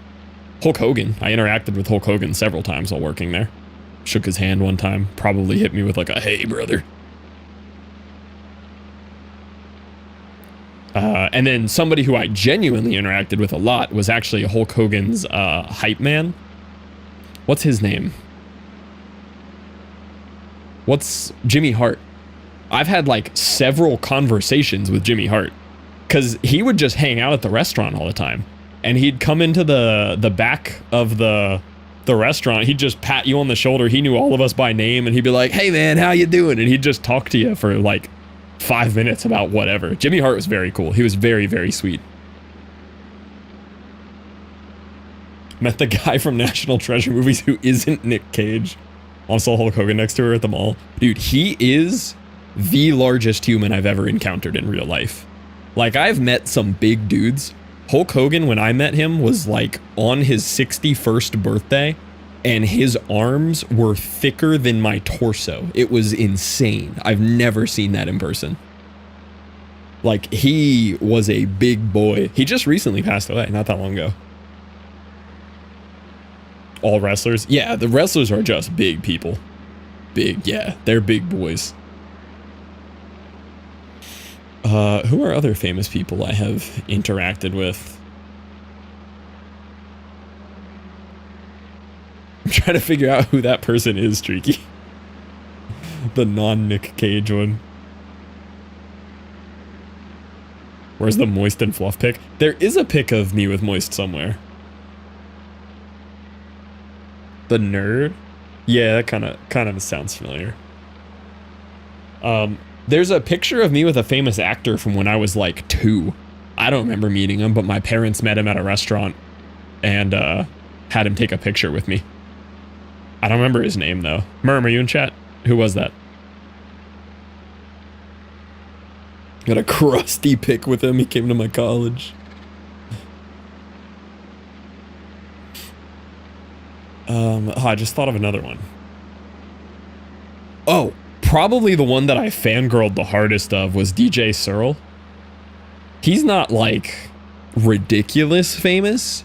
Hulk Hogan. I interacted with Hulk Hogan several times while working there. Shook his hand one time. Probably hit me with like a, hey, brother. And then somebody who I genuinely interacted with a lot was actually Hulk Hogan's hype man. What's his name? What's Jimmy Hart? I've had like several conversations with Jimmy Hart, because he would just hang out at the restaurant all the time, and he'd come into the back of the restaurant. He'd just pat you on the shoulder. He knew all of us by name, and he'd be like, hey man, how you doing? And he'd just talk to you for like 5 minutes about whatever. Jimmy Hart was very cool. He was very, very sweet. Met the guy from National Treasure movies who isn't Nick Cage. Also Hulk Hogan next to her at the mall. Dude, he is the largest human I've ever encountered in real life. Like, I've met some big dudes. Hulk Hogan, when I met him, was like on his 61st birthday, and his arms were thicker than my torso. It was insane. I've never seen that in person. Like, he was a big boy. He just recently passed away, not that long ago. All wrestlers? Yeah, the wrestlers are just big people. Big, yeah, they're big boys. Who are other famous people I have interacted with? I'm trying to figure out who that person is, Streaky. The non-Nick Cage one. Where's the Moist and Fluff pic? There is a pic of me with Moist somewhere. The nerd? Yeah, that kind of sounds familiar. There's a picture of me with a famous actor from when I was like 2. I don't remember meeting him, but my parents met him at a restaurant and had him take a picture with me. I don't remember his name though. Merm, are you in chat? Who was that? Got a crusty pic with him. He came to my college. I just thought of another one. Oh, probably the one that I fangirled the hardest of was DJ Searle. He's not like ridiculous famous,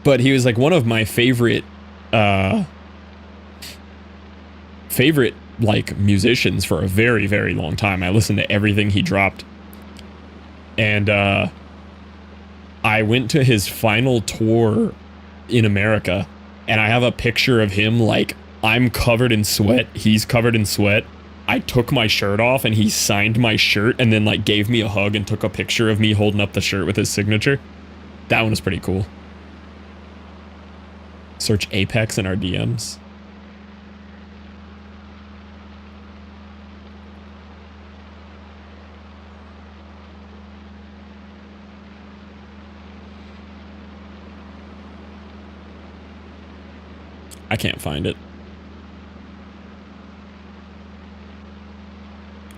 but he was like one of my favorite like musicians for a very, very long time. I listened to everything he dropped. And I went to his final tour in America, and I have a picture of him like, I'm covered in sweat, he's covered in sweat. I took my shirt off and he signed my shirt and then like gave me a hug and took a picture of me holding up the shirt with his signature. That one was pretty cool. Search Apex in our DMs. I can't find it.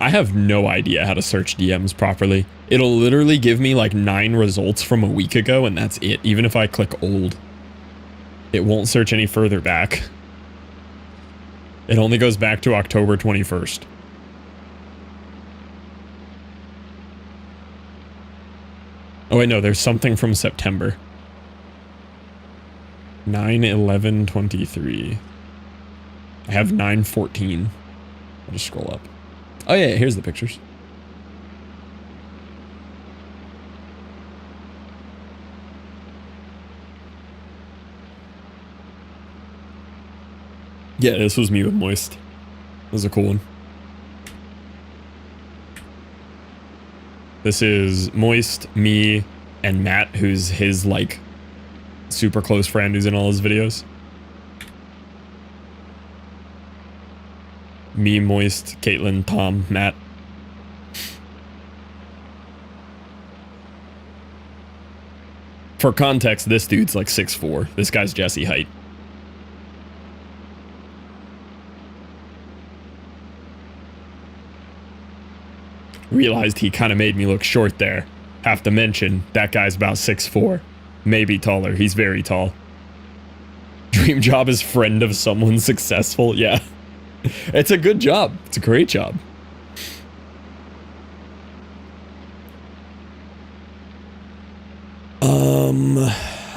I have no idea how to search DMs properly. It'll literally give me like 9 results from a week ago, and that's it. Even if I click old, it won't search any further back. It only goes back to October 21st. Oh wait, no, there's something from September. 9/11/23. I have 9/14. I'll just scroll up. Oh yeah, here's the pictures. Yeah, this was me with Moist. That was a cool one. This is Moist, me, and Matt, who's his, like, super close friend who's in all his videos. Me, Moist, Caitlin, Tom, Matt. For context, this dude's like 6'4". This guy's Jesse height. Realized he kind of made me look short there. Have to mention, that guy's about 6'4". Maybe taller. He's very tall. Dream job is friend of someone successful. Yeah. It's a good job. It's a great job.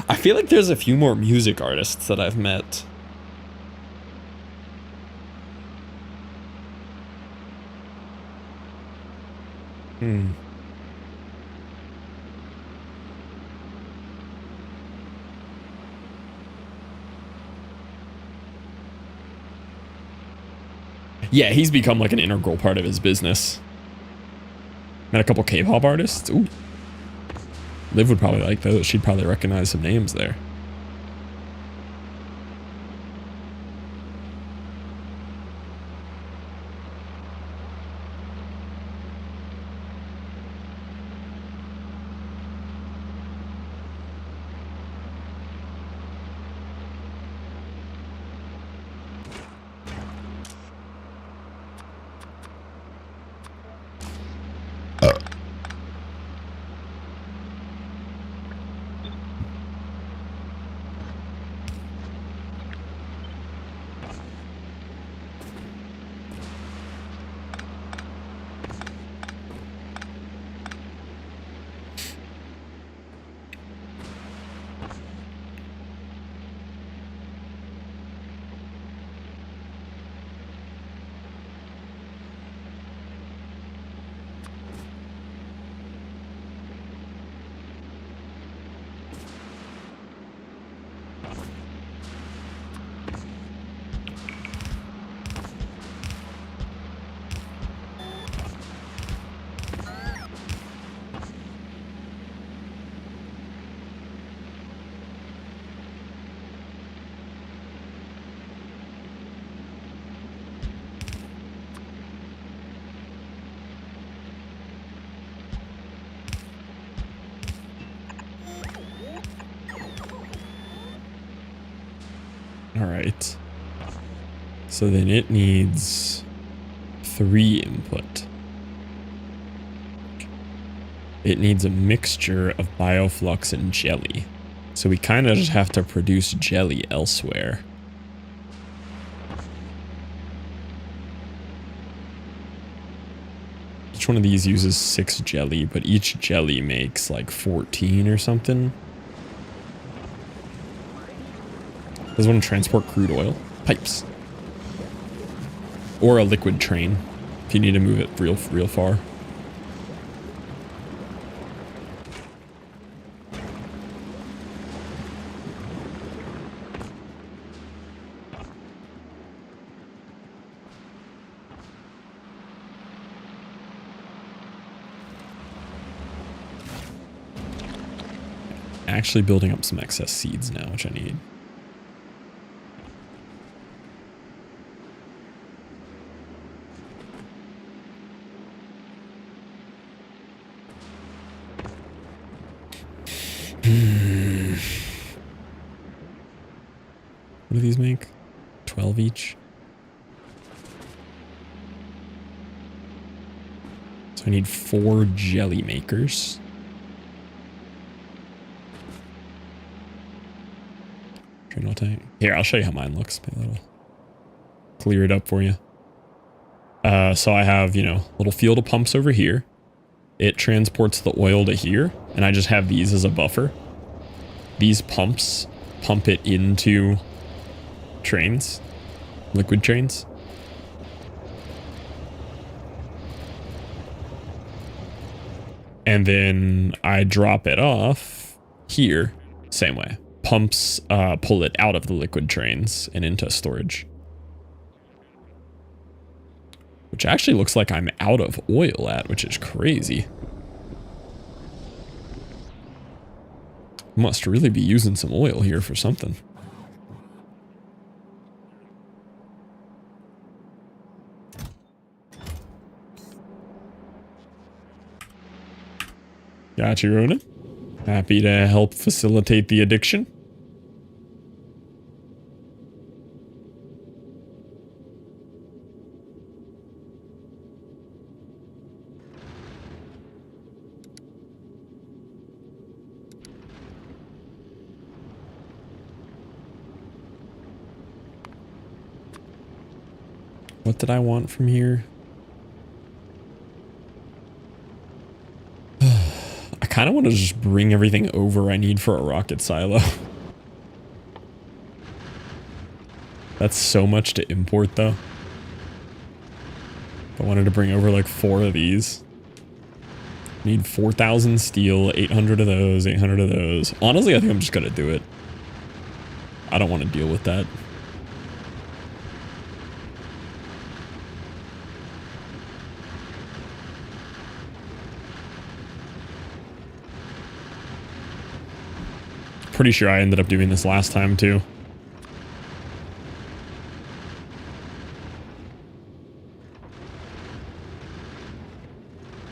I feel like there's a few more music artists that I've met. Yeah, he's become like an integral part of his business. Met a couple K-pop artists. Ooh. Liv would probably like those. She'd probably recognize some names there. All right. So then it needs 3 input. It needs a mixture of bioflux and jelly. So we kind of just have to produce jelly elsewhere. Each one of these uses 6 jelly, but each jelly makes like 14 or something. Does want to transport crude oil? Pipes. Or a liquid train, if you need to move it real far. Actually building up some excess seeds now, which I need. What do these make? 12 each. So I need 4 jelly makers. Here, I'll show you how mine looks. Maybe that'll clear it up for you. So I have, you know, a little field of pumps over here. It transports the oil to here, and I just have these as a buffer. These pumps pump it into trains, liquid trains. And then I drop it off here, same way. Pumps pull it out of the liquid trains and into storage. Which actually looks like I'm out of oil at, which is crazy. Must really be using some oil here for something. Got you, Ronan. Happy to help facilitate the addiction. What did I want from here? I kind of want to just bring everything over I need for a rocket silo. That's so much to import though. I wanted to bring over like 4 of these. Need 4,000 steel, 800 of those, 800 of those. Honestly, I think I'm just gonna do it. I don't want to deal with that. Pretty sure I ended up doing this last time too.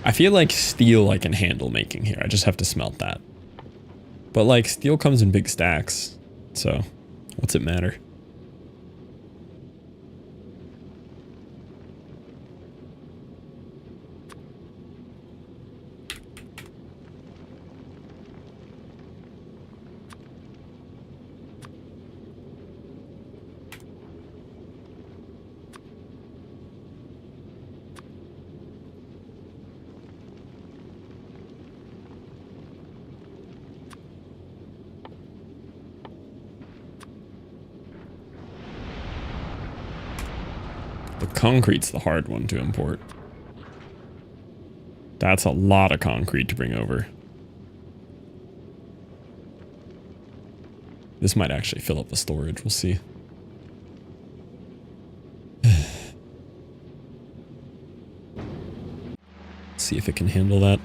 I feel like steel I can handle making here. I just have to smelt that. But like steel comes in big stacks. So what's it matter? The concrete's the hard one to import. That's a lot of concrete to bring over. This might actually fill up the storage, we'll see. See if it can handle that.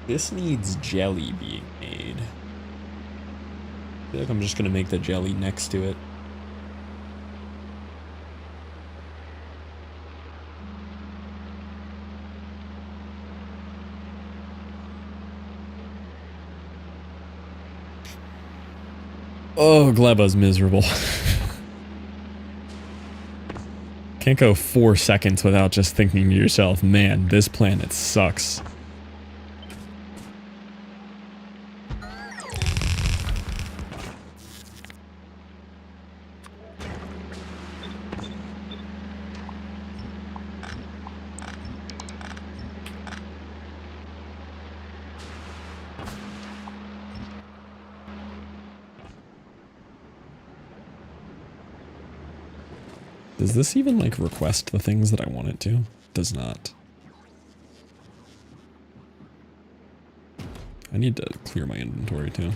This needs jelly being made. I feel like I'm just gonna make the jelly next to it. Oh, GLEBA's miserable. Can't go 4 seconds without just thinking to yourself, man, this planet sucks. Does this even, like, request the things that I want it to? Does not. I need to clear my inventory, too.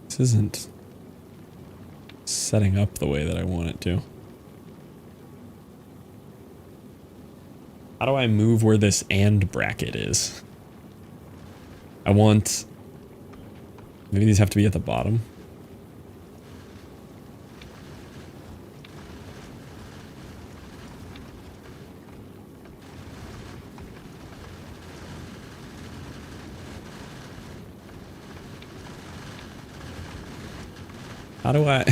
This isn't setting up the way that I want it to. How do I move where this and bracket is? I want... Maybe these have to be at the bottom. How do I...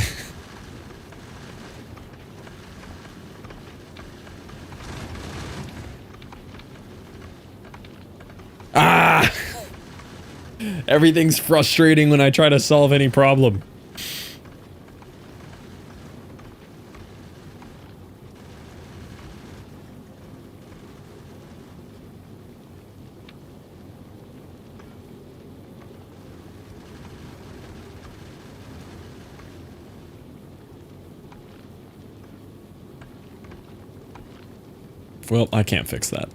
Everything's frustrating when I try to solve any problem. Well, I can't fix that.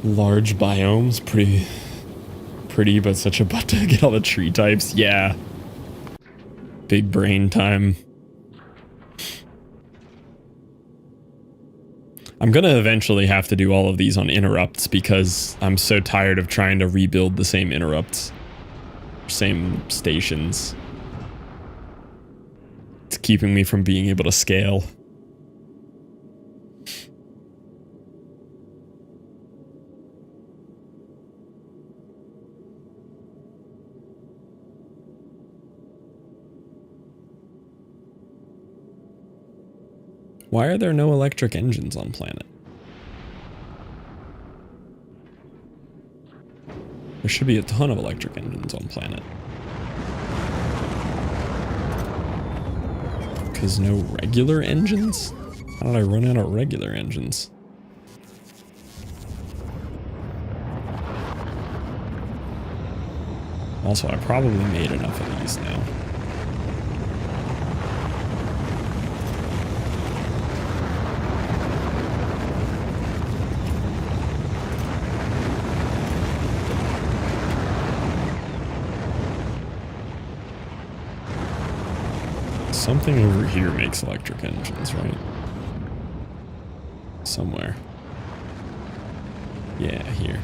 Large biomes, pretty, but such a butt to get all the tree types. Yeah. Big brain time. I'm gonna eventually have to do all of these on interrupts because I'm so tired of trying to rebuild the same interrupts. Same stations. It's keeping me from being able to scale. Why are there no electric engines on planet? There should be a ton of electric engines on planet. Because no regular engines? How did I run out of regular engines? Also, I probably made enough of these now. Something over here makes electric engines, right? Somewhere. Yeah, here.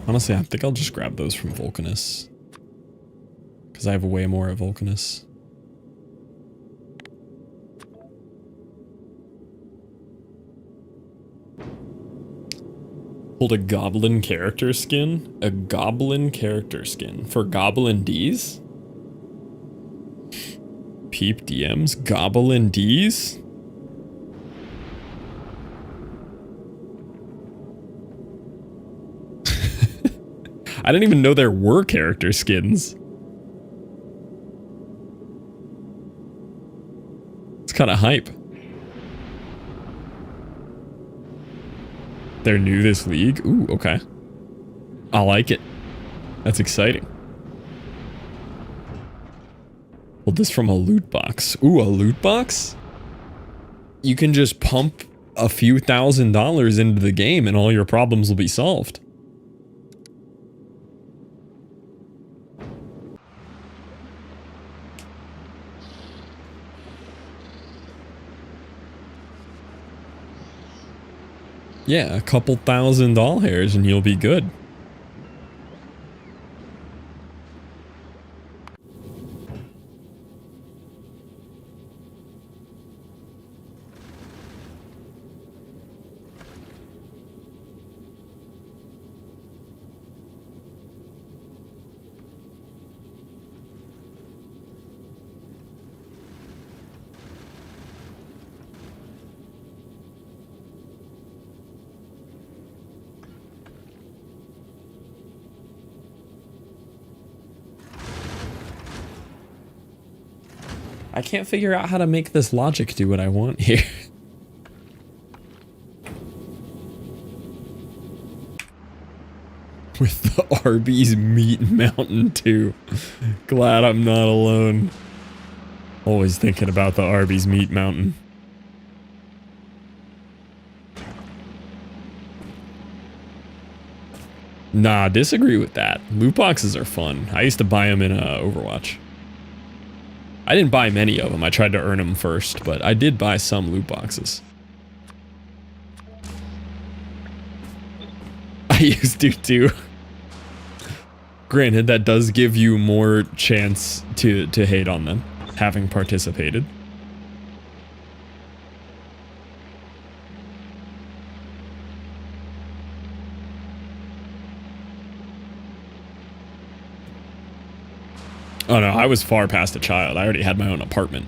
Honestly, I think I'll just grab those from Vulcanus. Because I have way more at Vulcanus. Hold a goblin character skin? A goblin character skin for Goblin D's? Peep DMs? Goblin D's? I didn't even know there were character skins. It's kind of hype. They're new this league? Ooh, okay. I like it. That's exciting. Well, this from a loot box. Ooh, a loot box? You can just pump a few $1,000s into the game and all your problems will be solved. Yeah, a couple $1,000 and you'll be good. I can't figure out how to make this logic do what I want here. With the Arby's Meat Mountain too. Glad I'm not alone. Always thinking about the Arby's Meat Mountain. Nah, disagree with that. Loot boxes are fun. I used to buy them in Overwatch. I didn't buy many of them. I tried to earn them first, but I did buy some loot boxes. I used to too. Granted, that does give you more chance to hate on them, having participated. Oh no, I was far past a child. I already had my own apartment.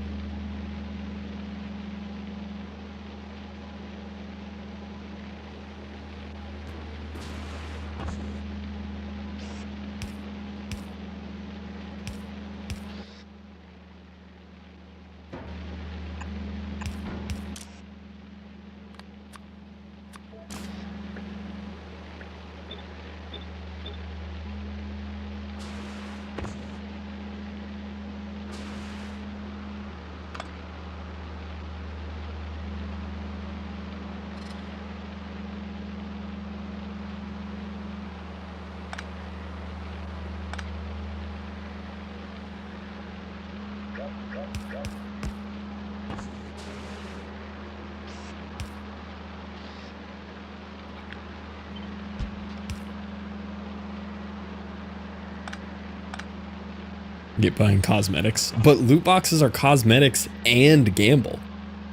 Get buying cosmetics, but loot boxes are cosmetics and gamble.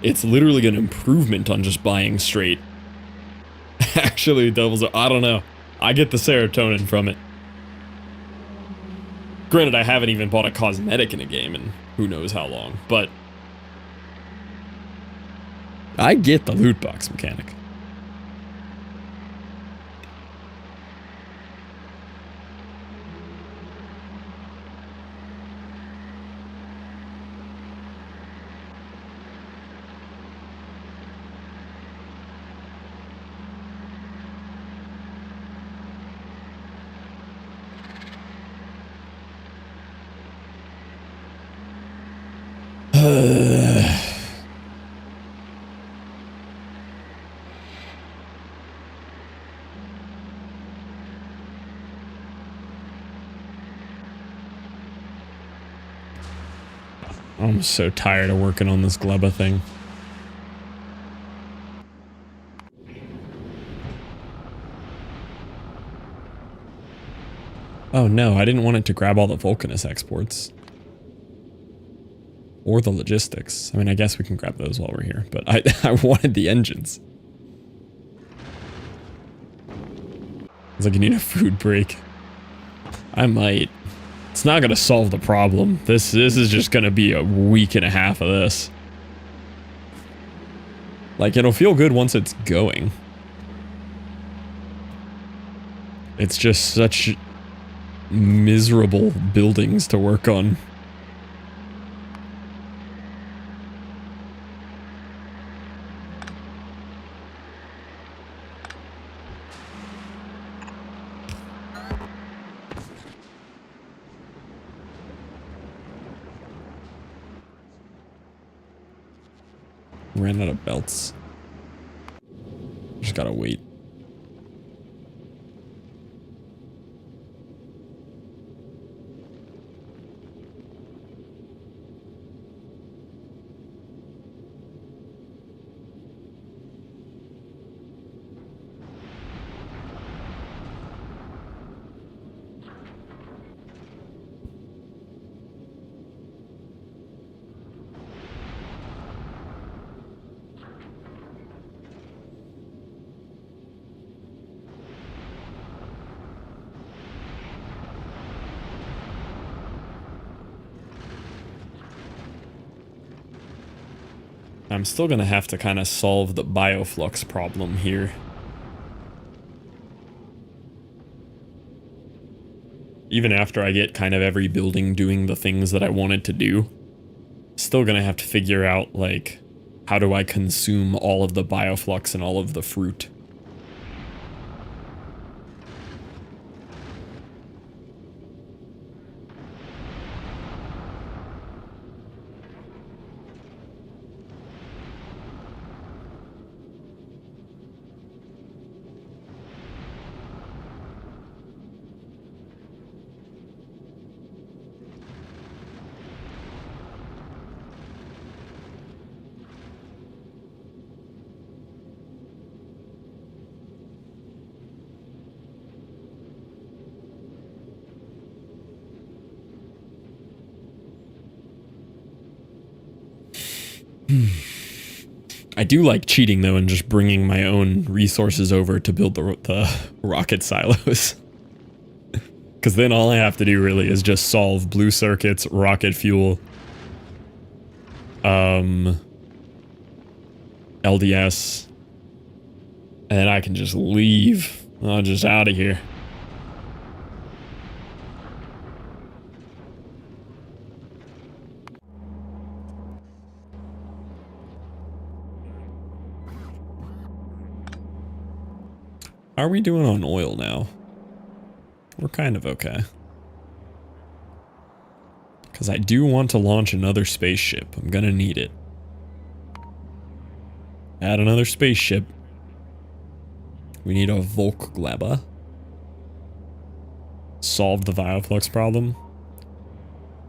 It's literally an improvement on just buying straight. Actually, I don't know. I get the serotonin from it. Granted, I haven't even bought a cosmetic in a game in who knows how long, but I get the loot box mechanic. I'm so tired of working on this GLEBA thing. Oh no, I didn't want it to grab all the Vulcanus exports. Or the logistics. I mean, I guess we can grab those while we're here, but I wanted the engines. It's like you need a food break. I might. It's not gonna solve the problem. This is just gonna be a week and a half of this. Like, it'll feel good once it's going. It's just such miserable buildings to work on. Ran out of belts. Just gotta wait. I'm still gonna have to kind of solve the bioflux problem here. Even after I get kind of every building doing the things that I wanted to do, still gonna have to figure out, like, how do I consume all of the bioflux and all of the fruit? I do like cheating though and just bringing my own resources over to build the rocket silos. Because then all I have to do really is just solve blue circuits, rocket fuel, LDS, and then I can just leave. I'm just out of here. How are we doing on oil now? We're kind of okay. Because I do want to launch another spaceship. I'm gonna need it. Add another spaceship. We need a GLEBA. Solve the Vioflux problem.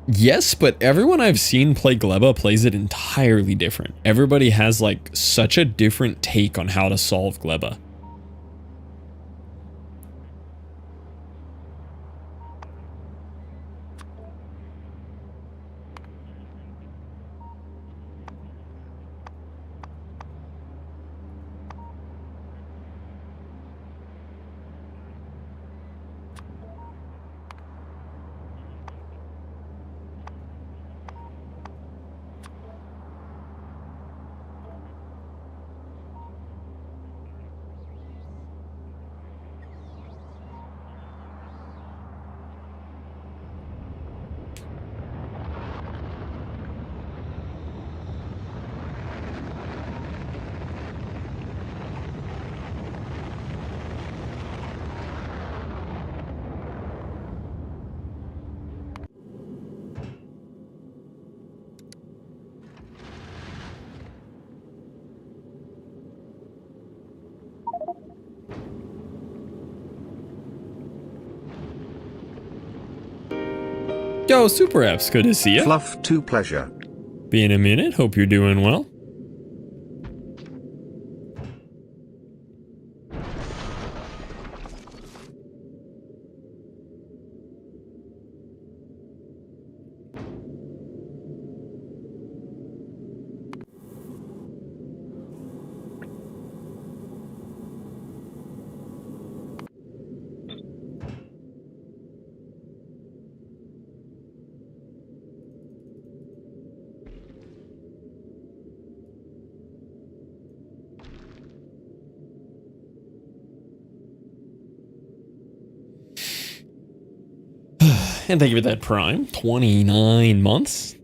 Yes, but everyone I've seen play GLEBA plays it entirely different. Everybody has like such a different take on how to solve GLEBA. Yo, Super F's, good to see you. Fluff to pleasure. Be in a minute, hope you're doing well. And thank you for that Prime. 29 months.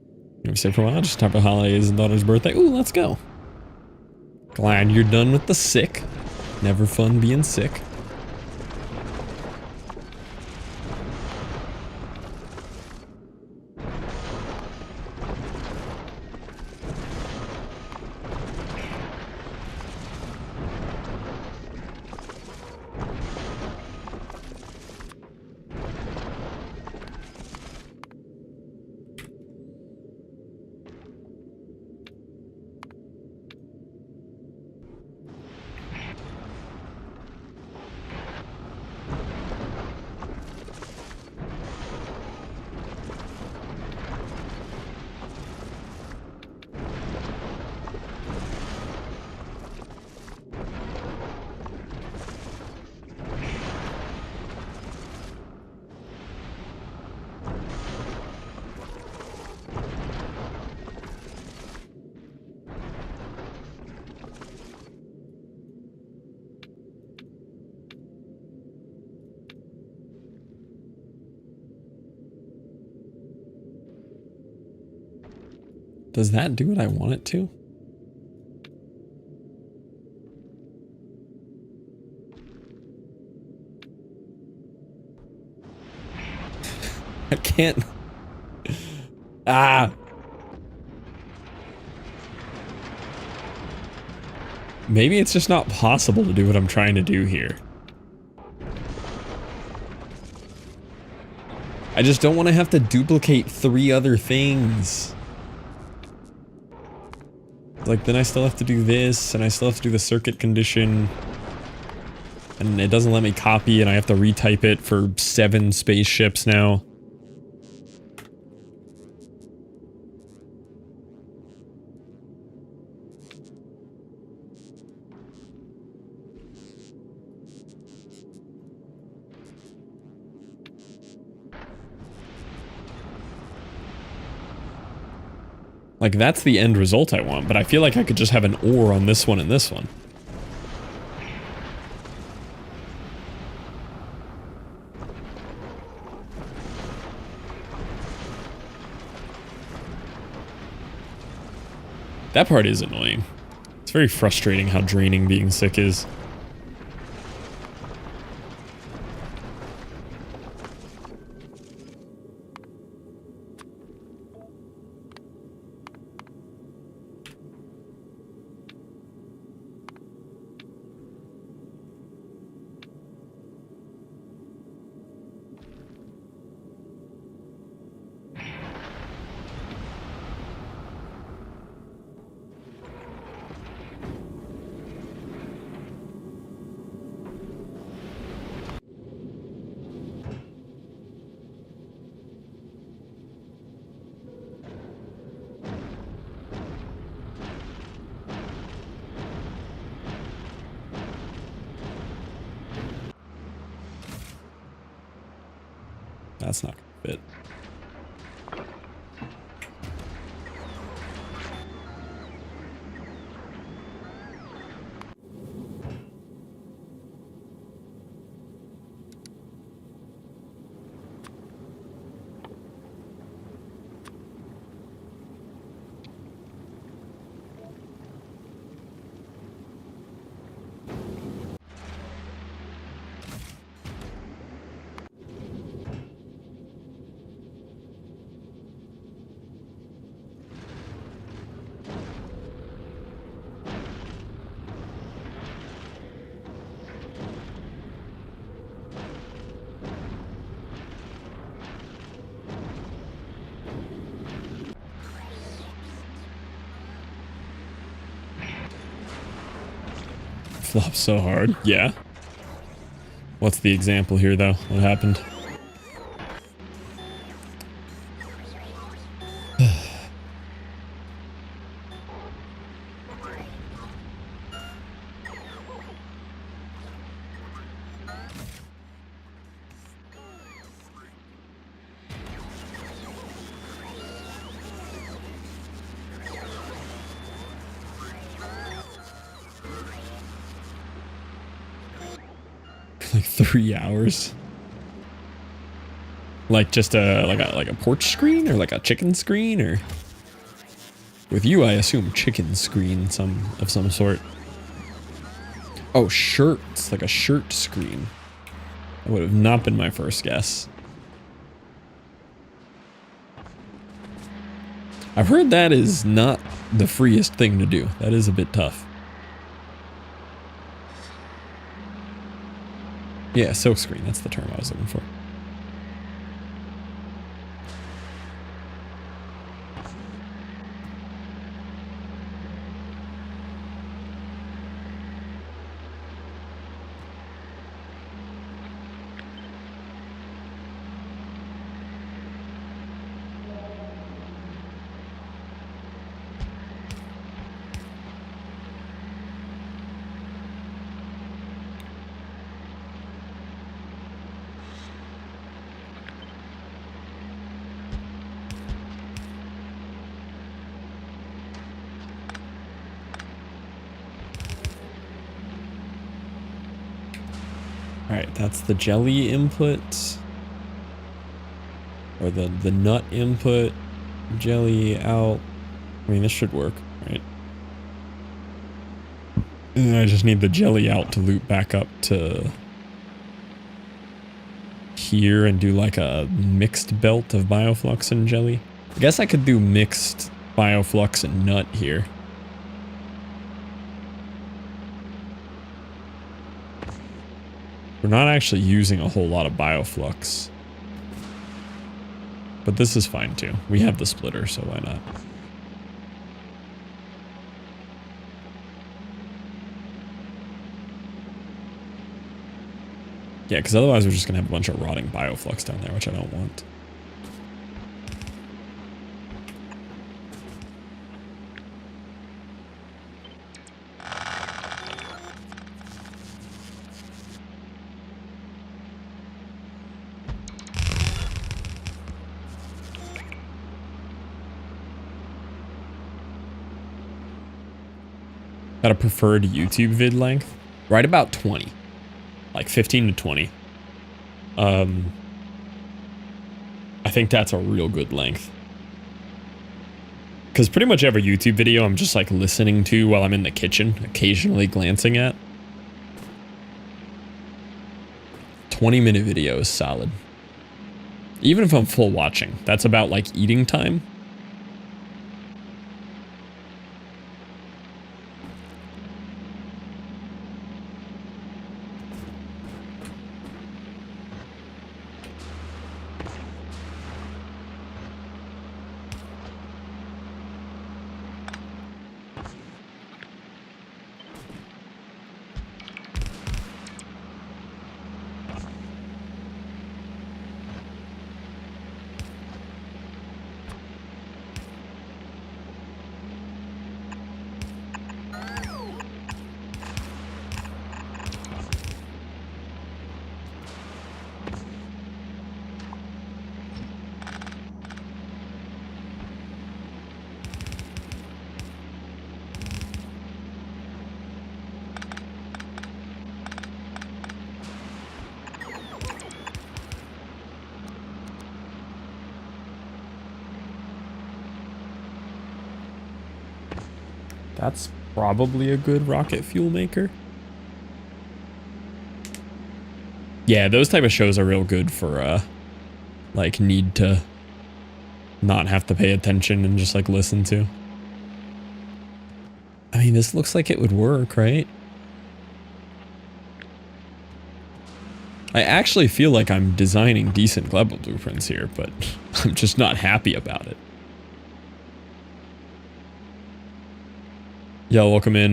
You stay for a while, just talk about holidays and daughter's birthday. Ooh, let's go. Glad you're done with the sick. Never fun being sick. Does that do what I want it to? I can't. Ah. Maybe it's just not possible to do what I'm trying to do here. I just don't want to have to duplicate 3 other things. Like, then I still have to do this, and I still have to do the circuit condition. And it doesn't let me copy, and I have to retype it for 7 spaceships now. Like, that's the end result I want, but I feel like I could just have an ore on this one and this one. That part is annoying. It's very frustrating how draining being sick is. That's not gonna fit. Flop so hard. Yeah. What's the example here, though? What happened? Like 3 hours. Like just a porch screen or like a chicken screen, or with you I assume chicken screen of some sort. Oh, shirts, like a shirt screen. That would have not been my first guess. I've heard that is not the freest thing to do. That is a bit tough. Yeah, silk screen, that's the term I was looking for. Alright, that's the jelly input. Or the nut input. Jelly out. I mean, this should work, right? And I just need the jelly out to loop back up to here and do like a mixed belt of bioflux and jelly. I guess I could do mixed bioflux and nut here. We're not actually using a whole lot of bioflux. But this is fine too. We have the splitter, so why not? Yeah, because otherwise we're just going to have a bunch of rotting bioflux down there, which I don't want. Got a preferred YouTube vid length? Right about 20. Like 15 to 20. I think that's a real good length. Because pretty much every YouTube video I'm just like listening to while I'm in the kitchen, occasionally glancing at. 20-minute video is solid. Even if I'm full watching, that's about like eating time. That's probably a good rocket fuel maker. Yeah, those type of shows are real good for, like, need to not have to pay attention and just, like, listen to. I mean, this looks like it would work, right? I actually feel like I'm designing decent GLEBA blueprints here, but I'm just not happy about it. Yo, welcome in,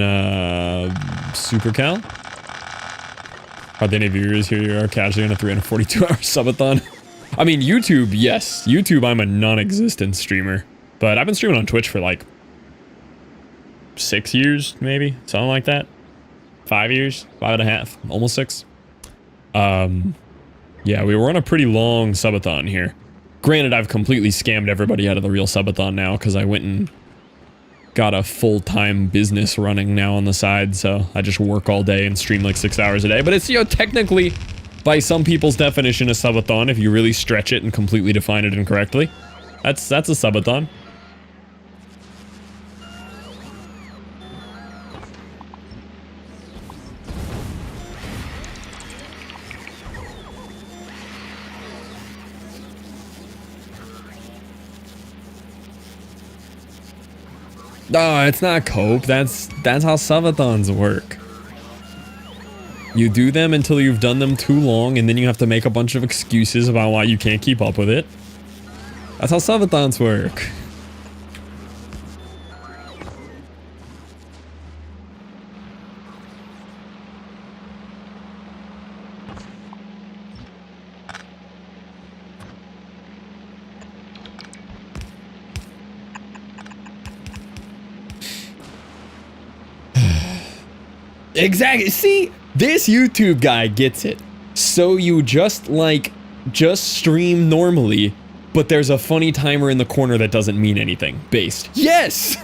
Super Cal. Hardly any viewers here. You are casually on a 342-hour subathon. I mean, YouTube, yes. YouTube, I'm a non-existent streamer. But I've been streaming on Twitch for like 6 years, maybe? Something like that. 5 years? 5.5. Almost 6. Yeah, we were on a pretty long subathon here. Granted, I've completely scammed everybody out of the real subathon now because I went and got a full-time business running now on the side, so I just work all day and stream like 6 hours a day. But it's, you know, technically, by some people's definition, a subathon, if you really stretch it and completely define it incorrectly. That's a subathon. No, it's not cope. That's how subathons work. You do them until you've done them too long, and then you have to make a bunch of excuses about why you can't keep up with it. That's how subathons work. Exactly. See, this YouTube guy gets it. So you just stream normally, but there's a funny timer in the corner that doesn't mean anything. Based. Yes!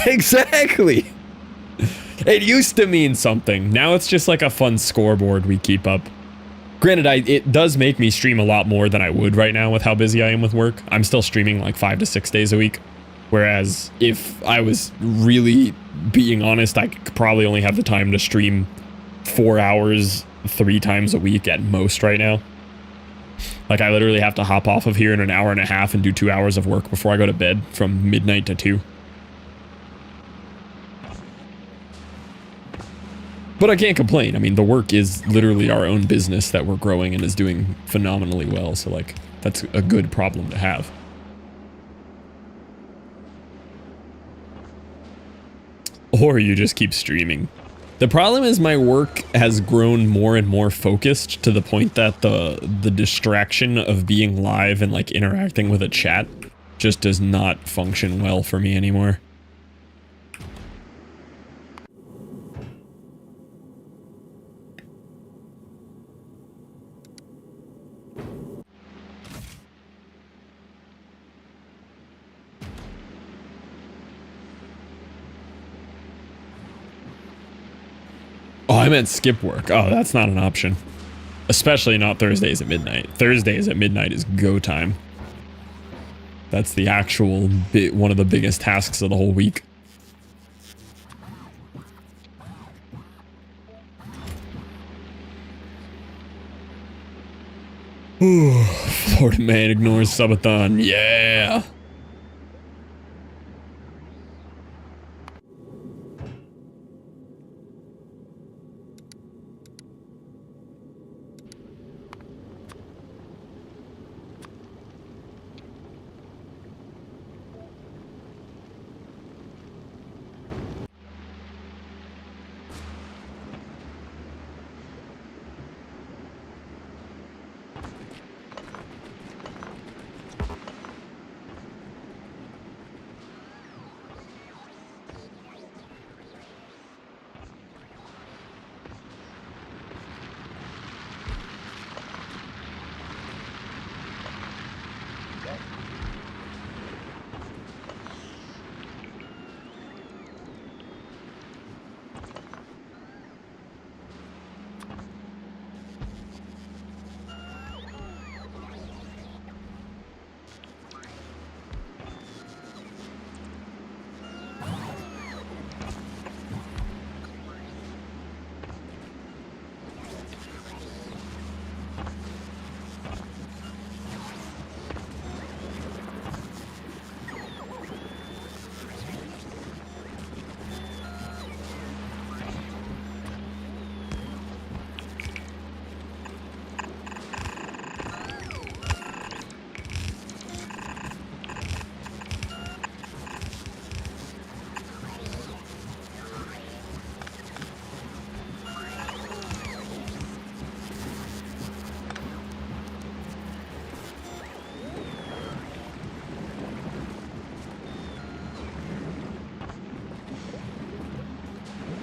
Exactly. It used to mean something. Now it's just like a fun scoreboard we keep up. Granted, it does make me stream a lot more than I would right now with how busy I am with work. I'm still streaming like 5 to 6 days a week. Whereas if I was really being honest, I could probably only have the time to stream 4 hours 3 times a week at most right now. Like, I literally have to hop off of here in an hour and a half and do 2 hours of work before I go to bed from midnight to 2. But I can't complain. I mean, the work is literally our own business that we're growing and is doing phenomenally well. So, like, that's a good problem to have. Or you just keep streaming. The problem is my work has grown more and more focused to the point that the distraction of being live and like interacting with a chat just does not function well for me anymore. Oh, I meant skip work. Oh, that's not an option. Especially not Thursdays at midnight. Thursdays at midnight is go time. That's the actual one of the biggest tasks of the whole week. Ooh, Florida man ignores subathon. Yeah.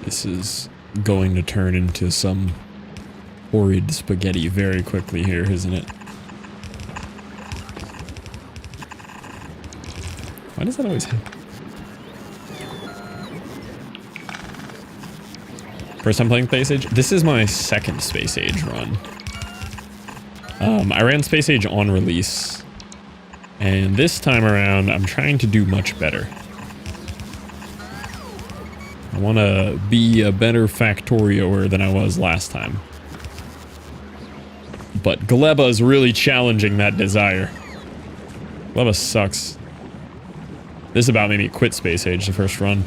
This is going to turn into some horrid spaghetti very quickly here, isn't it? Why does that always happen? First time playing Space Age? This is my second Space Age run. I ran Space Age on release, and this time around I'm trying to do much better. I want to be a better Factorioer than I was last time. But GLEBA is really challenging that desire. GLEBA sucks. This about made me quit Space Age the first run.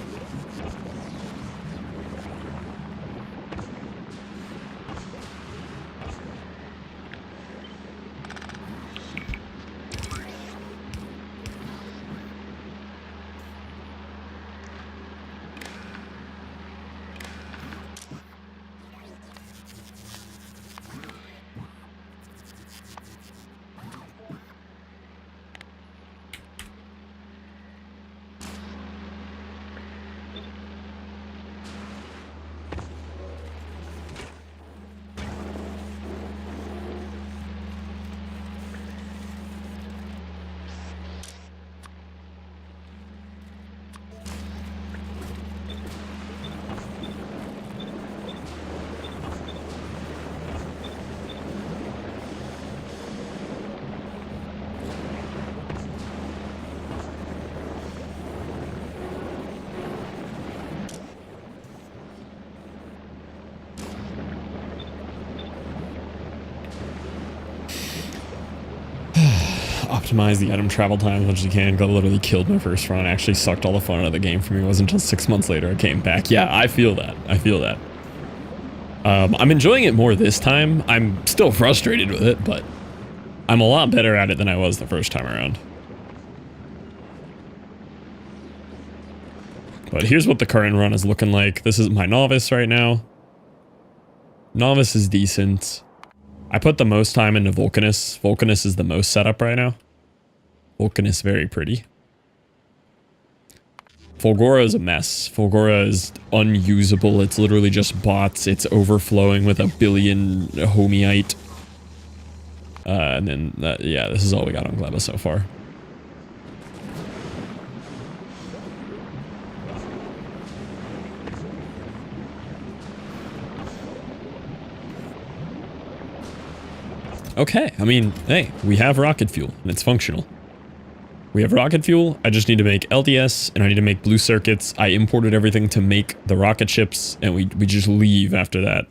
Optimize the item travel time as much as you can. Got literally killed my first run. Actually sucked all the fun out of the game for me. It wasn't until 6 months later I came back. Yeah, I feel that. I feel that. I'm enjoying it more this time. I'm still frustrated with it, but I'm a lot better at it than I was the first time around. But here's what the current run is looking like. This is my novice right now. Novice is decent. I put the most time into Vulcanus. Vulcanus is the most setup right now. Vulcanus very pretty. Fulgora is a mess. Fulgora is unusable. It's literally just bots. It's overflowing with a billion homeite. And then, yeah, this is all we got on GLEBA so far. Okay, I mean, hey, we have rocket fuel, and it's functional. We have rocket fuel, I just need to make LDS, and I need to make blue circuits. I imported everything to make the rocket ships, and we just leave after that.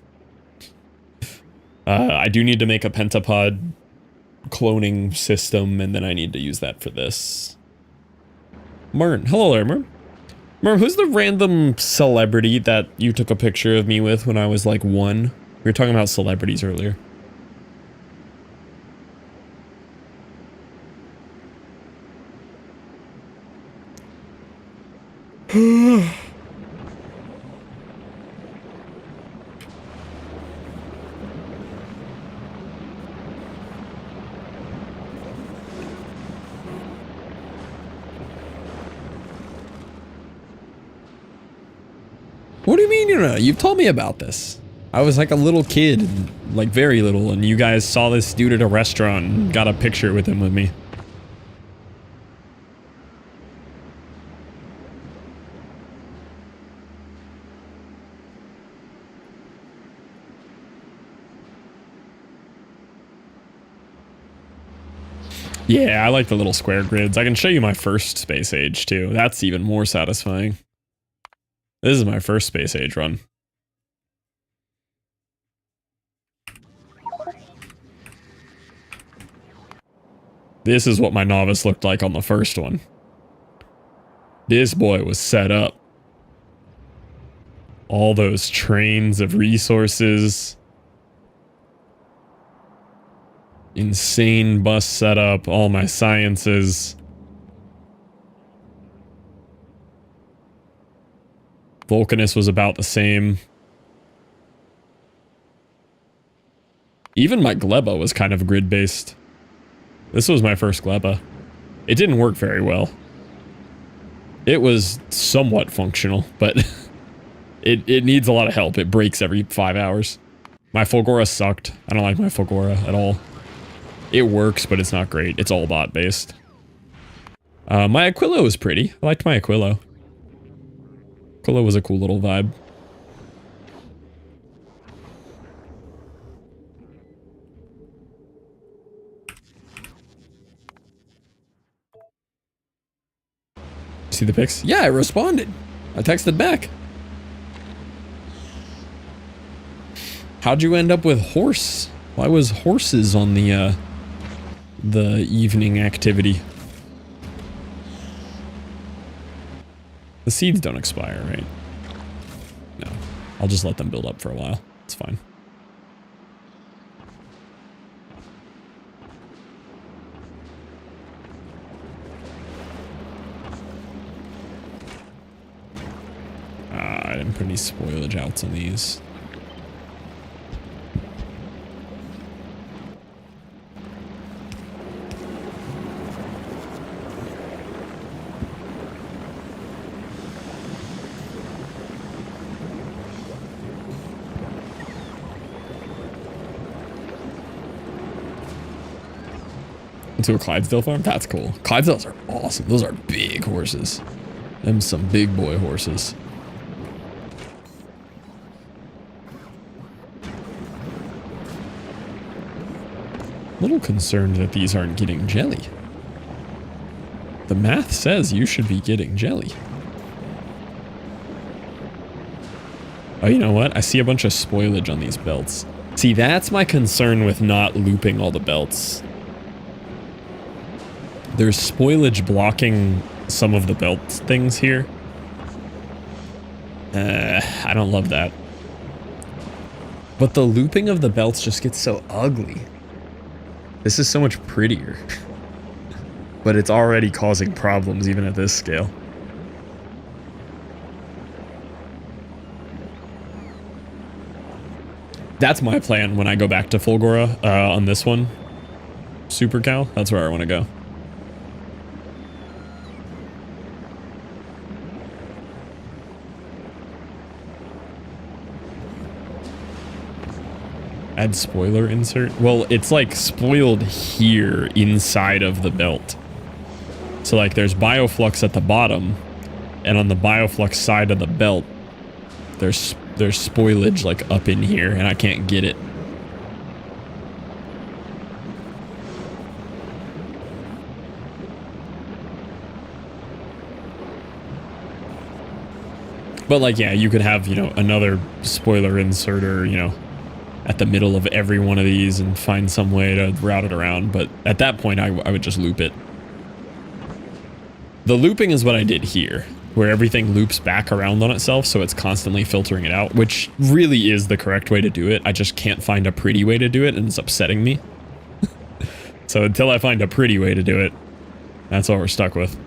I do need to make a pentapod cloning system, and then I need to use that for this. Mern, hello there, Mern. Mern, who's the random celebrity that you took a picture of me with when I was like 1? We were talking about celebrities earlier. What do you mean, you know? You've told me about this. I was like a little kid, like very little, and you guys saw this dude at a restaurant and got a picture with him with me. Yeah, I like the little square grids. I can show you my first space age too. That's even more satisfying. This is my first space age run. This is what my novice looked like on the first one. This boy was set up. All those trains of resources. Insane bus setup, all my sciences. Vulcanus was about the same. Even my GLEBA was kind of grid-based. This was my first GLEBA. It didn't work very well. It was somewhat functional, but it needs a lot of help. It breaks every 5 hours. My Fulgora sucked. I don't like my Fulgora at all. It works, but it's not great. It's all bot-based. My Aquilo was pretty. I liked my Aquilo. Aquilo was a cool little vibe. See the pics? Yeah, I responded. I texted back. How'd you end up with horse? Why was horses on the evening activity? The seeds don't expire, right? No. I'll just let them build up for a while. It's fine. I didn't put any spoilage outs on these. To a Clydesdale farm? That's cool. Clydesdales are awesome. Those are big horses. Them some big boy horses. A little concerned that these aren't getting jelly. The math says you should be getting jelly. Oh, you know what? I see a bunch of spoilage on these belts. See, that's my concern with not looping all the belts. There's spoilage blocking some of the belt things here. I don't love that. But the looping of the belts just gets so ugly. This is so much prettier. But it's already causing problems even at this scale. That's my plan when I go back to Fulgora on this one. Super Cow, that's where I want to go. Add spoiler insert? Well, it's like spoiled here inside of the belt. So like there's bioflux at the bottom, and on the bioflux side of the belt, there's spoilage like up in here, and I can't get it. But like, yeah, you could have, you know, another spoiler inserter, you know, at the middle of every one of these and find some way to route it around. But at that point, I would just loop it. The looping is what I did here, where everything loops back around on itself, so it's constantly filtering it out, which really is the correct way to do it. I just can't find a pretty way to do it, and it's upsetting me. So until I find a pretty way to do it, that's what we're stuck with.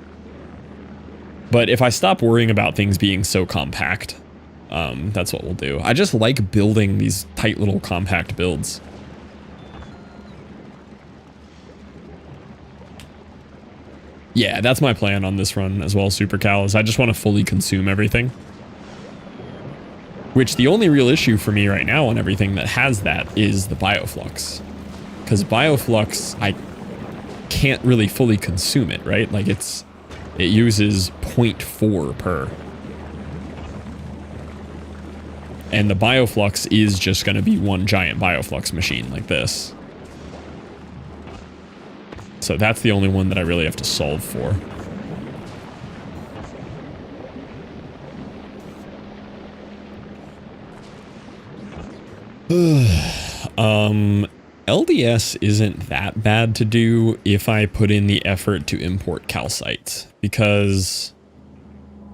But if I stop worrying about things being so compact, that's what we'll do. I just like building these tight little compact builds. Yeah, that's my plan on this run as well, Super Cal, is I just want to fully consume everything. Which the only real issue for me right now on everything that has that is the Bioflux. Because Bioflux, I can't really fully consume it, right? Like it uses 0.4 per. And the Bioflux is just going to be one giant Bioflux machine like this. So that's the only one that I really have to solve for. LDS isn't that bad to do if I put in the effort to import calcite, because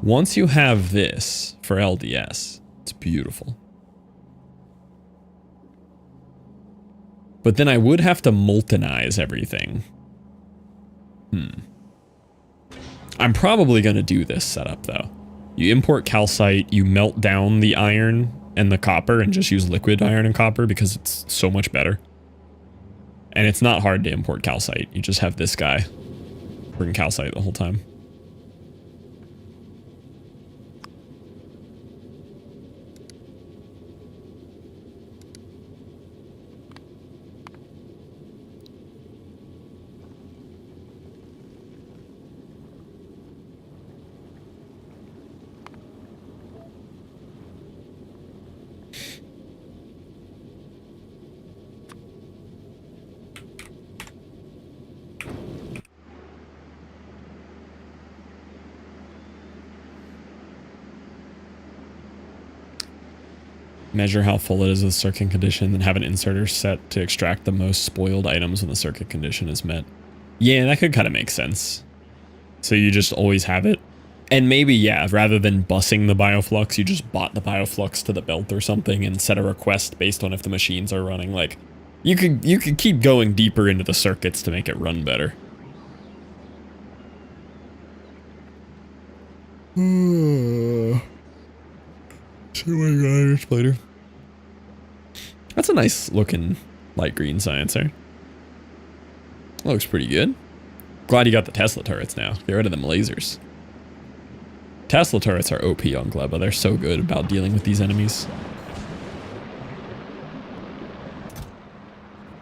once you have this for LDS, it's beautiful. But then I would have to moltenize everything. I'm probably going to do this setup though. You import calcite, you melt down the iron and the copper and just use liquid iron and copper because it's so much better. And it's not hard to import calcite. You just have this guy bring calcite the whole time. Measure how full it is with circuit condition, then have an inserter set to extract the most spoiled items when the circuit condition is met. Yeah, that could kind of make sense. So you just always have it. And maybe, yeah, rather than bussing the Bioflux, you just bought the Bioflux to the belt or something and set a request based on if the machines are running. Like, you could keep going deeper into the circuits to make it run better. Later. That's a nice looking light green silencer. Looks pretty good. Glad you got the Tesla turrets now. Get rid of them lasers. Tesla turrets are OP on GLEBA. They're so good about dealing with these enemies.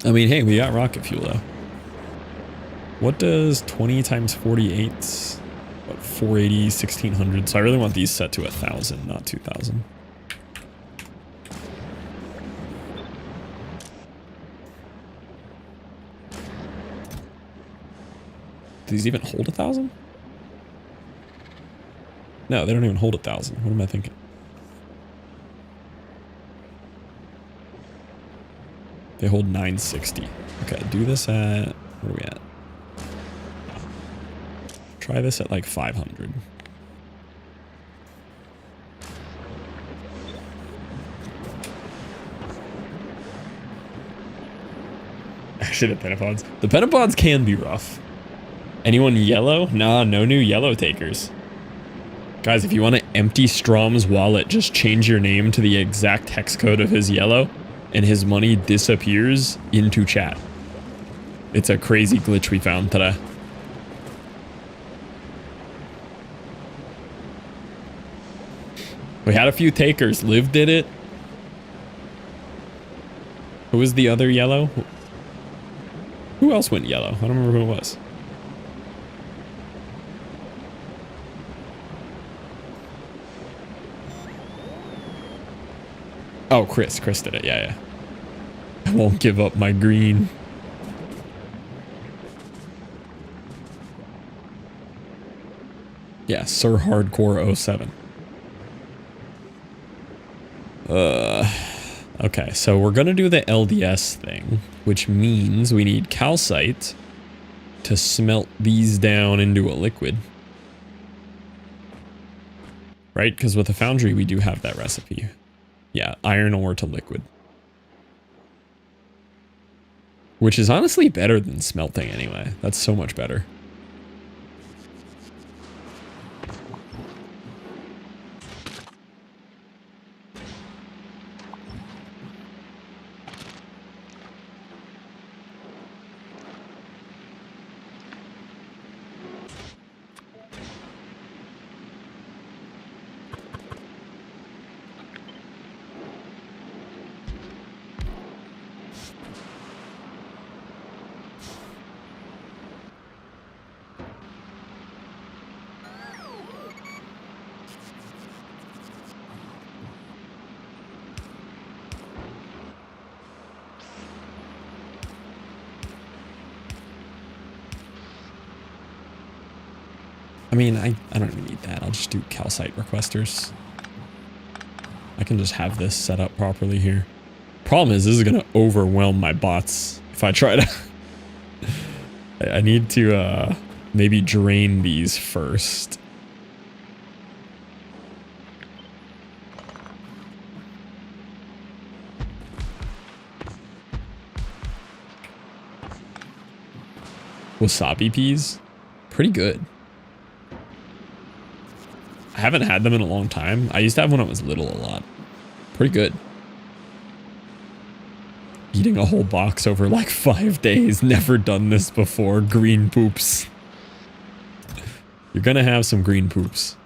I mean, hey, we got rocket fuel though. What does 20 times 48? What, 480, 1600? So I really want these set to 1000, not 2000. Do these even hold 1000? No, they don't even hold 1000. What am I thinking? They hold 960. Okay, do this at... Where are we at? Try this at like 500. Actually, the pentapods. The pentapods can be rough. Anyone yellow? Nah, no new yellow takers. Guys, if you want to empty Strom's wallet, just change your name to the exact hex code of his yellow, and his money disappears into chat. It's a crazy glitch we found today. We had a few takers. Liv did it. Who was the other yellow? Who else went yellow? I don't remember who it was. Oh, Chris did it. Yeah. I won't give up my green. Yeah, Sir Hardcore 07. Okay, so we're gonna do the LDS thing, which means we need calcite to smelt these down into a liquid. Right? Because with the foundry, we do have that recipe. Yeah, iron ore to liquid. Which is honestly better than smelting anyway. That's so much better. I mean, I don't even need that. I'll just do calcite requesters. I can just have this set up properly here. Problem is, this is going to overwhelm my bots if I try to... I need to maybe drain these first. Wasabi peas? Pretty good. I haven't had them in a long time. I used to have when I was little a lot. Pretty good. Eating a whole box over like 5 days. Never done this before. Green poops. You're gonna have some green poops.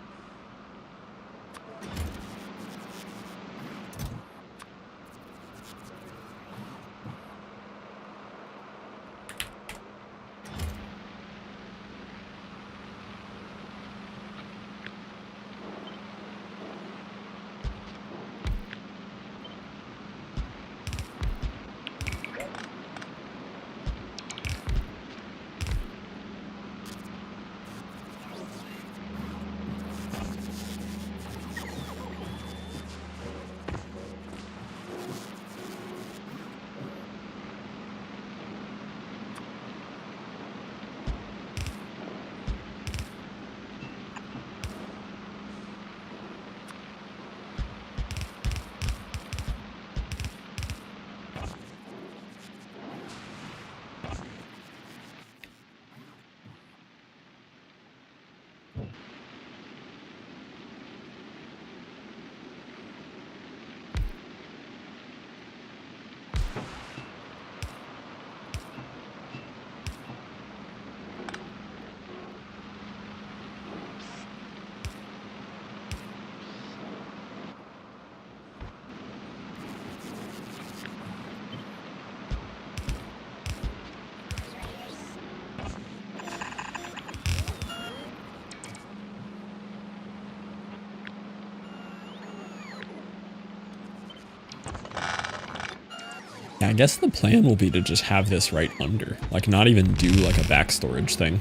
Yeah, I guess the plan will be to just have this right under. Like, not even do, like, a back storage thing.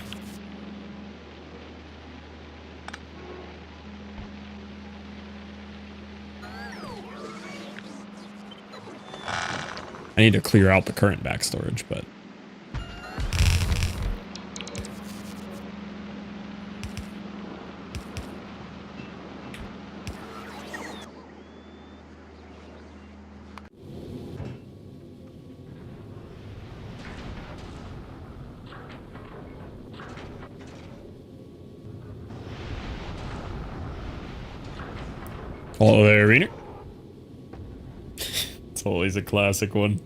I need to clear out the current back storage, but... Oh, there, Reener. It's always a classic one.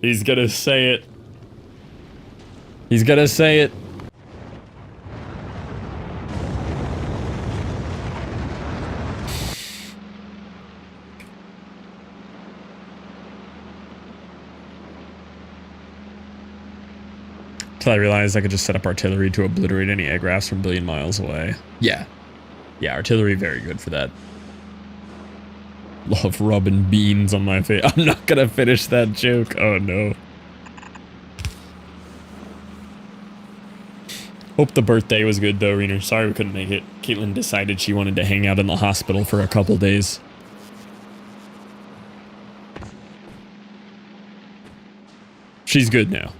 He's gonna say it. He's gonna say it. Till I realized I could just set up artillery to obliterate any egg rafts from a billion miles away. Yeah. Yeah, artillery very good for that. Love rubbing beans on my face. I'm not gonna finish that joke. Oh no. Hope the birthday was good though, Reener. Sorry we couldn't make it. Caitlin decided she wanted to hang out in the hospital for a couple days. She's good now.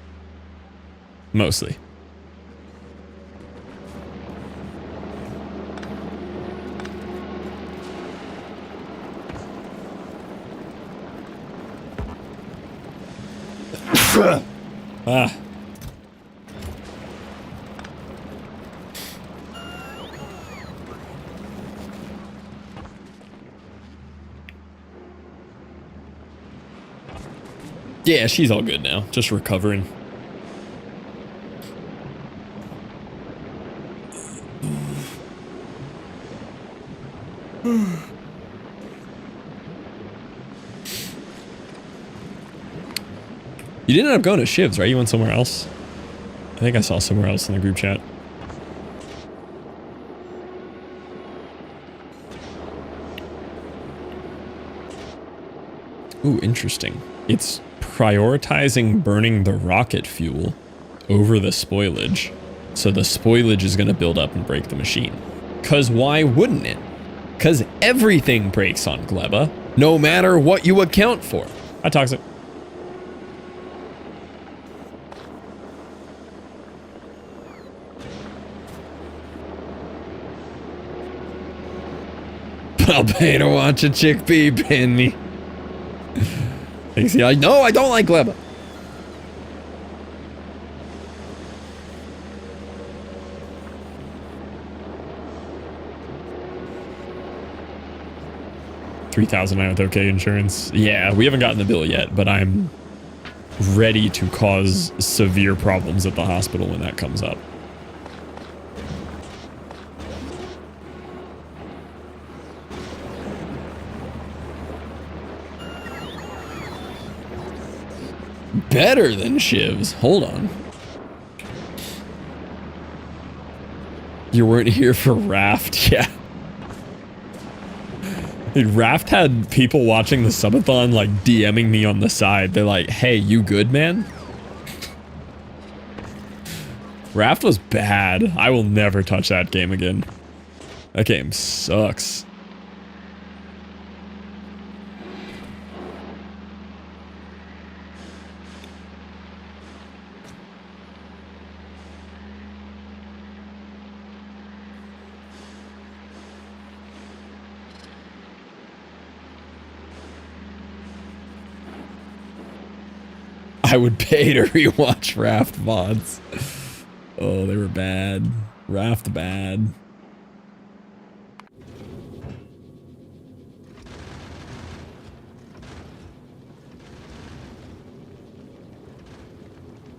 Mostly. Ah. Yeah, she's all good now. Just recovering. You didn't end up going to Shiv's, right? You went somewhere else? I think I saw somewhere else in the group chat. Ooh, interesting. It's prioritizing burning the rocket fuel over the spoilage. So the spoilage is going to build up and break the machine. Because why wouldn't it? Because everything breaks on GLEBA, no matter what you account for. Hi, Toxic. I'll pay to watch a chick be Penny. You see, no, I don't like GLEBA. $3,000 with OK insurance. Yeah, we haven't gotten the bill yet, but I'm ready to cause severe problems at the hospital when that comes up. Better than Shiv's. Hold on. You weren't here for Raft. Yeah. Dude, Raft had people watching the subathon like DMing me on the side. They're like, hey, you good, man? Raft was bad. I will never touch that game again. That game sucks. I would pay to rewatch Raft mods. Oh, they were bad. Raft bad.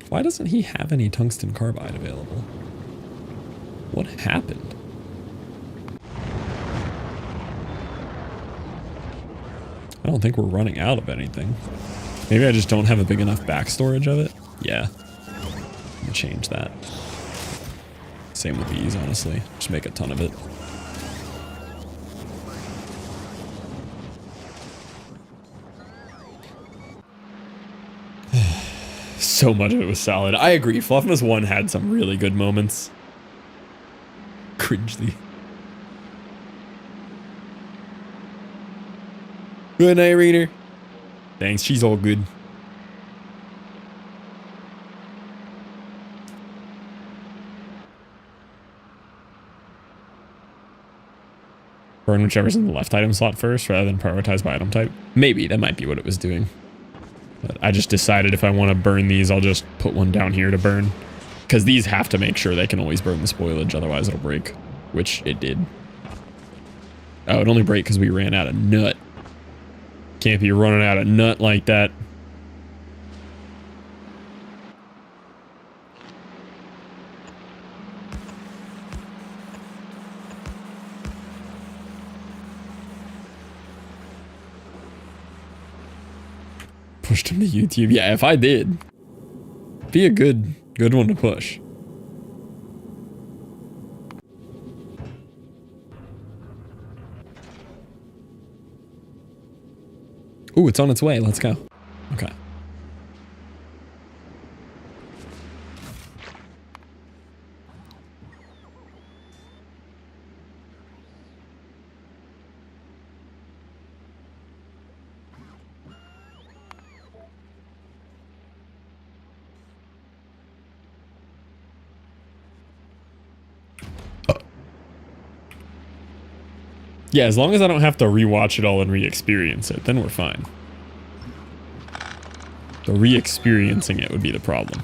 Why doesn't he have any tungsten carbide available? What happened? I don't think we're running out of anything. Maybe I just don't have a big enough back storage of it. Yeah. I'm gonna change that. Same with these, honestly. Just make a ton of it. So much of it was solid. I agree. Fluffness 1 had some really good moments. Cringely. Good night, Reader. Thanks, she's all good. Burn whichever's in the left item slot first rather than prioritize by item type. Maybe, that might be what it was doing. But I just decided if I want to burn these, I'll just put one down here to burn. Because these have to make sure they can always burn the spoilage, otherwise it'll break. Which it did. Oh, it only break because we ran out of nut. Can't be running out of nut like that. Pushed him to YouTube. Yeah, if I did, be a good one to push. Ooh, it's on its way. Let's go. Okay. Yeah, as long as I don't have to rewatch it all and re-experience it, then we're fine. The re-experiencing it would be the problem.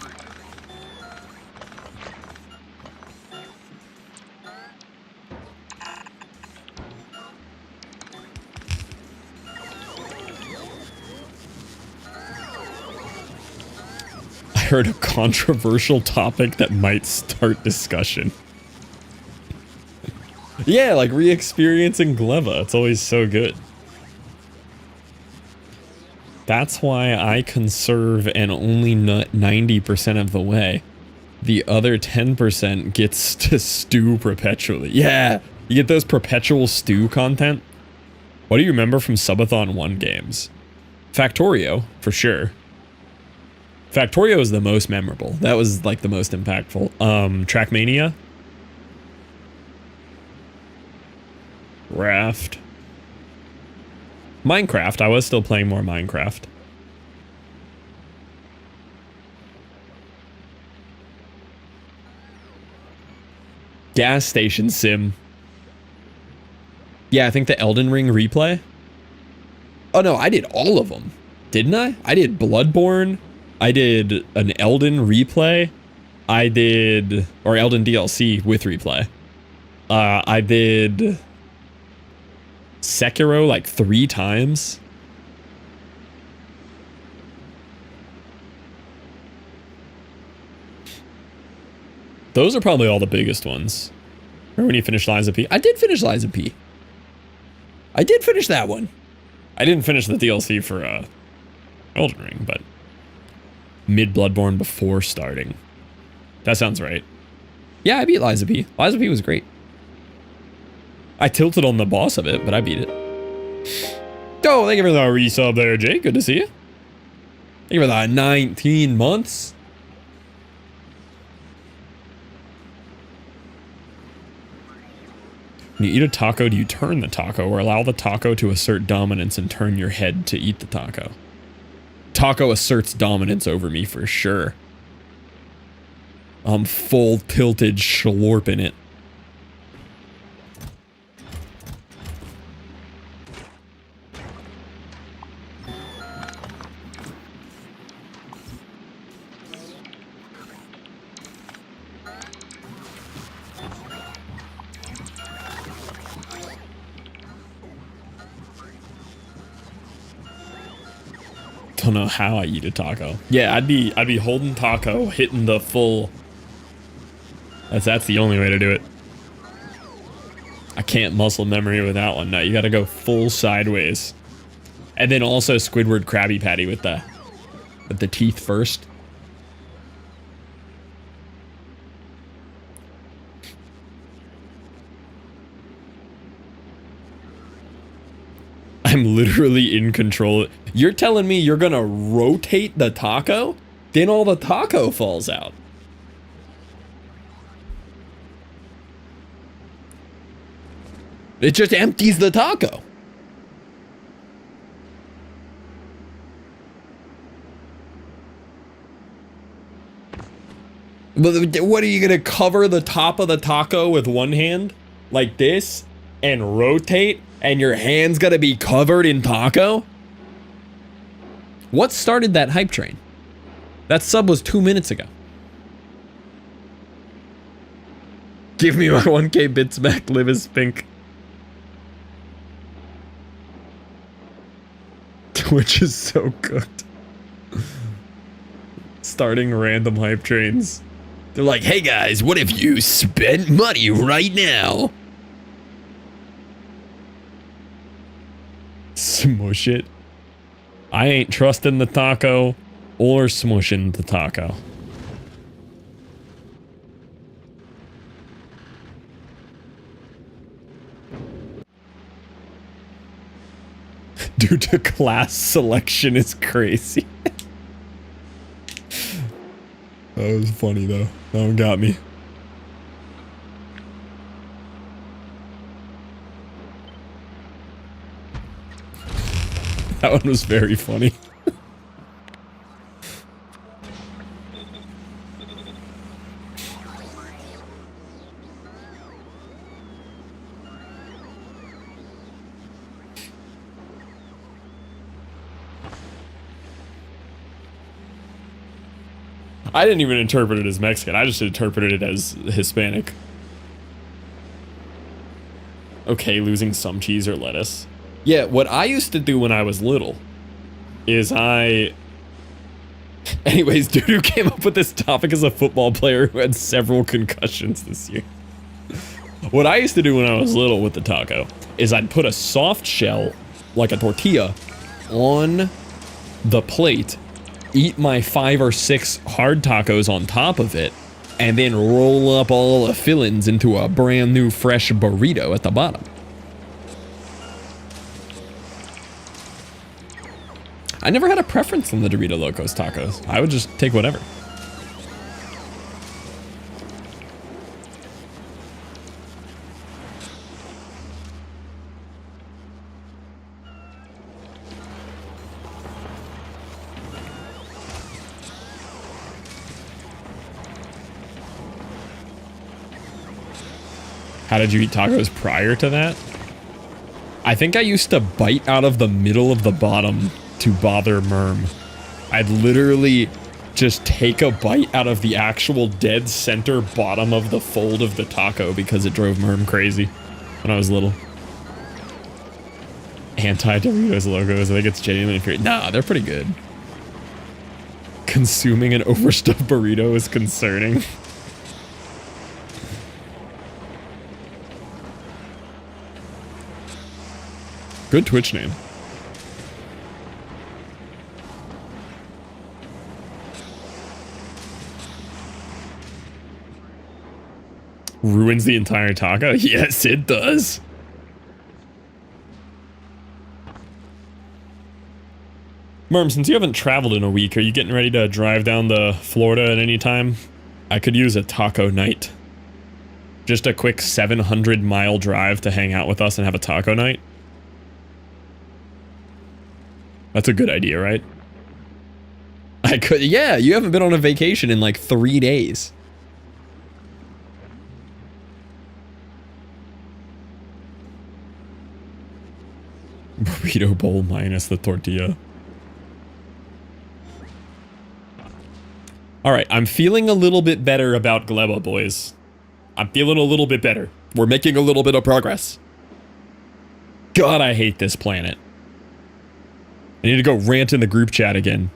I heard a controversial topic that might start discussion. Yeah, like re-experiencing GLEBA. It's always so good. That's why I conserve and only nut 90% of the way. The other 10% gets to stew perpetually. Yeah, you get those perpetual stew content. What do you remember from Subathon 1 games? Factorio, for sure. Factorio is the most memorable. That was like the most impactful. Trackmania. Raft. Minecraft. I was still playing more Minecraft. Gas station sim. Yeah, I think the Elden Ring replay. Oh no, I did all of them. Didn't I? I did Bloodborne. I did an Elden replay. I did, or Elden DLC with replay. I did Sekiro like 3 times. Those are probably all the biggest ones. Remember when you finished Liza P? I did finish Liza P. I did finish that one. I didn't finish the DLC for Elden Ring, but mid Bloodborne before starting. That sounds right. Yeah, I beat Liza P. Liza P was great. I tilted on the boss of it, but I beat it. Oh, thank you for the resub there, Jake. Good to see you. Thank you for the 19 months. When you eat a taco, do you turn the taco or allow the taco to assert dominance and turn your head to eat the taco? Taco asserts dominance over me for sure. I'm full tilted schlorping it. Don't know how I eat a taco. Yeah, I'd be holding taco, hitting the full. That's the only way to do it. I can't muscle memory with that one. No, you got to go full sideways, and then also Squidward Krabby Patty with the teeth first. I'm literally in control. You're telling me you're gonna rotate the taco? Then all the taco falls out. It just empties the taco. But what are you gonna cover the top of the taco with one hand? Like this? And rotate? And your hand's gonna be covered in taco? What started that hype train? That sub was 2 minutes ago. Give me my 1K bits back, live as pink. Twitch is so cooked. Starting random hype trains. They're like, hey guys, what if you spent money right now? Smush it. I ain't trusting the taco or smushing the taco. Due to class selection is crazy. That was funny though. That one got me. That one was very funny. I didn't even interpret it as Mexican. I just interpreted it as Hispanic. Okay, losing some cheese or lettuce. Yeah, what I used to do when I was little is Anyways, dude who came up with this topic is a football player who had several concussions this year. What I used to do when I was little with the taco is I'd put a soft shell, like a tortilla, on the plate, eat my 5 or 6 hard tacos on top of it, and then roll up all the fillings into a brand new fresh burrito at the bottom. I never had a preference on the Dorito Locos tacos. I would just take whatever. How did you eat tacos prior to that? I think I used to bite out of the middle of the bottom to bother Merm. I'd literally just take a bite out of the actual dead center bottom of the fold of the taco because it drove Merm crazy when I was little. Anti-Doritos logos, I think it's genuinely infuriating. Nah, they're pretty good. Consuming an overstuffed burrito is concerning. Good Twitch name. Ruins the entire taco? Yes, it does. Merm, since you haven't traveled in a week, are you getting ready to drive down to Florida at any time? I could use a taco night. Just a quick 700-mile drive to hang out with us and have a taco night. That's a good idea, right? I could, yeah, you haven't been on a vacation in like 3 days. Burrito bowl minus the tortilla. Alright, I'm feeling a little bit better about GLEBA, boys. I'm feeling a little bit better. We're making a little bit of progress. God, I hate this planet. I need to go rant in the group chat again.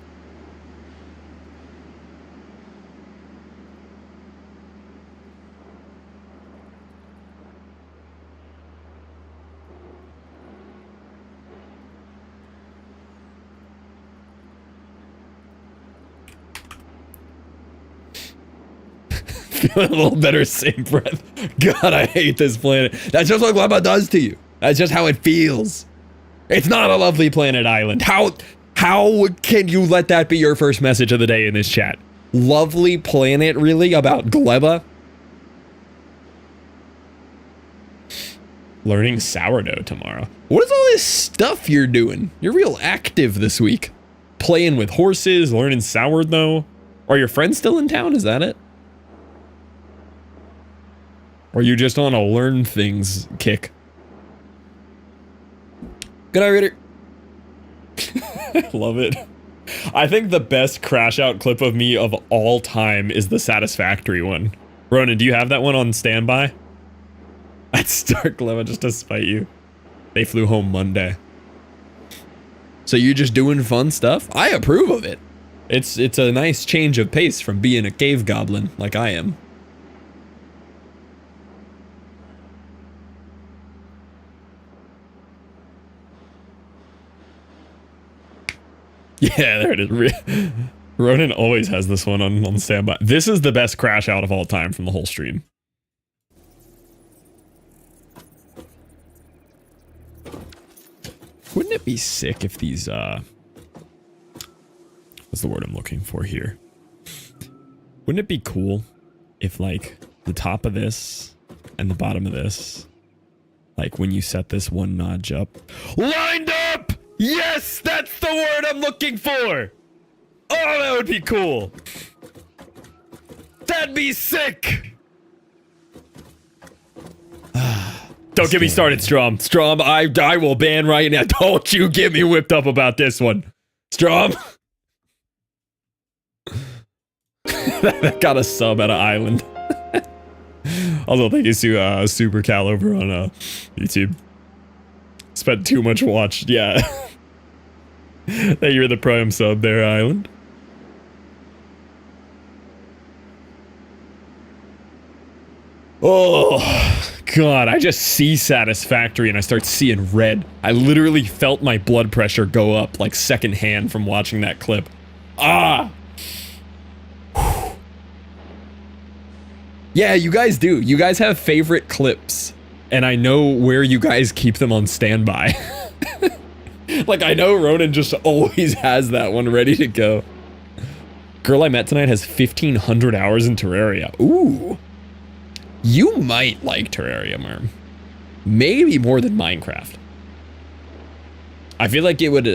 Feeling a little better, same breath. God, I hate this planet. That's just what GLEBA does to you. That's just how it feels. It's not a lovely planet island. How can you let that be your first message of the day in this chat? Lovely planet, really? About GLEBA? Learning sourdough tomorrow. What is all this stuff you're doing? You're real active this week. Playing with horses, learning sourdough. Are your friends still in town? Is that it? Or are you just on a learn things kick? Good night, Reader. Love it. I think the best crash out clip of me of all time is the Satisfactory one. Ronan, do you have that one on standby? I'd start GLEBA just to spite you. They flew home Monday. So you're just doing fun stuff? I approve of it. It's a nice change of pace from being a cave goblin like I am. Yeah, there it is. Ronan always has this one on standby. This is the best crash out of all time from the whole stream. Wouldn't it be sick if these, what's the word I'm looking for here? Wouldn't it be cool if, like, the top of this and the bottom of this, like, when you set this one notch up, lined up! Yes, that's the word I'm looking for! Oh, that would be cool! That'd be sick! Don't get me started, Strom. Strom, I will ban right now. Don't you get me whipped up about this one. Strom? That got a sub at an island. Also, thank you to Super Cal over on YouTube. Spent too much watch. Yeah. That you're the prime sub there, Island. Oh, God. I just see Satisfactory and I start seeing red. I literally felt my blood pressure go up like secondhand from watching that clip. Ah! Yeah, you guys do. You guys have favorite clips. And I know where you guys keep them on standby. Like, I know Ronan just always has that one ready to go. Girl I met tonight has 1,500 hours in Terraria. Ooh. You might like Terraria, Merm. Maybe more than Minecraft. I feel like it would,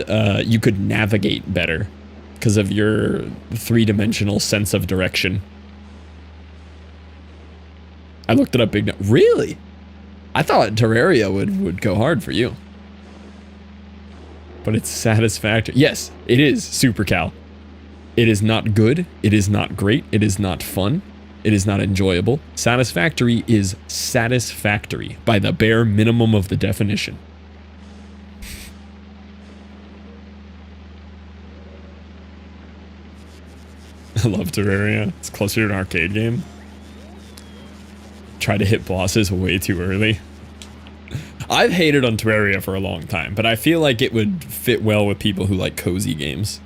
you could navigate better because of your three-dimensional sense of direction. I looked it up big. Really? I thought Terraria would go hard for you. But it's satisfactory. Yes, it is Super Cal. It is not good. It is not great. It is not fun. It is not enjoyable. Satisfactory is satisfactory by the bare minimum of the definition. I love Terraria. It's closer to an arcade game. Try to hit bosses way too early. I've hated on Terraria for a long time, but I feel like it would fit well with people who like cozy games.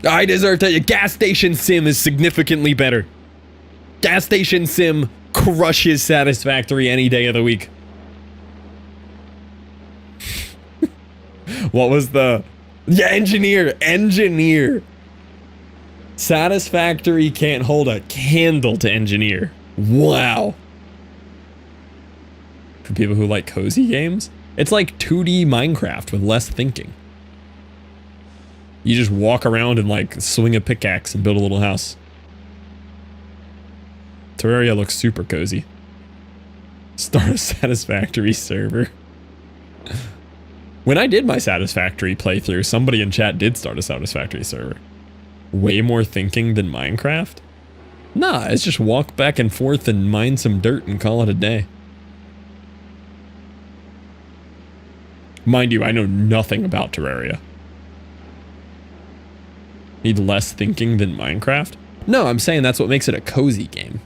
I deserve to tell you, Gas Station Sim is significantly better. Gas Station Sim crushes Satisfactory any day of the week. What was the... Yeah, Engineer. Satisfactory can't hold a candle to Engineer. Wow. For people who like cozy games, it's like 2D Minecraft with less thinking. You just walk around and like swing a pickaxe and build a little house. Terraria looks super cozy. Start a Satisfactory server. When I did my Satisfactory playthrough, somebody in chat did start a Satisfactory server. Way more thinking than Minecraft? Nah, it's just walk back and forth and mine some dirt and call it a day. Mind you, I know nothing about Terraria. Need less thinking than Minecraft? No, I'm saying that's what makes it a cozy game.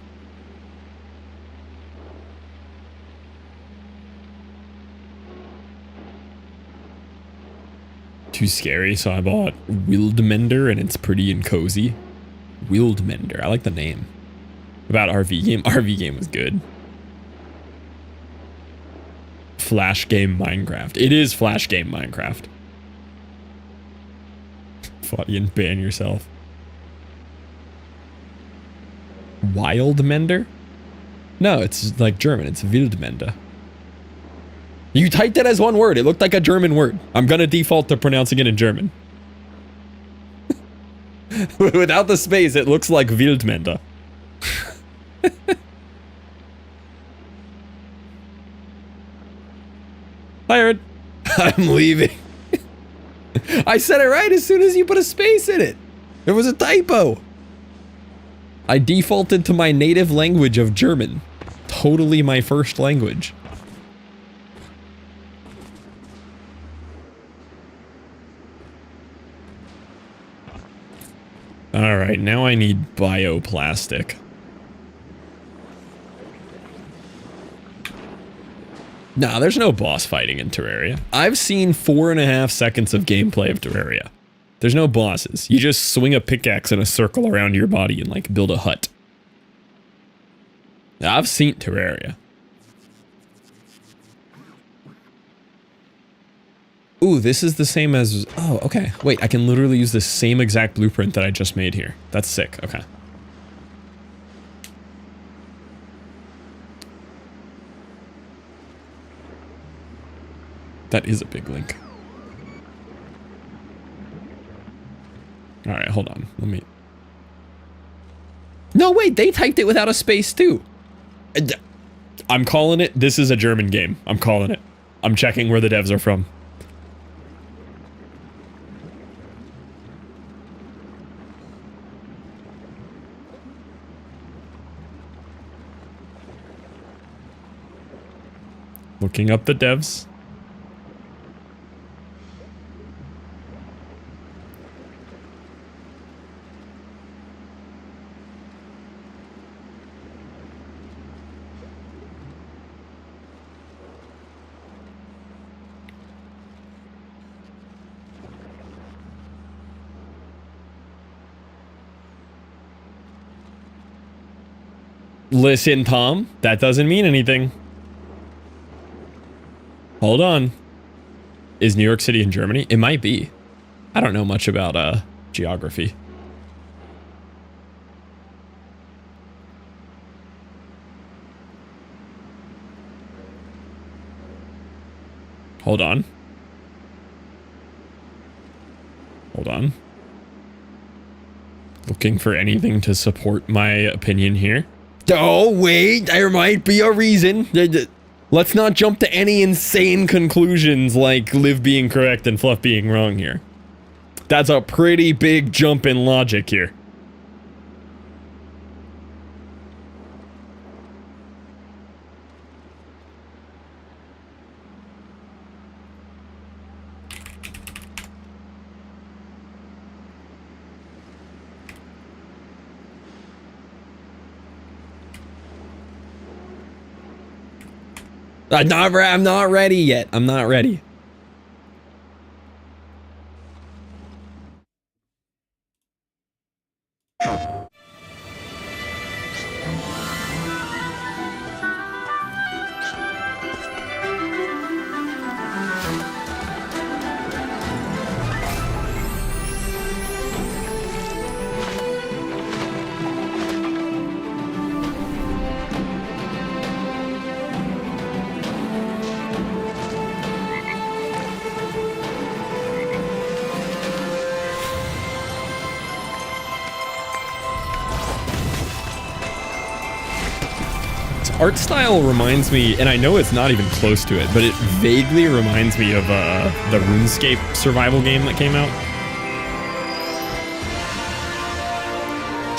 Too scary, so I bought Wildmender, and it's pretty and cozy. Wildmender, I like the name. About RV game. RV game was good. Flash game Minecraft. It is Flash game Minecraft. Fucking ban yourself. Wildmender? No, it's like German. It's Wildmender. You typed it as one word. It looked like a German word. I'm gonna default to pronouncing it in German. Without the space, it looks like Wildmender. Hired. I'm leaving. I said it right as soon as you put a space in it. It was a typo. I defaulted to my native language of German. Totally my first language. Alright, now I need bioplastic. Nah, there's no boss fighting in Terraria. I've seen 4.5 seconds of gameplay of Terraria. There's no bosses. You just swing a pickaxe in a circle around your body and like build a hut. I've seen Terraria. Ooh, this is the same as... Oh, okay. Wait, I can literally use the same exact blueprint that I just made here. That's sick. Okay. That is a big link. Alright, hold on. Let me... No, wait, they typed it without a space, too. I'm calling it. This is a German game. I'm calling it. I'm checking where the devs are from. Looking up the devs. Listen, Tom, that doesn't mean anything. Hold on. Is New York City in Germany? It might be. I don't know much about geography. Hold on. Hold on. Looking for anything to support my opinion here. Oh, wait, there might be a reason. Let's not jump to any insane conclusions like Liv being correct and Fluff being wrong here. That's a pretty big jump in logic here. I'm not ready yet. I'm not ready. Art style reminds me, and I know it's not even close to it, but it vaguely reminds me of the RuneScape survival game that came out.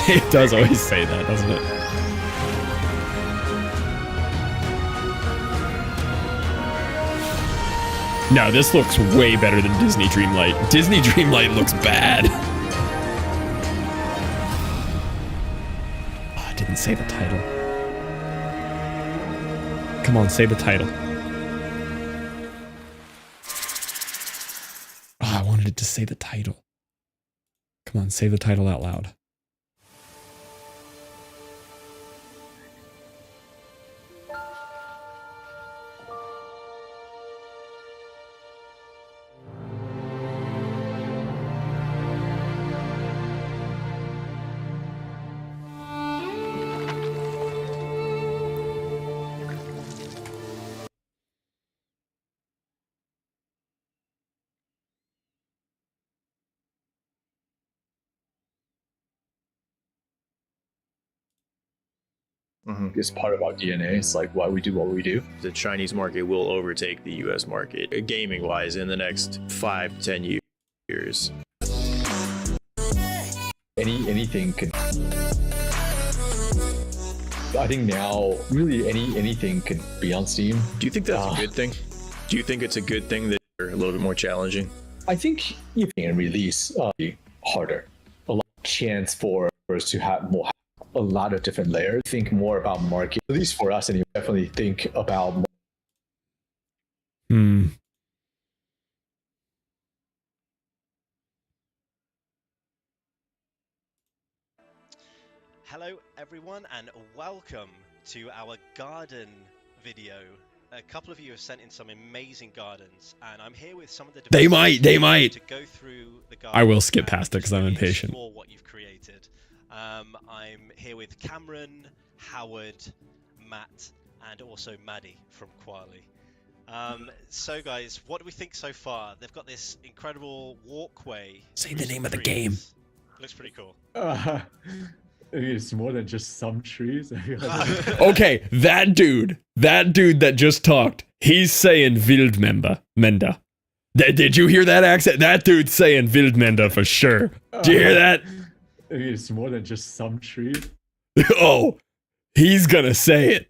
It does always say that, doesn't it? No, this looks way better than Disney Dreamlight. Disney Dreamlight looks bad. Oh, I didn't say the title. Come on, say the title. Oh, I wanted it to say the title. Come on, say the title out loud. It's part of our DNA. It's like why we do what we do. The Chinese market will overtake the US market, gaming wise, in the next 5 to 10 years. Anything could. I think now, really, anything could be on Steam. Do you think that's a good thing? Do you think it's a good thing that they're a little bit more challenging? I think if you can release harder, a lot of chance for us to have more. A lot of different layers. Think more about market, at least for us, and you definitely think about. Hello everyone and welcome to our garden video. A couple of you have sent in some amazing gardens, and I'm here with some of the They might to go through the garden. I will skip past it because I'm impatient. Explore what you've created. I'm here with Cameron, Howard, Matt, and also Maddie from Quali. So guys, what do we think so far? They've got this incredible walkway. Say the name of the game. Looks pretty cool. It's more than just some trees. Okay, that dude that just talked, He's saying Wildmender. Did you hear that accent? That dude's saying Wildmender for sure. Did you hear that? I mean, it's more than just some tree. Oh, he's gonna say it.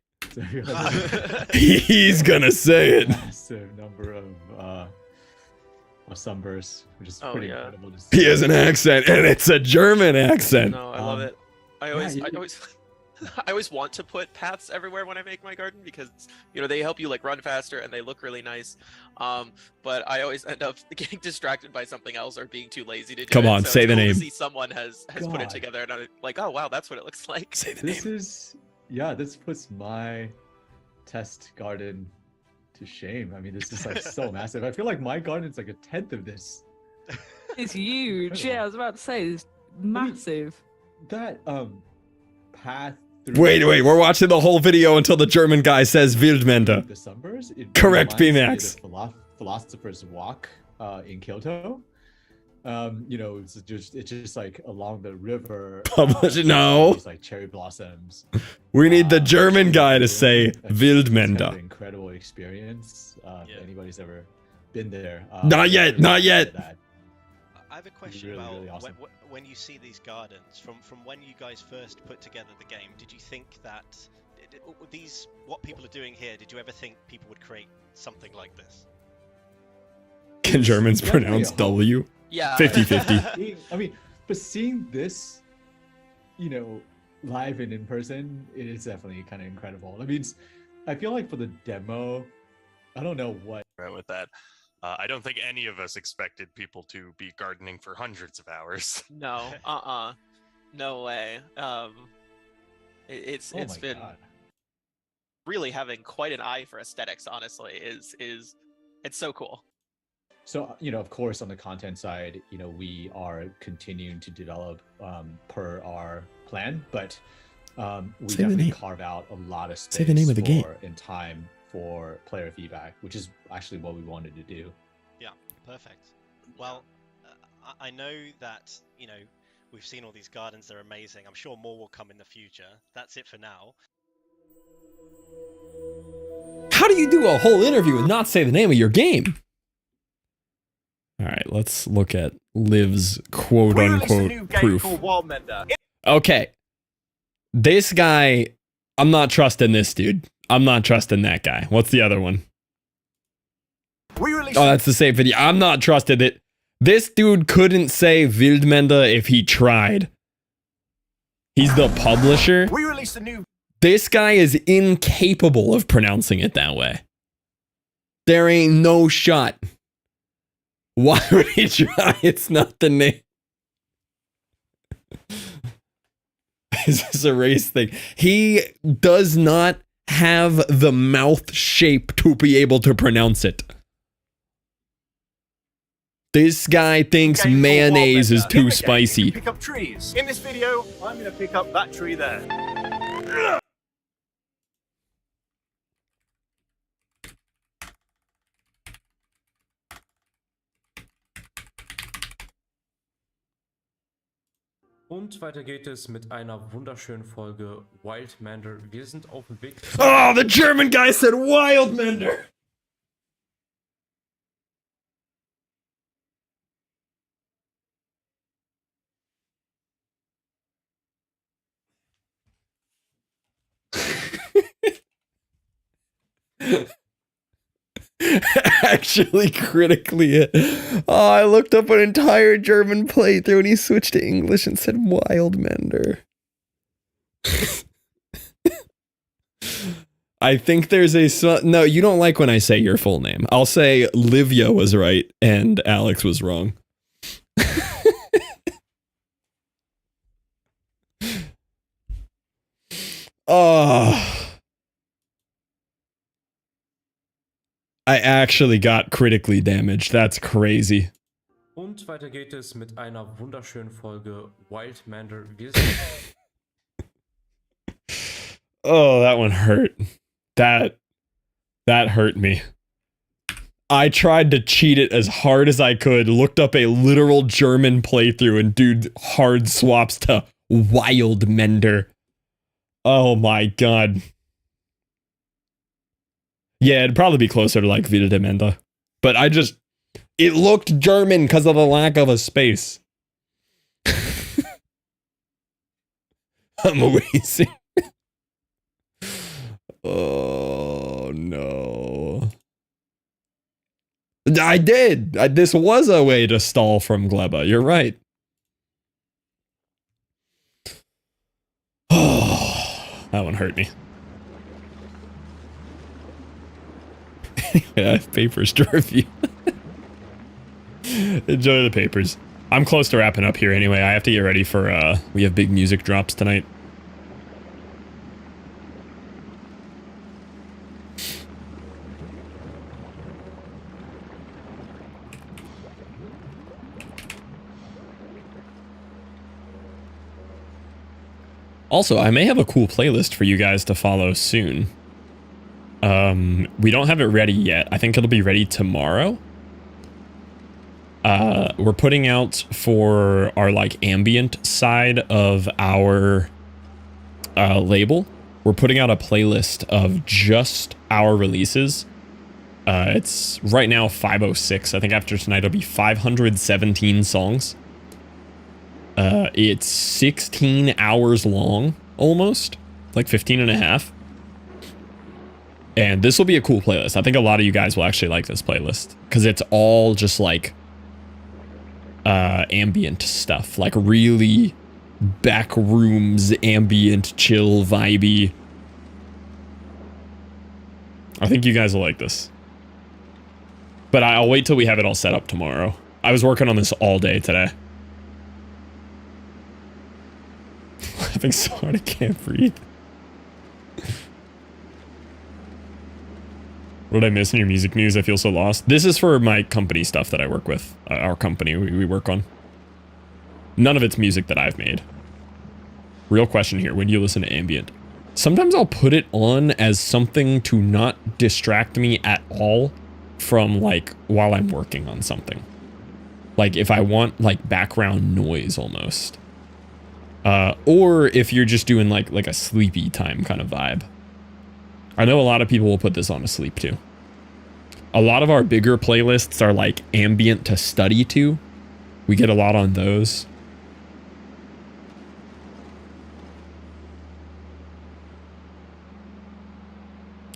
He's gonna say it. Massive number of sunbursts, which is pretty incredible to see. He has an accent, and it's a German accent. No, I love it. I always want to put paths everywhere when I make my garden because they help you like run faster and they look really nice. But I always end up getting distracted by something else or being too lazy to do it. Come on, so say the name. To see someone has put it together and I'm like, oh wow, that's what it looks like. Say the name. This puts my test garden to shame. I mean, this is like so massive. I feel like my garden's like a tenth of this. It's huge. Yeah, I was about to say it's massive. That path. Wait, we're watching the whole video until the German guy says Wildmender. The sunburst. Correct, BMAX. The philosopher's walk in Kyoto. It's just like along the river. No. It's like cherry blossoms. We need the German guy to say It's kind of Wildmender. an incredible experience. If anybody's ever been there. Not yet. I have a question Really, about really awesome. when you see these gardens from when you guys first put together the game. Did you think that what people are doing here? Did you ever think people would create something like this? Can Germans Definitely pronounce a W? Yeah. 50-50. I mean, but seeing this, live and in person, it is definitely kind of incredible. I mean, I feel like for the demo, I don't know what. With that, I don't think any of us expected people to be gardening for hundreds of hours. No. No way. It's been really having quite an eye for aesthetics. Honestly, it's so cool. So, of course, on the content side, we are continuing to develop per our plan, but we definitely carve out a lot of space Say the name of the game. and time for player feedback, which is actually what we wanted to do. Yeah, perfect. Well, I know that, we've seen all these gardens, they're amazing. I'm sure more will come in the future. That's it for now. How do you do a whole interview and not say the name of your game? All right, let's look at Liv's quote-unquote proof. Okay. This guy, I'm not trusting this dude. I'm not trusting that guy. What's the other one? Oh, that's the same video. I'm not trusted it. This dude couldn't say Wildmender if he tried. He's the publisher. We released a new. This guy is incapable of pronouncing it that way. There ain't no shot. Why would he try? It's not the name. Is this a race thing? He does not have the mouth shape to be able to pronounce it. This guy thinks mayonnaise is too spicy. Pick up trees. In this video, I'm going to pick up that tree there. Und weiter geht es mit einer wunderschönen Folge Wildmender. Wir sind auf dem Weg. Oh, the German guy said Wildmender. Actually, critically, I looked up an entire German playthrough and he switched to English and said Wildmender. I think there's no, you don't like when I say your full name. I'll say Livia was right and Alex was wrong. Oh. I actually got critically damaged. That's crazy. Und weiter geht es mit einer wunderschönen Folge Wildmender. Wir sind Oh, that one hurt. That hurt me. I tried to cheat it as hard as I could, looked up a literal German playthrough, and dude hard swaps to Wildmender. Oh my god. Yeah, it'd probably be closer to like Vida de Menta. But it looked German because of the lack of a space. Amazing. Oh no. I did. This was a way to stall from Gleba. You're right. Oh, that one hurt me. I have papers to review. Enjoy the papers. I'm close to wrapping up here anyway. I have to get ready for, we have big music drops tonight. Also, I may have a cool playlist for you guys to follow soon. We don't have it ready yet. I think it'll be ready tomorrow. We're putting out for our like ambient side of our label. We're putting out a playlist of just our releases. It's right now 506. I think after tonight it'll be 517 songs. It's 16 hours long, almost, like 15 and a half. And this will be a cool playlist. I think a lot of you guys will actually like this playlist because it's all just like ambient stuff, like really back rooms, ambient, chill, vibey. I think you guys will like this. But I'll wait till we have it all set up tomorrow. I was working on this all day today. Having so hard I can't breathe. What did I miss in your music news? I feel so lost. This is for my company stuff that I work with. Our company we work on. None of it's music that I've made. Real question here. When do you listen to ambient? Sometimes I'll put it on as something to not distract me at all from like while I'm working on something. Like if I want like background noise almost. Or if you're just doing like a sleepy time kind of vibe. I know a lot of people will put this on to sleep too. A lot of our bigger playlists are like ambient to study to. We get a lot on those.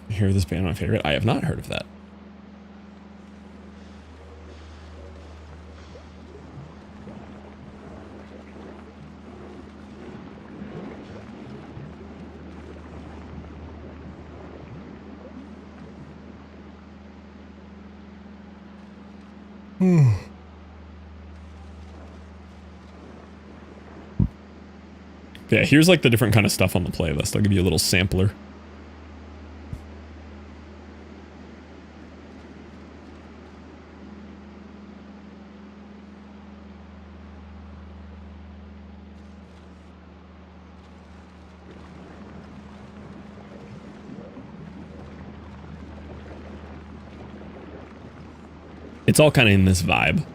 Hear this band my favorite? I have not heard of that. Yeah, here's like the different kind of stuff on the playlist. I'll give you a little sampler. It's all kind of in this vibe.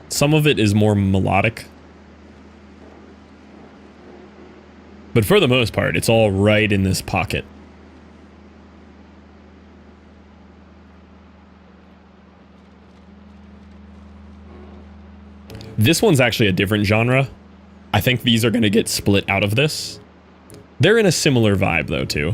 Some of it is more melodic. But for the most part, it's all right in this pocket. This one's actually a different genre. I think these are going to get split out of this. They're in a similar vibe though, too.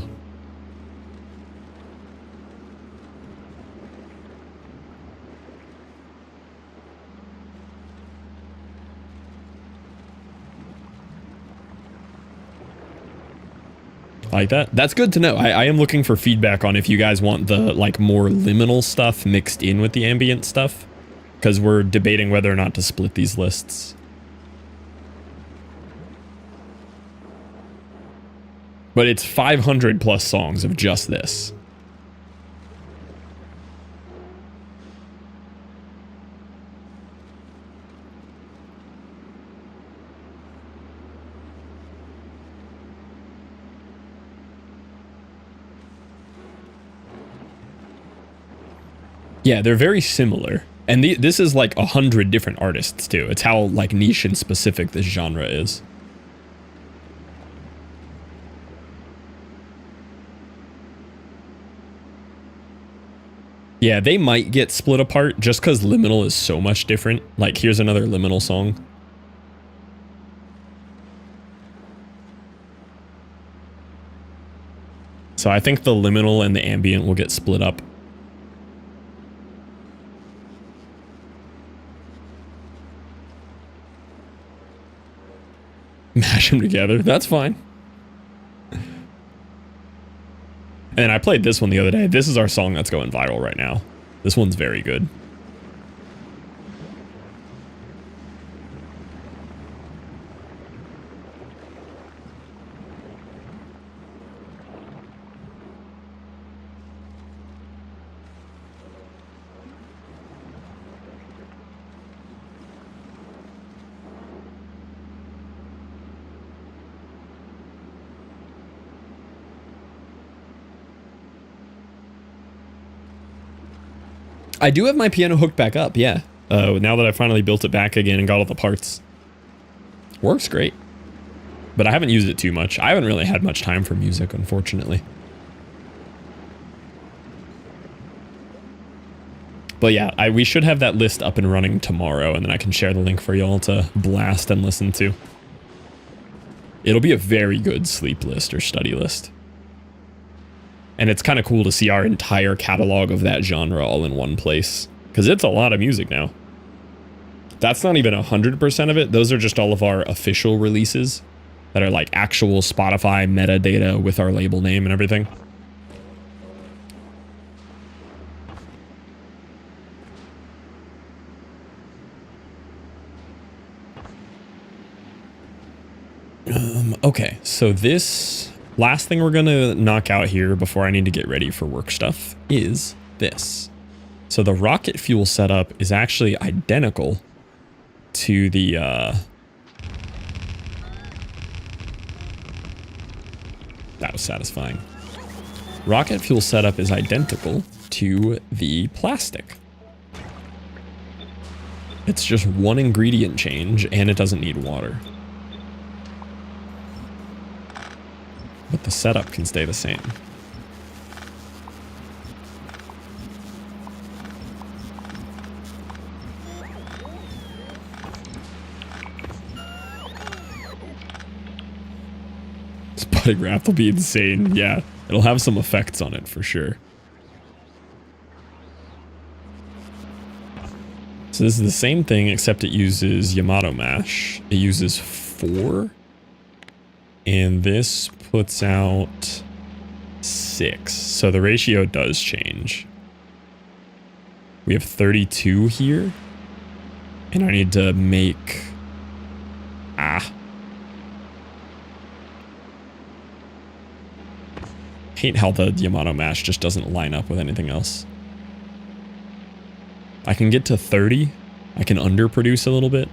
Like that? That's good to know. I am looking for feedback on if you guys want the like more liminal stuff mixed in with the ambient stuff. Because we're debating whether or not to split these lists. But it's 500 plus songs of just this. Yeah, they're very similar. And this is like 100 different artists too. It's how like niche and specific this genre is. Yeah, they might get split apart just because Liminal is so much different. Like, here's another Liminal song. So I think the Liminal and the Ambient will get split up. Mash them together. That's fine. And I played this one the other day. This is our song that's going viral right now. This one's very good. I do have my piano hooked back up, yeah. Now that I finally built it back again and got all the parts. Works great. But I haven't used it too much. I haven't really had much time for music, unfortunately. But yeah, we should have that list up and running tomorrow, and then I can share the link for y'all to blast and listen to. It'll be a very good sleep list or study list. And it's kind of cool to see our entire catalog of that genre all in one place. Because it's a lot of music now. That's not even 100% of it. Those are just all of our official releases that are like actual Spotify metadata with our label name and everything. Okay, so this last thing we're gonna knock out here before I need to get ready for work stuff is this. So the rocket fuel setup is actually identical to the that was satisfying. Rocket fuel setup is identical to the plastic. It's just one ingredient change and it doesn't need water. But the setup can stay the same. Spotting wrath will be insane. Yeah, it'll have some effects on it for sure. So this is the same thing except it uses Yamato mash. It uses 4. And this puts out 6. So the ratio does change. We have 32 here. And I need to make... Hate how the Yamato mash just doesn't line up with anything else. I can get to 30. I can underproduce a little bit.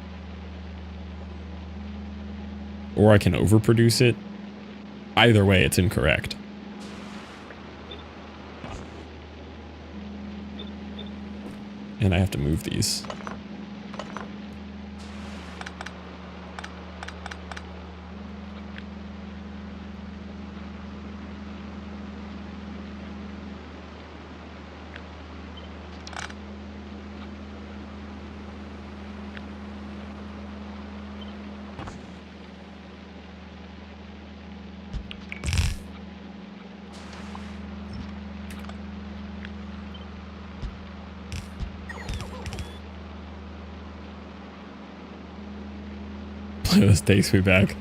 Or I can overproduce it. Either way, it's incorrect. And I have to move these. This takes me back.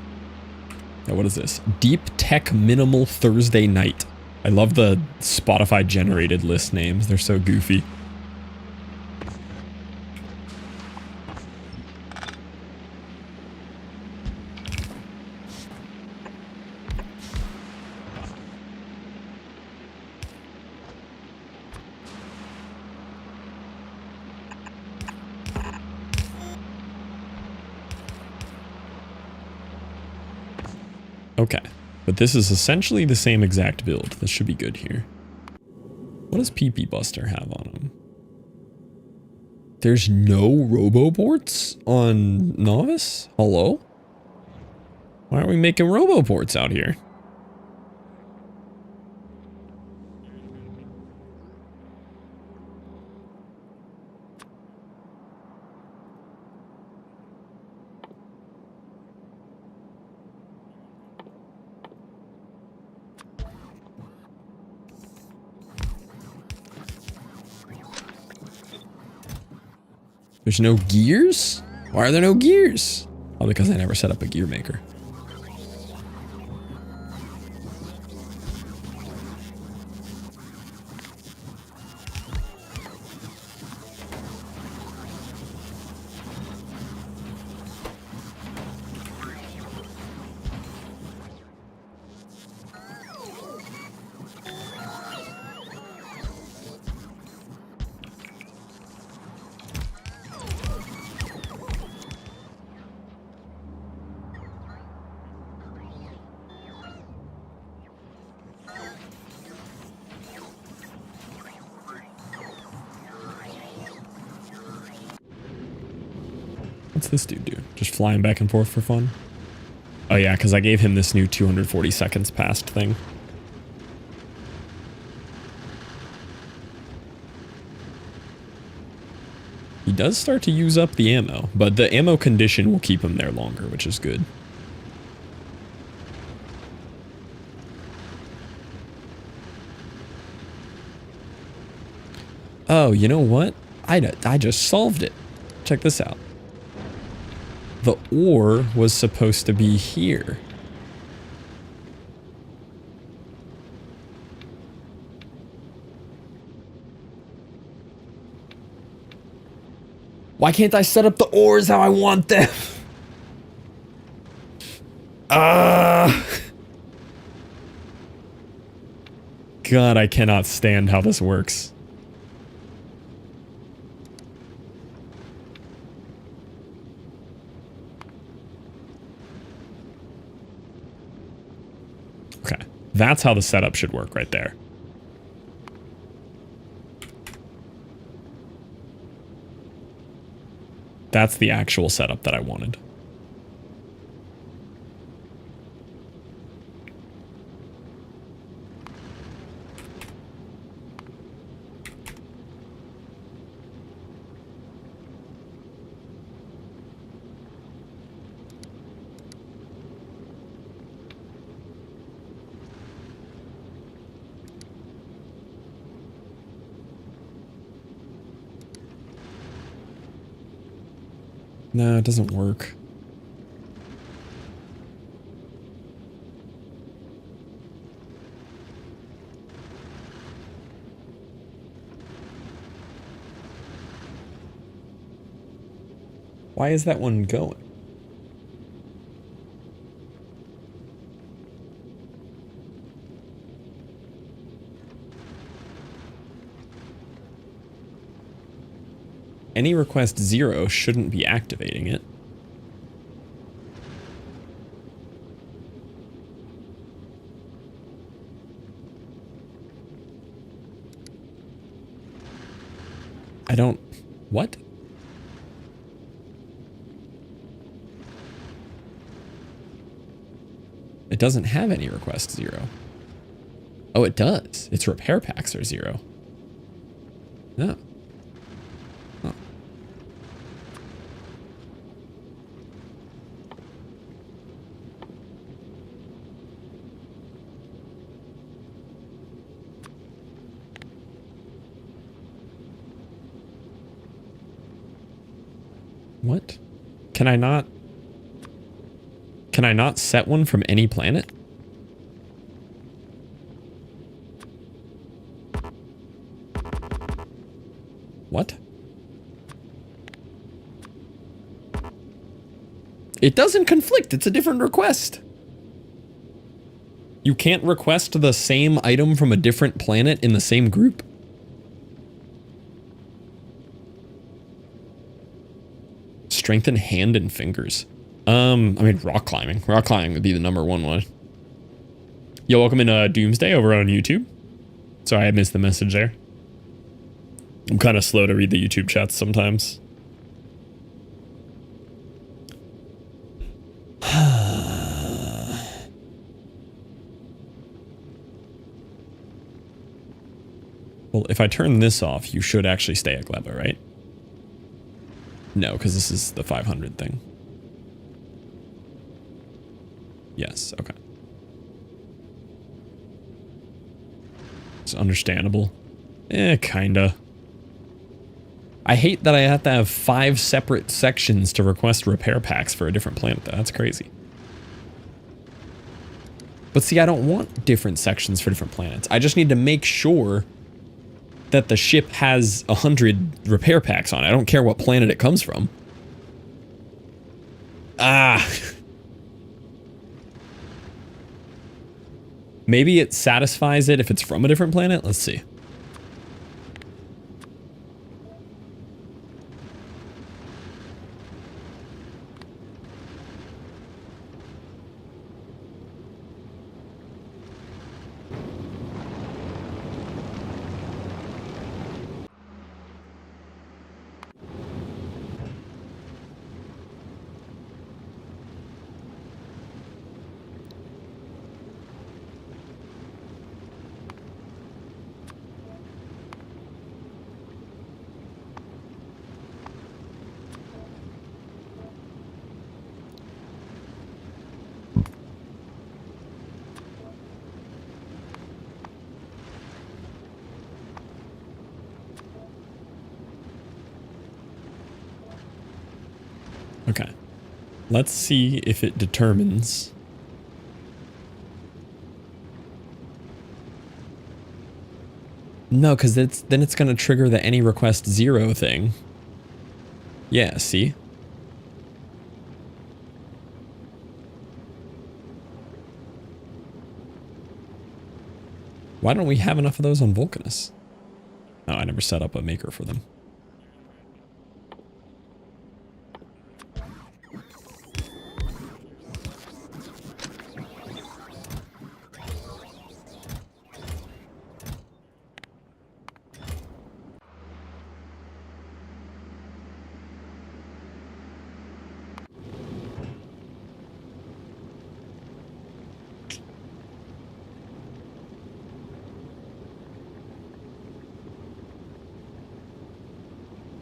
Now, what is this? Deep Tech Minimal Thursday Night. I love the Spotify generated list names. They're so goofy. Okay, but this is essentially the same exact build. This should be good here. What does PP Buster have on him? There's no roboports on Novice? Hello? Why aren't we making roboports out here? There's no gears? Why are there no gears? Oh, because I never set up a gear maker. What's this dude do? Just flying back and forth for fun? Oh yeah, because I gave him this new 240 seconds past thing. He does start to use up the ammo, but the ammo condition will keep him there longer, which is good. Oh, you know what? I just solved it. Check this out. The ore was supposed to be here. Why can't I set up the ores how I want them? God, I cannot stand how this works. Okay, that's how the setup should work right there. That's the actual setup that I wanted. No, it doesn't work. Why is that one going? Any request 0 shouldn't be activating it. I don't... What? It doesn't have any request 0. Oh, it does. Its repair packs are 0. No. Huh. What? Can I not set one from any planet? What? It doesn't conflict. It's a different request. You can't request the same item from a different planet in the same group? Strengthen hand and fingers. I mean, rock climbing. Rock climbing would be the #1 one. Yo, welcome in Doomsday over on YouTube. Sorry, I missed the message there. I'm kind of slow to read the YouTube chats sometimes. Well, if I turn this off, you should actually stay at GLEBA, right? No, because this is the 500 thing. Yes, okay. It's understandable. Kinda. I hate that I have to have 5 separate sections to request repair packs for a different planet, though. That's crazy. But see, I don't want different sections for different planets. I just need to make sure that the ship has 100 repair packs on it. I don't care what planet it comes from. Ah. Maybe it satisfies it if it's from a different planet? Let's see. Okay. Let's see if it determines. No, because then it's going to trigger the any request 0 thing. Yeah, see? Why don't we have enough of those on Vulcanus? Oh, I never set up a maker for them.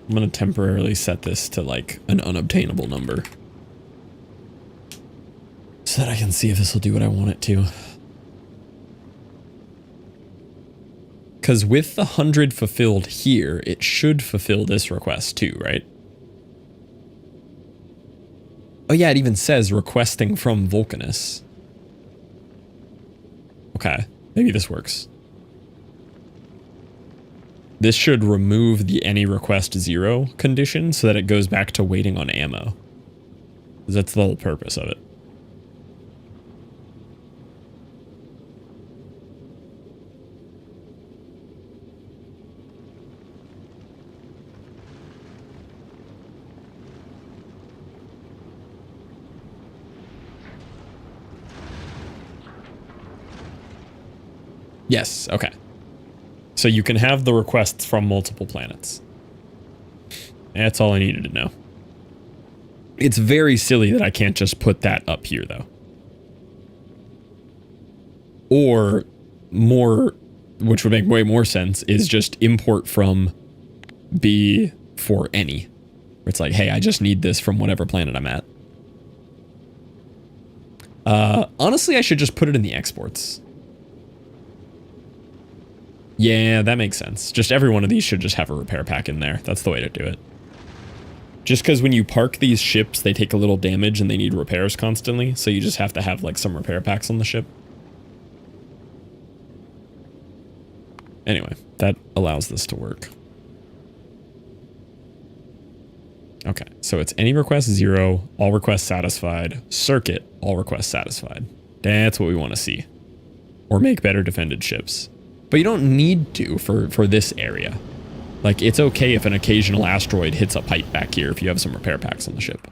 I'm going to temporarily set this to like an unobtainable number so that I can see if this will do what I want it to. Because with the 100 fulfilled here, it should fulfill this request too, right? Oh yeah, it even says requesting from Vulcanus. Okay, maybe this works. This should remove the any request 0 condition so that it goes back to waiting on ammo. That's the whole purpose of it. Yes, okay. So you can have the requests from multiple planets. That's all I needed to know. It's very silly that I can't just put that up here, though. Or more, which would make way more sense, is just import from B for any. Where it's like, hey, I just need this from whatever planet I'm at. Honestly, I should just put it in the exports. Yeah, that makes sense. Just every one of these should just have a repair pack in there. That's the way to do it. Just because when you park these ships, they take a little damage and they need repairs constantly. So you just have to have like some repair packs on the ship. Anyway, that allows this to work. Okay, so it's any request 0, all requests satisfied, circuit, all requests satisfied. That's what we want to see. Or make better defended ships. But you don't need to for this area. Like, it's okay if an occasional asteroid hits a pipe back here if you have some repair packs on the ship.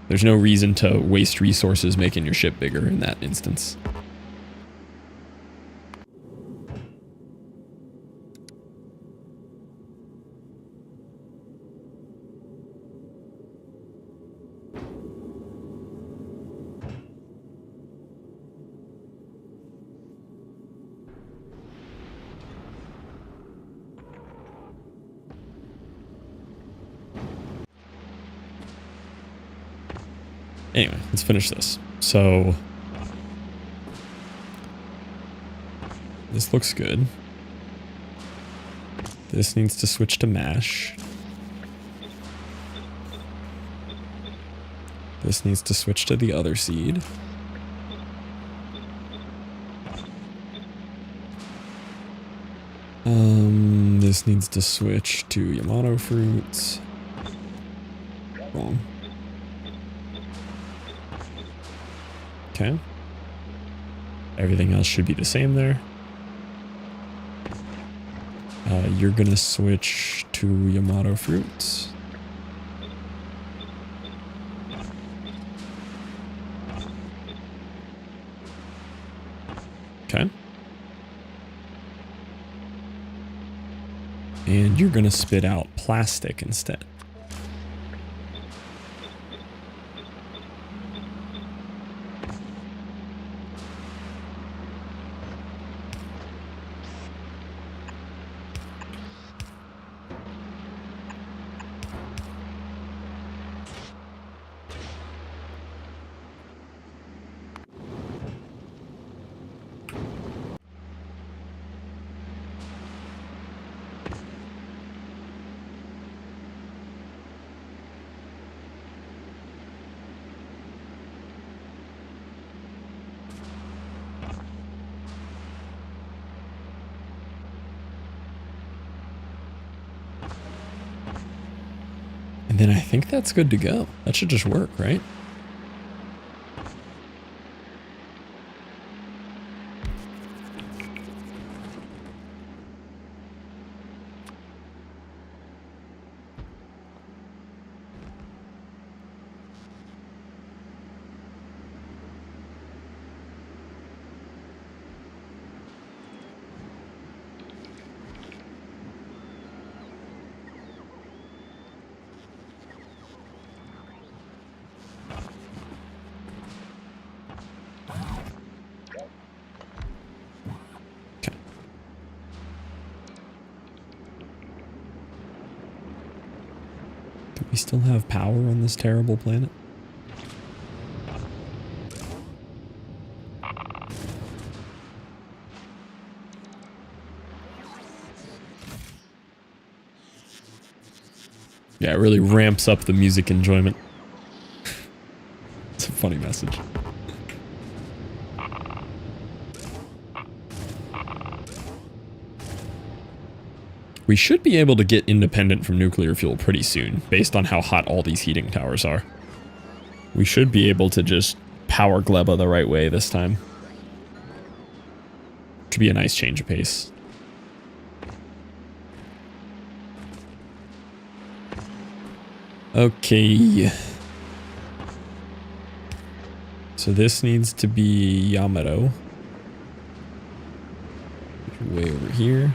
There's no reason to waste resources making your ship bigger in that instance. Anyway, let's finish this. So this looks good. This needs to switch to mash. This needs to switch to the other seed. This needs to switch to Yamato fruits. Wrong. Okay. Everything else should be the same there. You're gonna switch to Yamato fruits. Okay. And you're gonna spit out plastic instead. And then I think that's good to go. That should just work, right? We still have power on this terrible planet? Yeah, it really ramps up the music enjoyment. It's a funny message. We should be able to get independent from nuclear fuel pretty soon, based on how hot all these heating towers are. We should be able to just power GLEBA the right way this time. Should be a nice change of pace. Okay. So this needs to be Yamato. Way over here.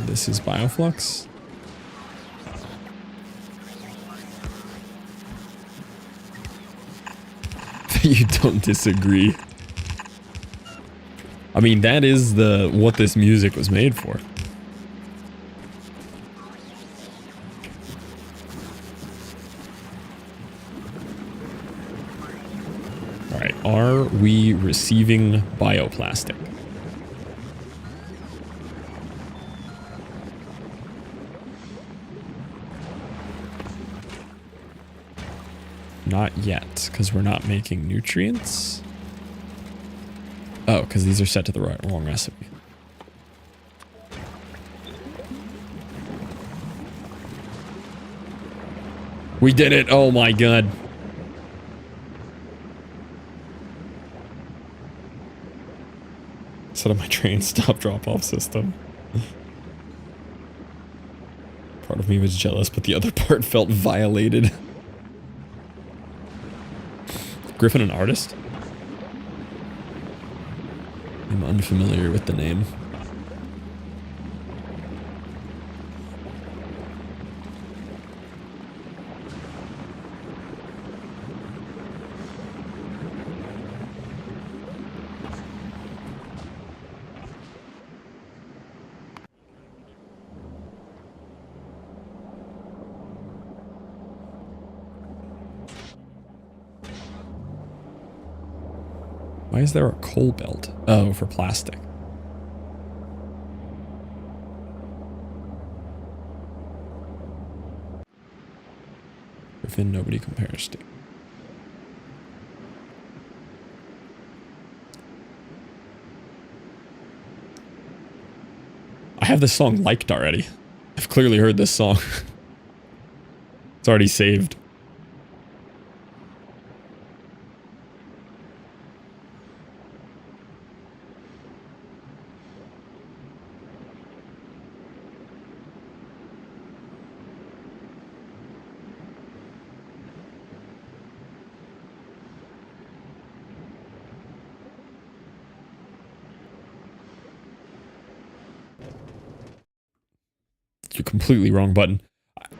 This is Bioflux. You don't disagree. I mean, that is what this music was made for. All right, are we receiving bioplastic? Not yet, because we're not making nutrients. Oh, because these are set to the wrong recipe. We did it! Oh my god. Set up my train stop drop-off system. Part of me was jealous, but the other part felt violated. Griffin an artist? I'm unfamiliar with the name. Why is there a coal belt? Oh, for plastic. Griffin, nobody compares to. I have this song liked already. I've clearly heard this song. It's already saved. You're completely wrong button.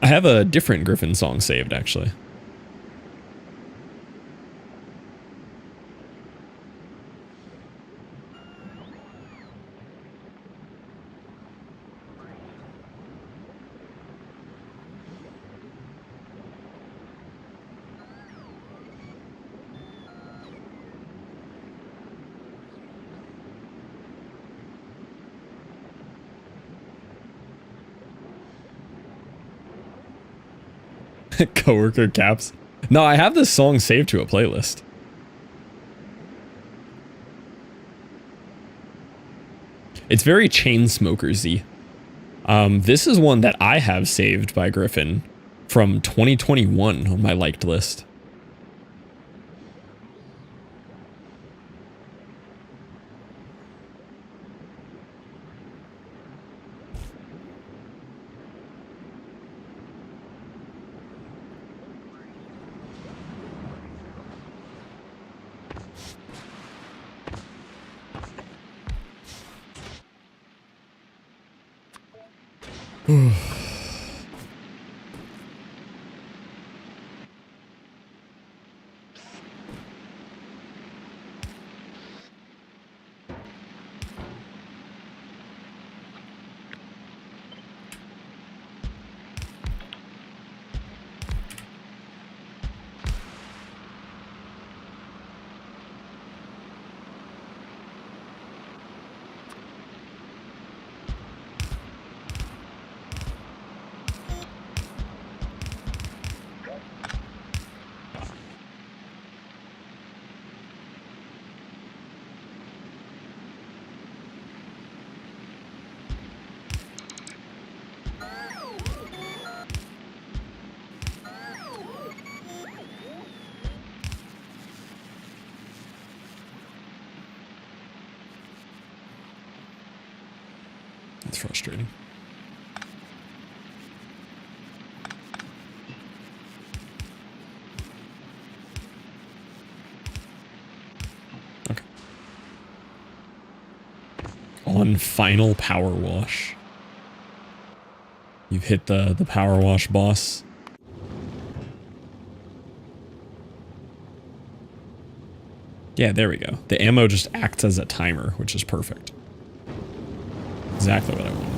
I have a different Griffin song saved, actually. Coworker caps. No, I have this song saved to a playlist. It's very Chainsmokers-y. This is one that I have saved by Griffin from 2021 on my liked list. That's frustrating. Okay. On final power wash. You've hit the power wash boss. Yeah, there we go. The ammo just acts as a timer, which is perfect. Exactly what I wanted.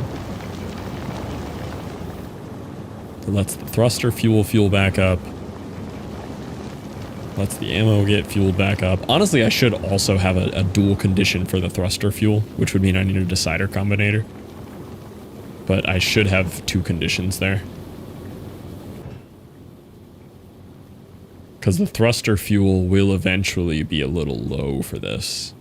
It lets the thruster fuel back up. Lets the ammo get fueled back up. Honestly, I should also have a dual condition for the thruster fuel, which would mean I need a decider combinator. But I should have two conditions there. Because the thruster fuel will eventually be a little low for this.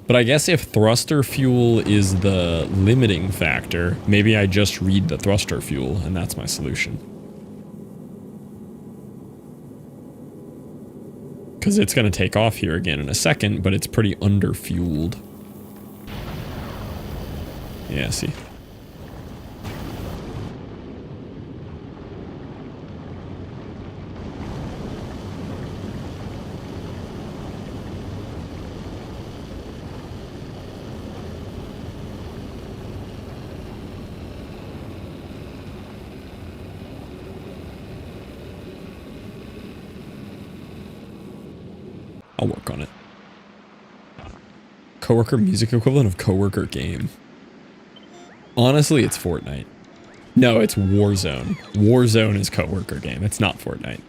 But I guess if thruster fuel is the limiting factor, maybe I just read the thruster fuel and that's my solution. Because it's going to take off here again in a second, but it's pretty underfueled. Yeah, see. I'll work on it. Coworker music equivalent of coworker game. Honestly, it's Fortnite. No, it's Warzone. Warzone is coworker game. It's not Fortnite.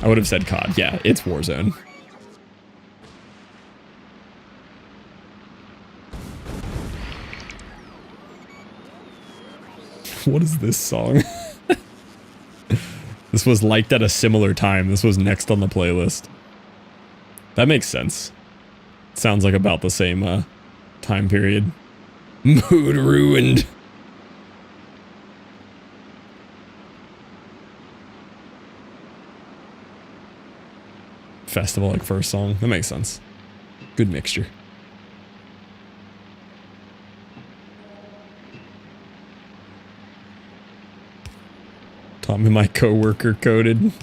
I would have said COD. Yeah, it's Warzone. What is this song? This was liked at a similar time. This was next on the playlist. That makes sense. Sounds like about the same time period. Mood ruined. Festival like first song. That makes sense. Good mixture. Tom and my coworker coded.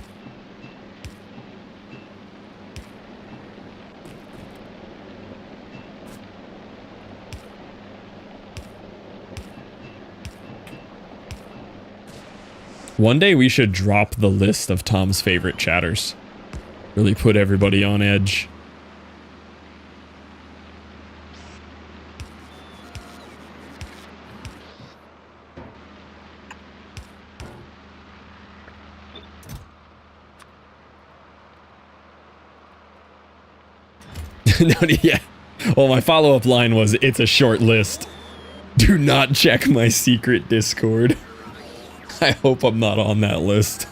One day we should drop the list of Tom's favorite chatters. Really put everybody on edge. No, yeah. Well, my follow-up line was, it's a short list. Do not check my secret Discord. I hope I'm not on that list.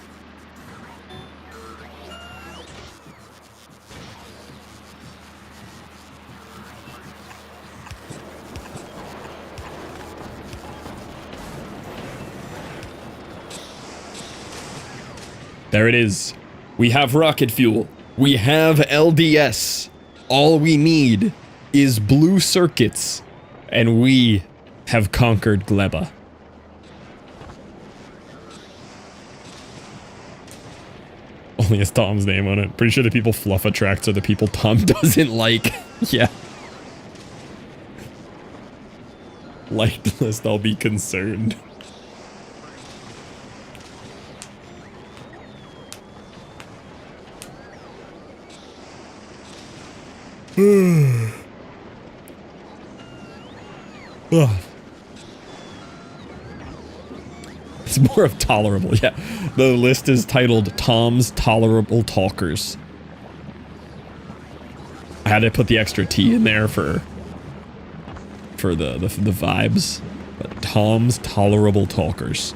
There it is. We have rocket fuel. We have LDS. All we need is blue circuits. And we have conquered GLEBA. Only has Tom's name on it. Pretty sure the people Fluff attracts are the people Tom doesn't like. Yeah. Liked list, I'll be concerned. Ugh. It's more of tolerable, yeah. The list is titled Tom's Tolerable Talkers. I had to put the extra T in there for the vibes. But Tom's Tolerable Talkers.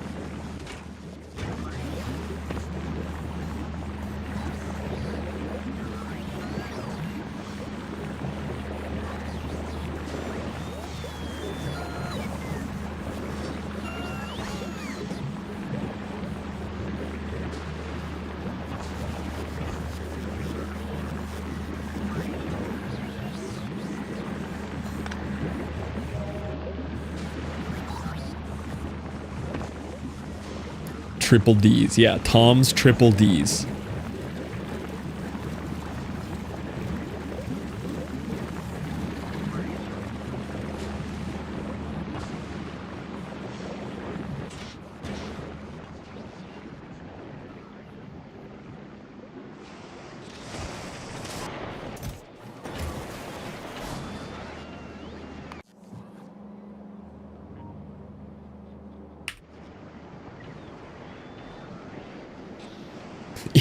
Triple D's. Yeah, Tom's Triple D's.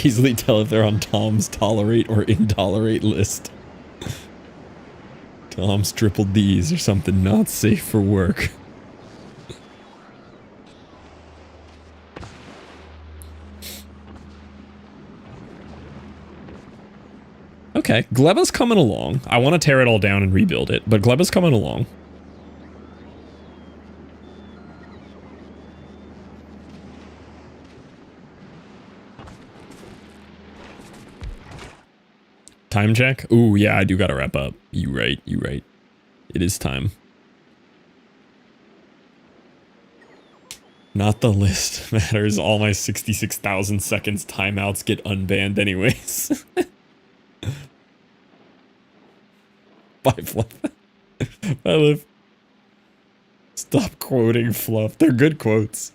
Easily tell if they're on Tom's tolerate or intolerate list. Tom's Triple D's or something not safe for work. Okay, GLEBA's coming along. I want to tear it all down and rebuild it, but GLEBA's coming along. Time check? Ooh, yeah, I do gotta wrap up. You right. It is time. Not the list matters. All my 66,000 seconds timeouts get unbanned anyways. Bye, Fluff. Bye, Liv. Stop quoting Fluff. They're good quotes.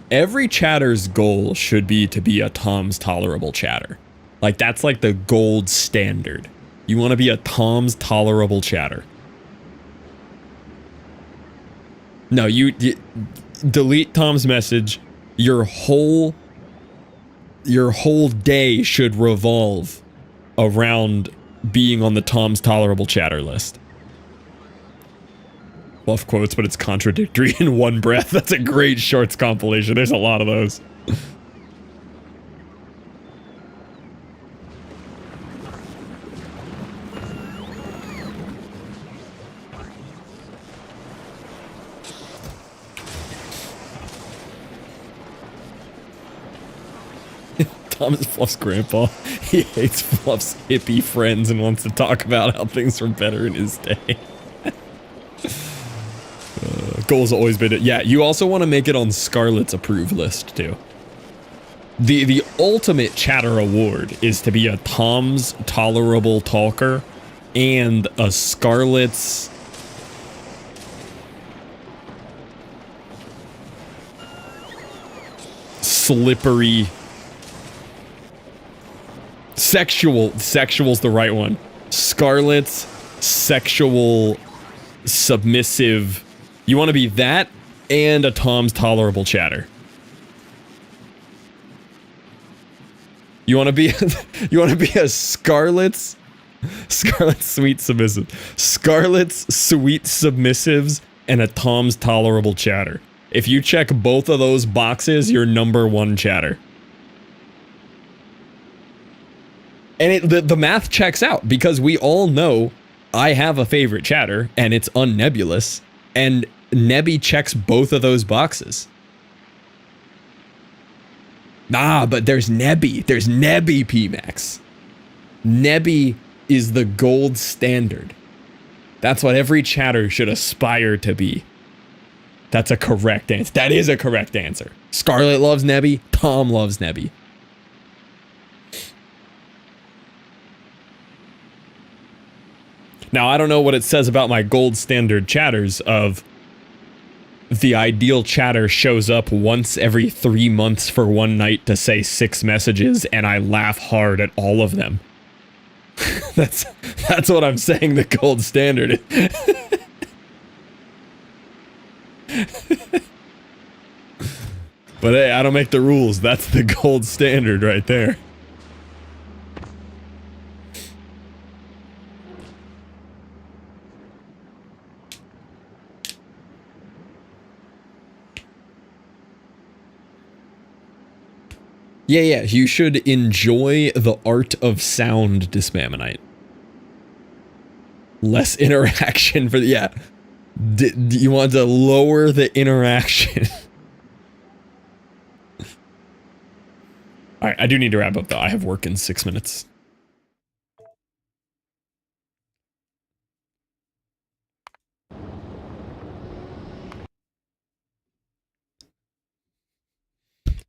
Every chatter's goal should be to be a Tom's Tolerable chatter. Like, that's like the gold standard. You want to be a Tom's tolerable chatter. No, you delete Tom's message. Your whole day should revolve around being on the Tom's tolerable chatter list. Love quotes, but it's contradictory in one breath. That's a great shorts compilation. There's a lot of those. Thomas Fluff's grandpa. He hates Fluff's hippie friends and wants to talk about how things were better in his day. Goal's always been it. Yeah, you also want to make it on Scarlett's approved list too. The ultimate chatter award is to be a Tom's tolerable talker and a Scarlett's slippery sexual's the right one. Scarlett's sexual submissive. You want to be that and a Tom's tolerable chatter. You want to be a Scarlett's sweet submissive. Scarlett's sweet submissives and a Tom's tolerable chatter. If you check both of those boxes, you're #1 chatter. And the math checks out because we all know I have a favorite chatter and it's unnebulous, and Nebby checks both of those boxes. Nah, but there's Nebby. There's Nebby PMax. Nebby is the gold standard. That's what every chatter should aspire to be. That's a correct answer. That is a correct answer. Scarlett loves Nebby. Tom loves Nebby. Now, I don't know what it says about my gold standard chatters of the ideal chatter shows up once every 3 months for one night to say 6 messages, and I laugh hard at all of them. That's what I'm saying the gold standard is. But hey, I don't make the rules. That's the gold standard right there. Yeah, you should enjoy the art of sound, Dismamonite. Less interaction for the, yeah. You want to lower the interaction. Alright, I do need to wrap up though. I have work in 6 minutes.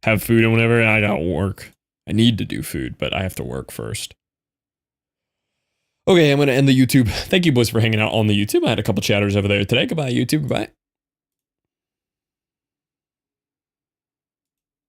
Have food and whatever, I got work. I need to do food, but I have to work first. Okay, I'm going to end the YouTube. Thank you boys for hanging out on the YouTube. I had a couple chatters over there today. Goodbye, YouTube. Goodbye.